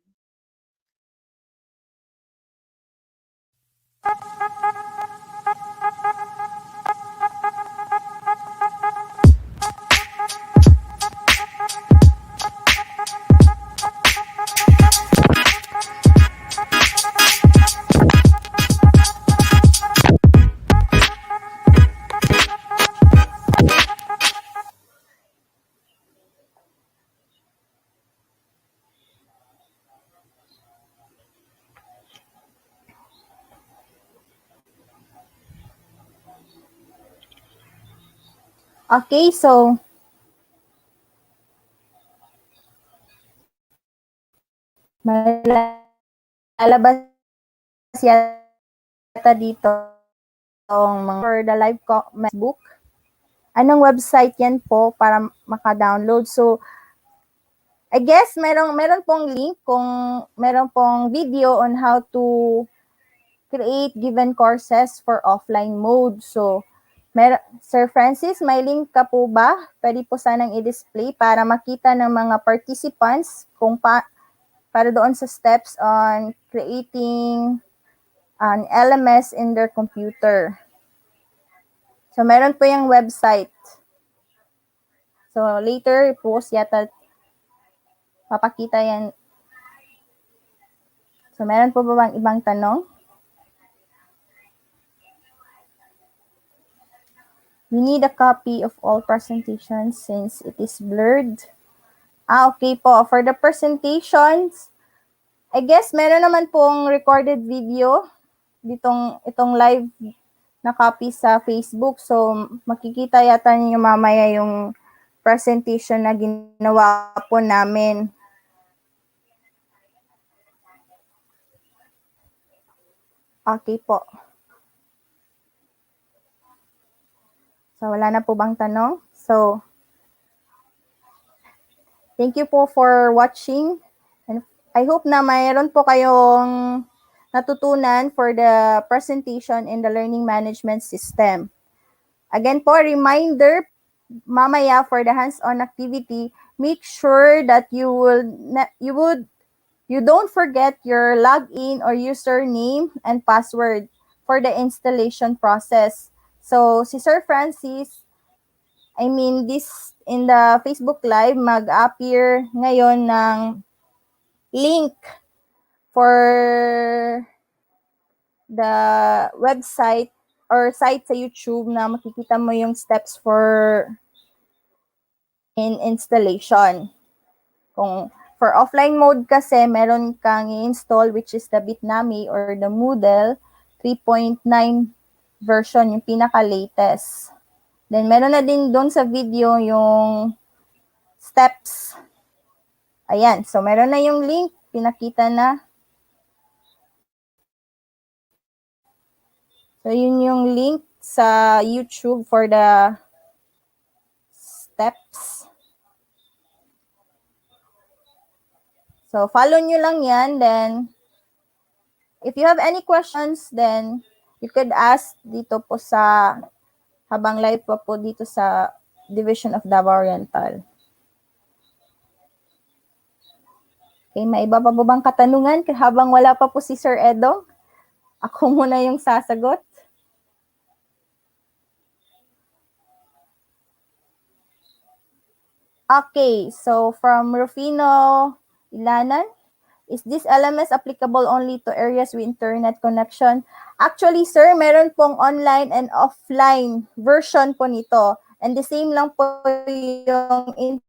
Okay, so may lalabas yata dito ang mga for the live book. Anong website yan po para maka-download? So, I guess meron pong link kung meron pong video on how to create given courses for offline mode. So, Sir Francis, may link ka po ba? Pwede po sanang i-display para makita ng mga participants kung para doon sa steps on creating an LMS in their computer. So, meron po yung website. So, later, post yata, papakita yan. So, meron po ba bang ibang tanong? We need a copy of all presentations since it is blurred. Okay po. For the presentations, I guess meron naman pong recorded video itong live na copy sa Facebook. So, makikita yata niyo mamaya yung presentation na ginawa po namin. Okay po. So, wala na po bang tanong? So, thank you po for watching. And I hope na mayroon po kayong natutunan for the presentation in the learning management system. Again po, reminder, mamaya for the hands-on activity, make sure that you don't forget your login or username and password for the installation process. So, si Sir Francis, this in the Facebook Live, mag-appear ngayon ng link for the website or site sa YouTube na makikita mo yung steps for in installation. Kung for offline mode kasi, meron kang i-install which is the Bitnami or the Moodle 3.9 version, yung pinaka-latest. Then, meron na din doon sa video yung steps. Ayan. So, meron na yung link. Pinakita na. So, yun yung link sa YouTube for the steps. So, follow nyo lang yan. Then, if you have any questions, then you could ask dito po sa, habang live pa po dito sa Division of Davao Oriental. Okay, may iba pa po bang katanungan habang wala pa po si Sir Edong? Ako muna yung sasagot. Okay, so from Rufino Ilanan, is this LMS applicable only to areas with internet connection? Actually, sir, meron pong online and offline version po nito. And the same lang po yung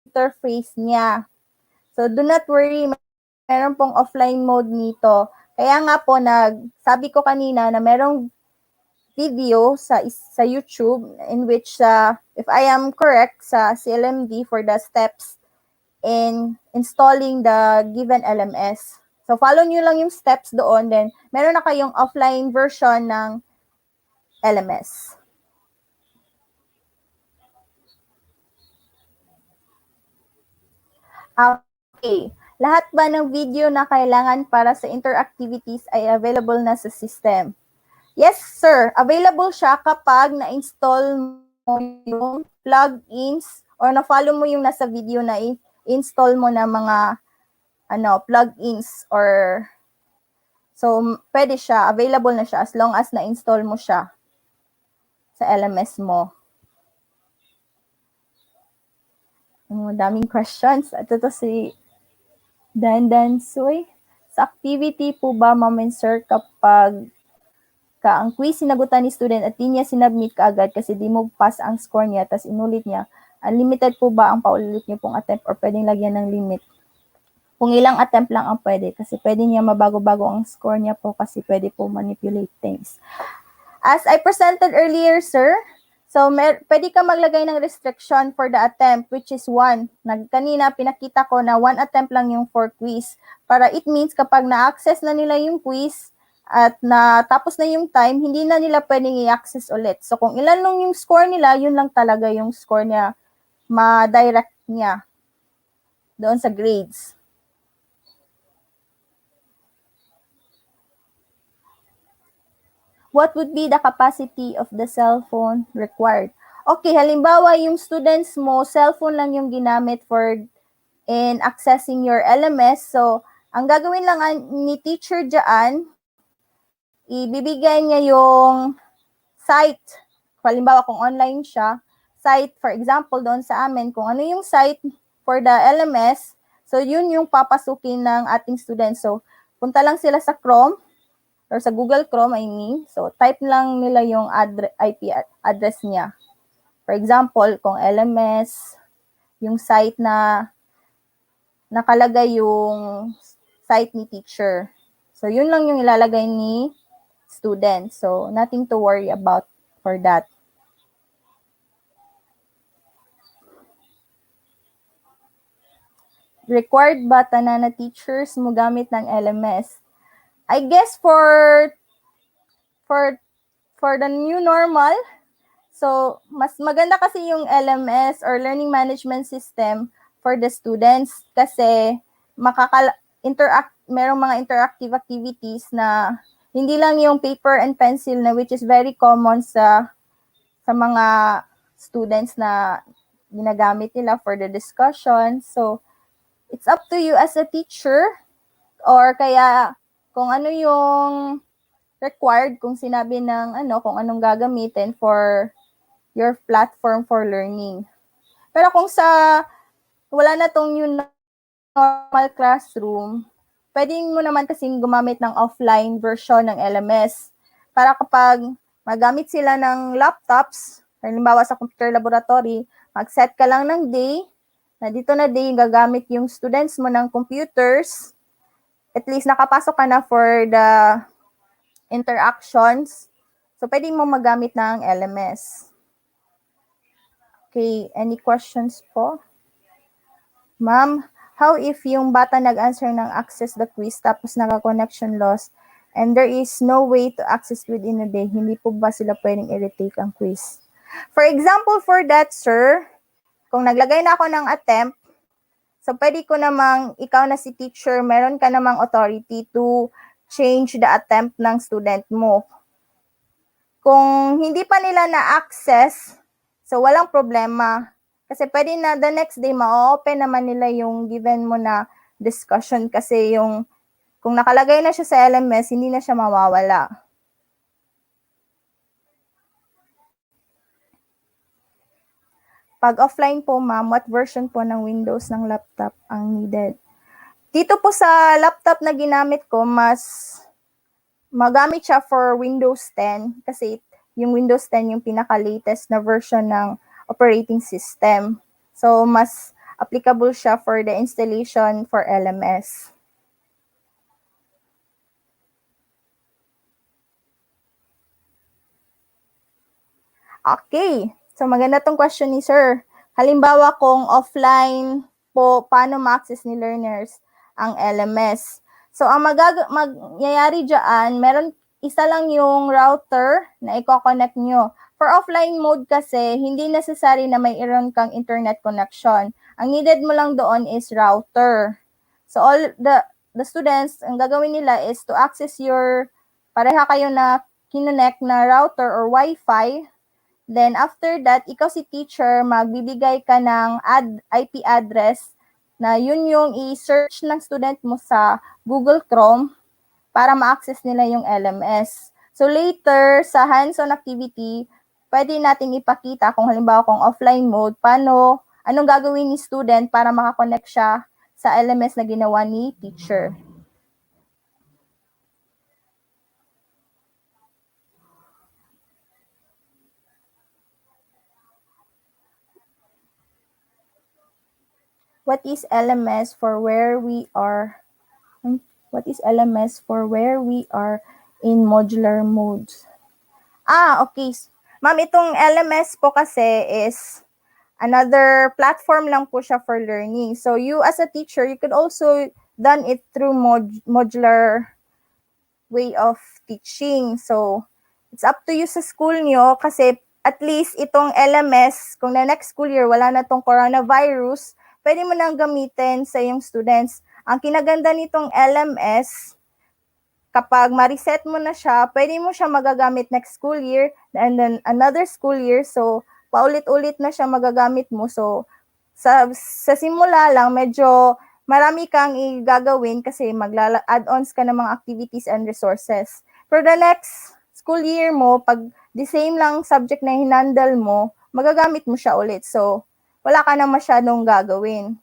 interface niya. So, do not worry, meron pong offline mode nito. Kaya nga po, sabi ko kanina na merong video sa YouTube in which, if I am correct, sa CLMD for the steps in installing the given LMS. So, follow nyo lang yung steps doon. Then, meron na kayong offline version ng LMS. Okay. Lahat ba ng video na kailangan para sa interactivities ay available na sa system? Yes, sir. Available siya kapag na-install mo yung plugins or na-follow mo yung nasa video na install mo na mga plugins or so pwede siya, available na siya as long as na-install mo siya sa LMS mo. Daming questions. Ito to si Dan Soy. Sa activity po ba, Ma'am and Sir, kapag ang quiz sinagutan ni student at di niya sinubmit kaagad kasi di mo pass ang score niya tapos inulit niya, unlimited po ba ang paulit niyo pong attempt or pwedeng lagyan ng limit? Kung ilang attempt lang ang pwede kasi pwede niya mabago-bago ang score niya po kasi pwede po manipulate things. As I presented earlier, sir, so pwede ka maglagay ng restriction for the attempt which is 1. Kanina pinakita ko na 1 attempt lang yung for quiz. Para it means kapag na-access na nila yung quiz at natapos na yung time, hindi na nila pwedeng i-access ulit. So kung ilan lang yung score nila, yun lang talaga yung score niya, ma-direct niya doon sa grades. What would be the capacity of the cell phone required? Okay, halimbawa yung students mo, cellphone lang yung ginamit for in accessing your LMS. So, ang gagawin lang ni teacher dyan, ibibigay niya yung site. Halimbawa kung online siya, site, for example, doon sa amin, kung ano yung site for the LMS, so yun yung papasukin ng ating students. So, punta lang sila sa Chrome, or sa Google Chrome, I mean. So, type lang nila yung IP address niya. For example, kung LMS, yung site na nakalagay yung site ni teacher. So, yun lang yung ilalagay ni student. So, nothing to worry about for that. Required ba tanan na teachers mo gamit ng LMS? I guess for the new normal, so mas maganda kasi yung LMS or learning management system for the students kasi merong mga interactive activities na hindi lang yung paper and pencil na which is very common sa mga students na ginagamit nila for the discussion. So, it's up to you as a teacher or kaya kung ano yung required, kung sinabi ng kung anong gagamitin for your platform for learning. Pero kung wala na tong new normal classroom, pwede mo naman kasing gumamit ng offline version ng LMS para kapag magamit sila ng laptops, halimbawa sa computer laboratory, mag-set ka lang ng day, na dito na day gagamit yung students mo ng computers, at least nakapasok ka na for the interactions. So, pwede mo magamit ng LMS. Okay, any questions po? Ma'am, how if yung bata nag-answer ng access the quiz tapos naka-connection loss and there is no way to access within a day, hindi po ba sila pwedeng i-retake ang quiz? For example, for that, sir, kung naglagay na ako ng attempt, so pwede ko namang, ikaw na si teacher, meron ka namang authority to change the attempt ng student mo. Kung hindi pa nila na-access, so walang problema. Kasi pwede na the next day, ma-open naman nila yung given mo na discussion kasi kung nakalagay na siya sa LMS, hindi na siya mawawala. Pag offline po, ma'am, what version po ng Windows ng laptop ang needed? Dito po sa laptop na ginamit ko, mas magamit siya for Windows 10 kasi yung Windows 10 yung pinaka-latest na version ng operating system. So, mas applicable siya for the installation for LMS. Okay. So, maganda tong question ni sir. Halimbawa, kung offline po, paano ma-access ni learners ang LMS? So, ang magyayari dyan, meron isa lang yung router na i-connect nyo. For offline mode kasi, hindi necessary na may kang internet connection. Ang needed mo lang doon is router. So, all the students, ang gagawin nila is to access pareha kayo na kinonect na router or Wi-Fi. Then, after that, ikaw si teacher, magbibigay ka ng IP address na yun yung i-search ng student mo sa Google Chrome para ma-access nila yung LMS. So, later, sa hands-on activity, pwede natin ipakita kung halimbawa kung offline mode, anong gagawin ni student para makakonect siya sa LMS na ginawa ni teacher. What is LMS for where we are? What is LMS for where we are in modular modes? Okay. Ma'am, itong LMS po kasi is another platform lang po siya for learning. So you as a teacher, you could also done it through modular way of teaching. So it's up to you sa school nyo kasi at least itong LMS, kung na next school year wala na tong coronavirus, pwede mo nang gamitin sa iyong students. Ang kinaganda nitong LMS, kapag ma-reset mo na siya, pwede mo siya magagamit next school year and then another school year. So, paulit-ulit na siya magagamit mo. So, sa simula lang, medyo marami kang igagawin kasi add-ons ka ng mga activities and resources. For the next school year mo, pag the same lang subject na hinandle mo, magagamit mo siya ulit. So, wala ka na masyadong gagawin.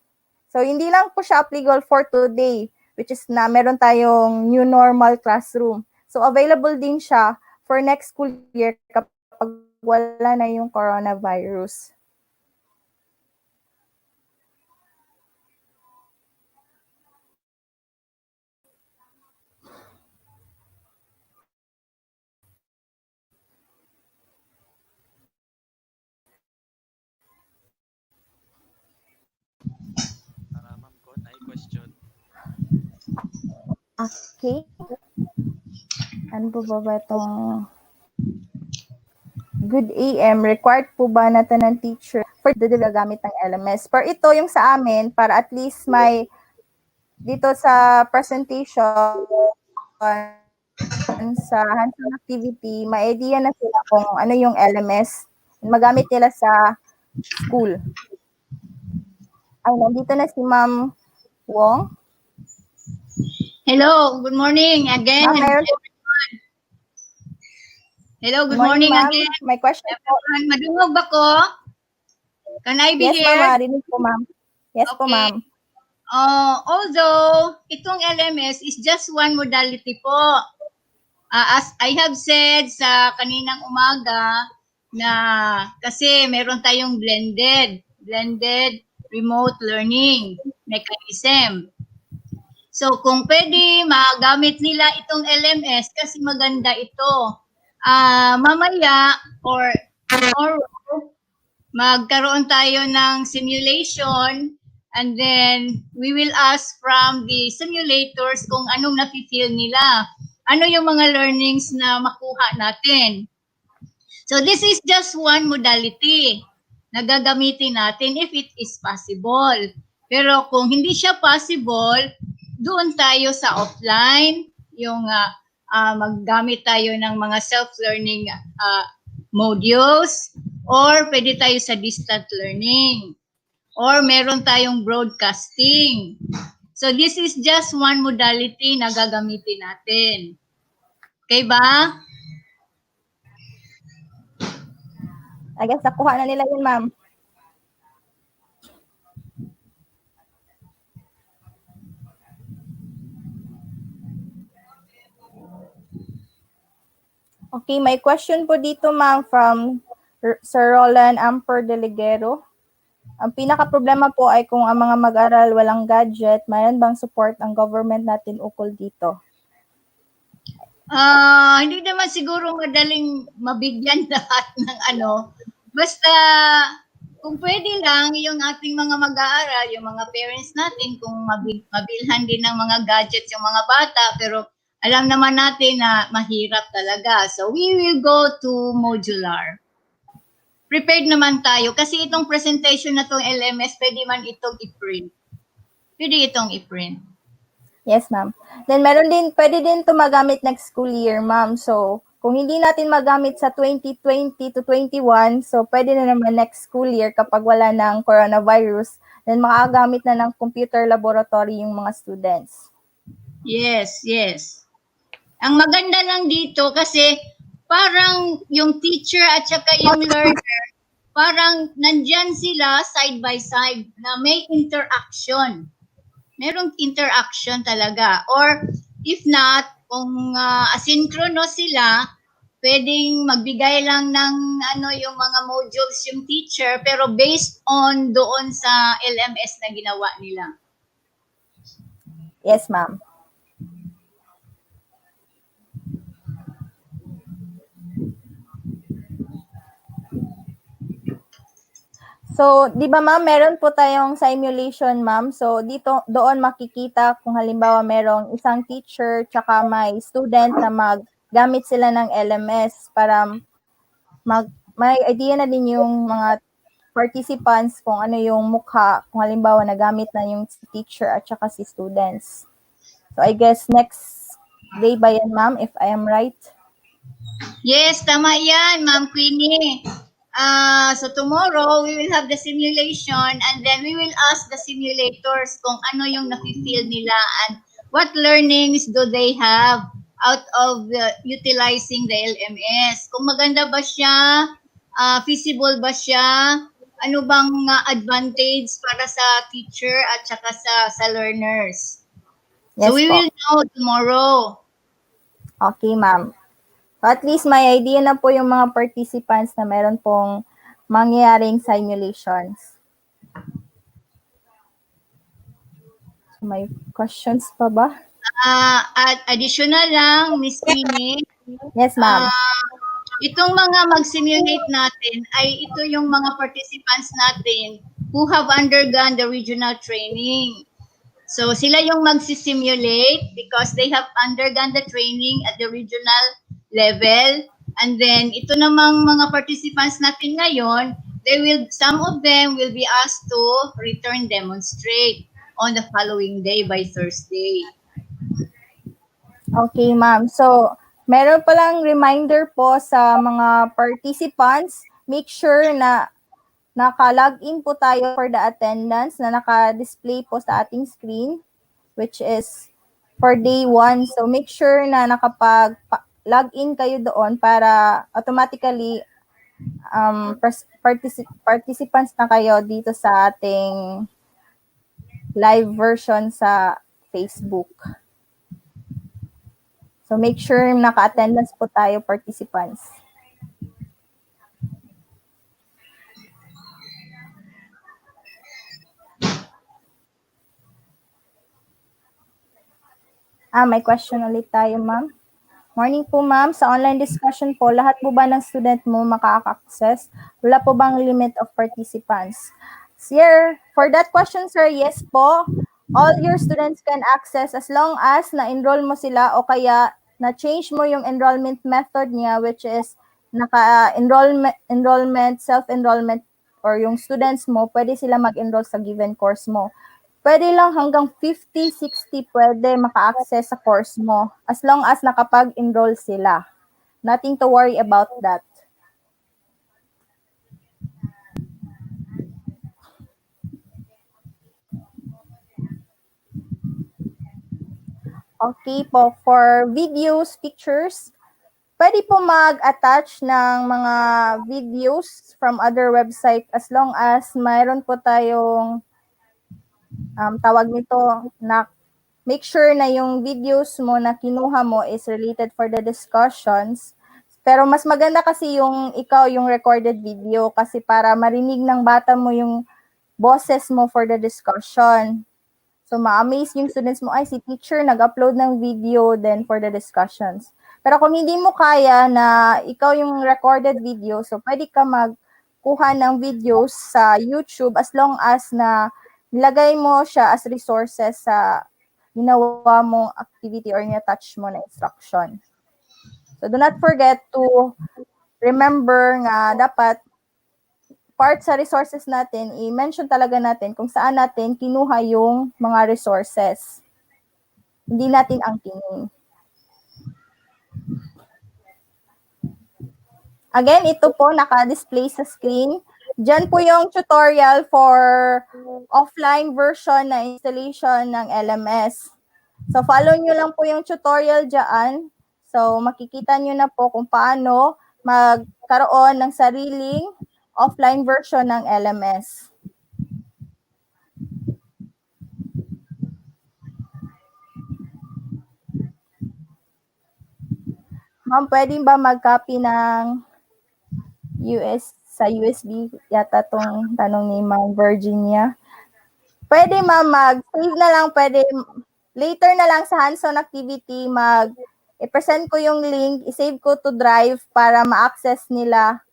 So, hindi lang po siya applicable for today, which is na meron tayong new normal classroom. So, available din siya for next school year kapag wala na yung coronavirus. Question. Okay. Ano po ba itong good AM? Required po ba natin ng teacher for the gagamit ng LMS? For ito, yung sa amin, para at least may dito sa presentation sa hands-on activity, may idea na sila kung ano yung LMS magamit nila sa school. Ay, nandito na si Ma'am Wong. Hello, good morning again. Hello, good morning ma'am. again. May question po. Madungog ba ko? Can I be Yes, ma'am. heard? Marinig po, ma'am. Yes po, Okay. ma'am. Although itong LMS is just one modality po. As I have said sa kaninang umaga na kasi meron tayong blended remote learning mechanism. So kung pwede magamit nila itong LMS kasi maganda ito. Mamaya or magkaroon tayo ng simulation and then we will ask from the simulators kung anong nafe-feel nila. Ano yung mga learnings na makuha natin. So this is just one modality na gagamitin natin if it is possible. Pero kung hindi siya possible, doon tayo sa offline, yung maggamit tayo ng mga self-learning modules, or pwede tayo sa distant learning, or meron tayong broadcasting. So this is just one modality na gagamitin natin. Okay ba? I guess nakuha na nila yun, ma'am. Okay, may question po dito, ma'am, from Sir Roland Amper Deligero. Ang pinaka-problema po ay kung ang mga mag-aral walang gadget, mayroon bang support ang government natin ukol dito? Hindi naman siguro madaling mabigyan lahat ng ano. Basta, kung pwede lang, yung ating mga mag-aaral, yung mga parents natin, kung mabilhan din ng mga gadgets yung mga bata, pero alam naman natin na mahirap talaga. So, we will go to modular. Prepared naman tayo. Kasi itong presentation na itong LMS, pwede man itong i-print. Pwede itong i-print. Yes, ma'am. Then meron din, pwede din ito magamit next school year, ma'am. So, kung hindi natin magamit sa 2020 to 21, so pwede na naman next school year kapag wala ng coronavirus, then makagamit na ng computer laboratory yung mga students. Yes, yes. Ang maganda lang dito kasi parang yung teacher at saka yung learner, parang nandyan sila side by side na may interaction. Merong interaction talaga. Or if not, kung asynchronous sila, pwedeng magbigay lang ng yung mga modules yung teacher pero based on doon sa LMS na ginawa nila. Yes, ma'am. So, di ba ma'am, meron po tayong simulation, ma'am. So, doon makikita kung halimbawa merong isang teacher tsaka may student na maggamit sila ng LMS para may idea na din yung mga participants kung ano yung mukha, kung halimbawa nagamit na yung teacher at saka si students. So, I guess next day ba yan, ma'am, if I am right? Yes, tama yan, Ma'am Queenie. So tomorrow, we will have the simulation and then we will ask the simulators kung ano yung nafe-feel nila and what learnings do they have out of utilizing the LMS. Kung maganda ba siya, feasible ba siya, ano bang advantage para sa teacher at saka sa learners. Yes, so we po. will know tomorrow. Okay, ma'am. So at least may idea na po yung mga participants na meron pong mangyayaring simulations. So may questions pa ba? At additional lang, Miss Queenie. Yes, ma'am. Itong mga mag-simulate natin ay ito yung mga participants natin who have undergone the regional training. So sila yung mag-simulate because they have undergone the training at the regional level. And then ito namang mga participants natin ngayon, some of them will be asked to return demonstrate on the following day by Thursday. Okay, ma'am. So, meron palang reminder po sa mga participants. Make sure na naka-login po tayo for the attendance na naka-display po sa ating screen, which is for day 1. So, make sure na nakapag-login kayo doon para automatically participants na kayo dito sa ating live version sa Facebook. So make sure naka-attendance po tayo, participants. May question ulit tayo, ma'am. Morning po, ma'am. Sa online discussion po, lahat po ba ng student mo makaka-access? Wala po bang limit of participants? Sir, for that question, sir, yes po. All your students can access as long as na-enroll mo sila o kaya na-change mo yung enrollment method niya, which is enrollment, self-enrollment, or yung students mo, pwede sila mag-enroll sa given course mo. Pwede lang hanggang 50, 60 pwede maka-access sa course mo as long as nakapag-enroll sila. Nothing to worry about that. Okay po, for videos, pictures, pwede po mag-attach ng mga videos from other website as long as mayroon po tayong tawag nito na make sure na yung videos mo na kinuha mo is related for the discussions. Pero mas maganda kasi yung ikaw yung recorded video kasi para marinig ng bata mo yung boses mo for the discussion. So ma-amaze yung students mo, ay si teacher nag-upload ng video then for the discussions. Pero kung hindi mo kaya na ikaw yung recorded video, so pwede ka magkuha ng videos sa YouTube as long as na nilagay mo siya as resources sa ginawa mong activity or na-touch mo na instruction. So do not forget to remember nga dapat part sa resources natin, i-mention talaga natin kung saan natin kinuha yung mga resources. Hindi natin ang tingin. Again, ito po naka-display sa screen. Diyan po yung tutorial for offline version na installation ng LMS. So, follow nyo lang po yung tutorial dyan. So, makikita nyo na po kung paano magkaroon ng sariling offline version ng LMS. Ma'am, pwede ba mag-copy ng sa USB? Yata tong tanong ni Ma'am Virginia. Pwede ma'am, mag-save na lang, pwede later na lang sa hands-on activity, i-present ko yung link, i-save ko to Drive para ma-access nila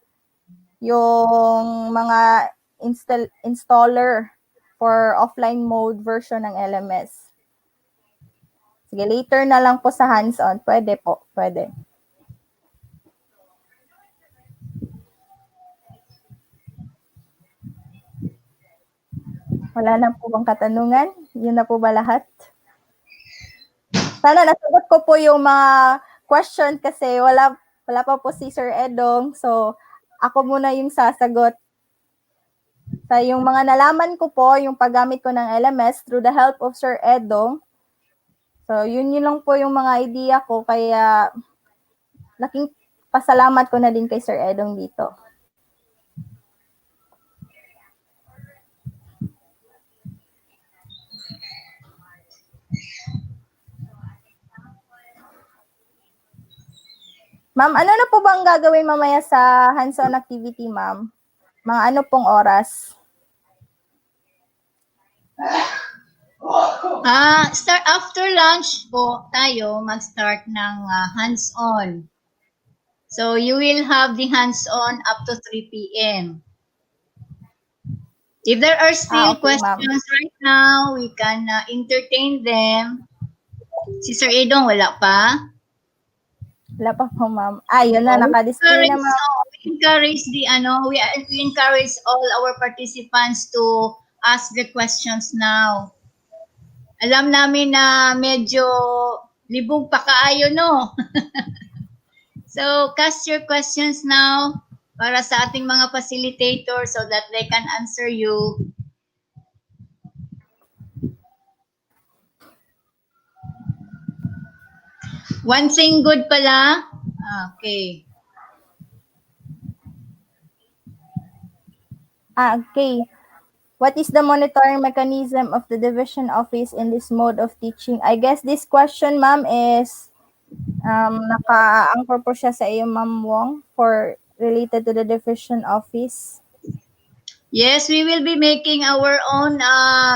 yung mga installer for offline mode version ng LMS. Sige, later na lang po sa hands-on. Pwede po, pwede. Wala na po bang katanungan? Yun na po ba lahat? Sana nasagot ko po yung mga question kasi wala pa po si Sir Edong. So, ako muna yung sasagot. Sa yung mga nalaman ko po, yung paggamit ko ng LMS through the help of Sir Edong. So, yun lang po yung mga idea ko. Kaya, laking pasalamat ko na din kay Sir Edong dito. Ma'am, ano na po bang gagawin mamaya sa hands-on activity, ma'am? Mga ano pong oras? Start after lunch po tayo mag-start ng hands-on. So you will have the hands-on up to 3 p.m. If there are still Okay, questions right now, we can entertain them. Si Sir Edong, wala pa? Wala pa po, ma'am. Yun na, naka-display na, ma'am. We encourage all our participants to ask the questions now. Alam namin na medyo libog pa kaayo, no? So, cast your questions now para sa ating mga facilitators so that they can answer you. One thing good pala. Okay. Okay. What is the monitoring mechanism of the division office in this mode of teaching? I guess this question, ma'am, is naka-anchor po siya sa iyo, Ma'am Wong, for related to the division office. Yes, we will be making our own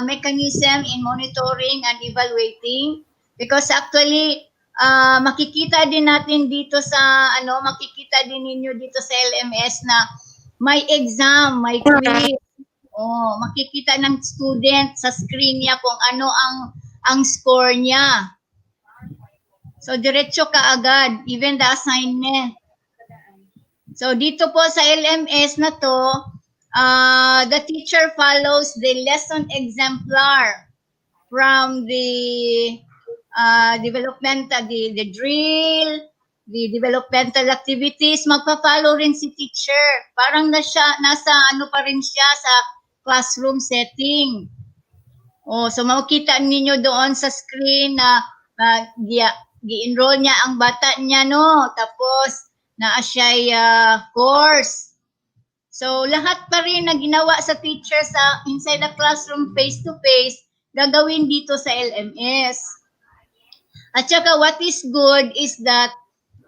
mechanism in monitoring and evaluating because actually makikita din natin dito sa makikita din ninyo dito sa LMS na may exam, may quiz. Oh, makikita ng student sa screen niya kung ano ang score niya. So diretso ka agad, even the assignment. So dito po sa LMS na to, the teacher follows the lesson exemplar from the developmental, the drill, the developmental activities. Magpa-follow rin si teacher. Parang nasa ano pa rin siya sa classroom setting. Oh, so makikita ninyo doon sa screen na gi-enroll niya ang bata niya, no? Tapos naa siya course. So lahat pa rin na ginawa sa teacher sa inside the classroom face to face gagawin dito sa LMS. At saka what is good is that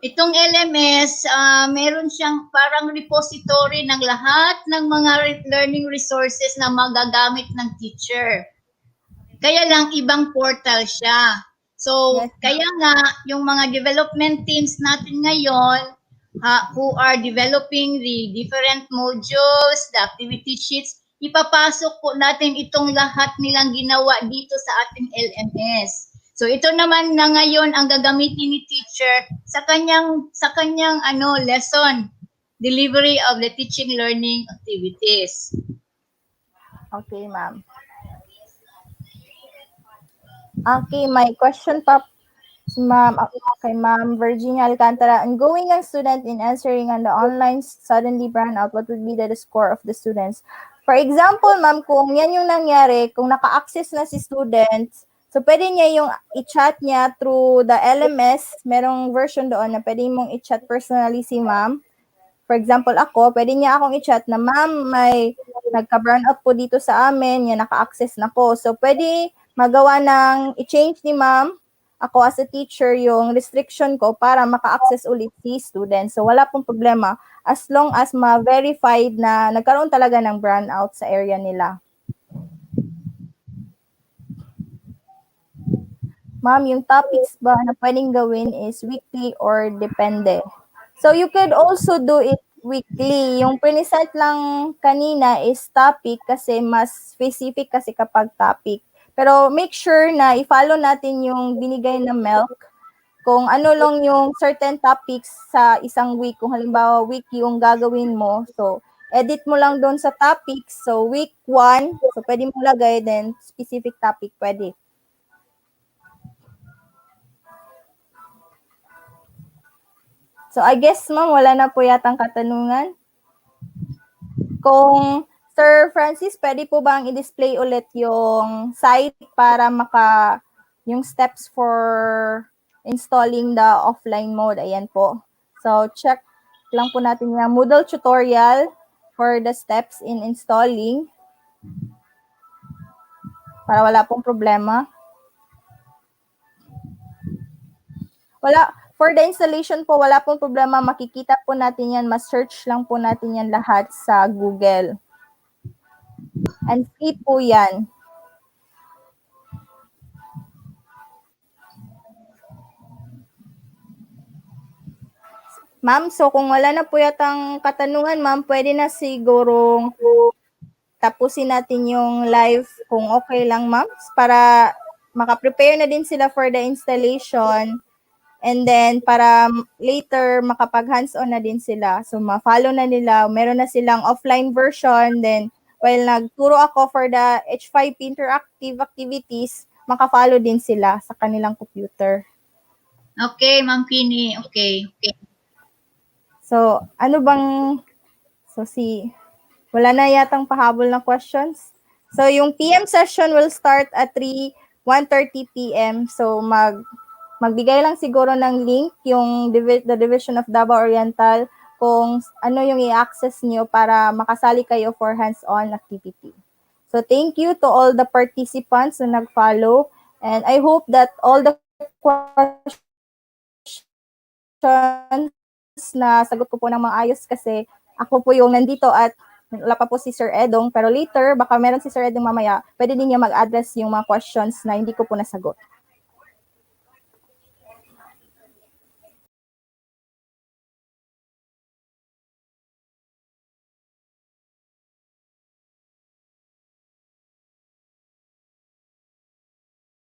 itong LMS, meron siyang parang repository ng lahat ng mga learning resources na magagamit ng teacher. Kaya lang ibang portal siya. So, Yes. kaya nga yung mga development teams natin ngayon who are developing the different modules, the activity sheets, ipapasok po natin itong lahat nilang ginawa dito sa ating LMS. So ito naman na ngayon ang gagamitin ni teacher sa kanyang lesson delivery of the teaching learning activities. Okay, ma'am. Okay, my question pa si ma'am, kay Ma'am Virginia Alcantara. Ongoing ang student in answering on the online suddenly ran out, what would be the score of the students? For example, ma'am, kung yan yung nangyari, kung naka-access na si student, so pwede niya yung i-chat niya through the LMS, merong version doon na pwede mong i-chat personally si ma'am. For example, ako, pwede niya akong i-chat na, ma'am, may nagka-burnout po dito sa amin, yan, naka-access na ko. So, pwede magawa ng i-change ni ma'am, ako as a teacher, yung restriction ko para maka-access ulit si student. So, wala pong problema as long as ma-verified na nagkaroon talaga ng burnout sa area nila. Ma'am, yung topics ba na pwedeng gawin is weekly or depende? So, you could also do it weekly. Yung present lang kanina is topic kasi mas specific kasi kapag topic. Pero make sure na i-follow natin yung binigay na milk. Kung ano lang yung certain topics sa isang week. Kung halimbawa week yung gagawin mo. So, edit mo lang doon sa topics. So, week 1, so pwede mo lagay, then specific topic pwede. So, I guess, ma'am, wala na po yatang katanungan. Kung Sir Francis, pwede po bang i-display ulit yung site para yung steps for installing the offline mode? Ayan po. So, check lang po natin yung Moodle tutorial for the steps in installing para wala pong problema. For the installation po, wala pong problema. Makikita po natin yan. Mas-search lang po natin yan lahat sa Google. And free po yan. Ma'am, so kung wala na po yatang katanungan, ma'am, pwede na sigurong tapusin natin yung live kung okay lang, ma'am, para makaprepare na din sila for the installation. And then, para later, makapag hands-on na din sila. So, ma-follow na nila. Meron na silang offline version. Then, while nagturo ako for the H5P interactive activities, maka-follow din sila sa kanilang computer. Okay, Ma'am Kini. Okay. So, wala na yatang pahabol na questions. So, yung PM session will start at 1:30 PM. So, magbigay lang siguro ng link yung the Division of Davao Oriental kung ano yung i-access nyo para makasali kayo for hands-on activity. So thank you to all the participants na nag-follow, and I hope that all the questions na sagot ko po ng maayos kasi ako po yung nandito at wala pa po si Sir Edong, pero later, baka meron si Sir Edong mamaya, pwede din niya mag-address yung mga questions na hindi ko po nasagot.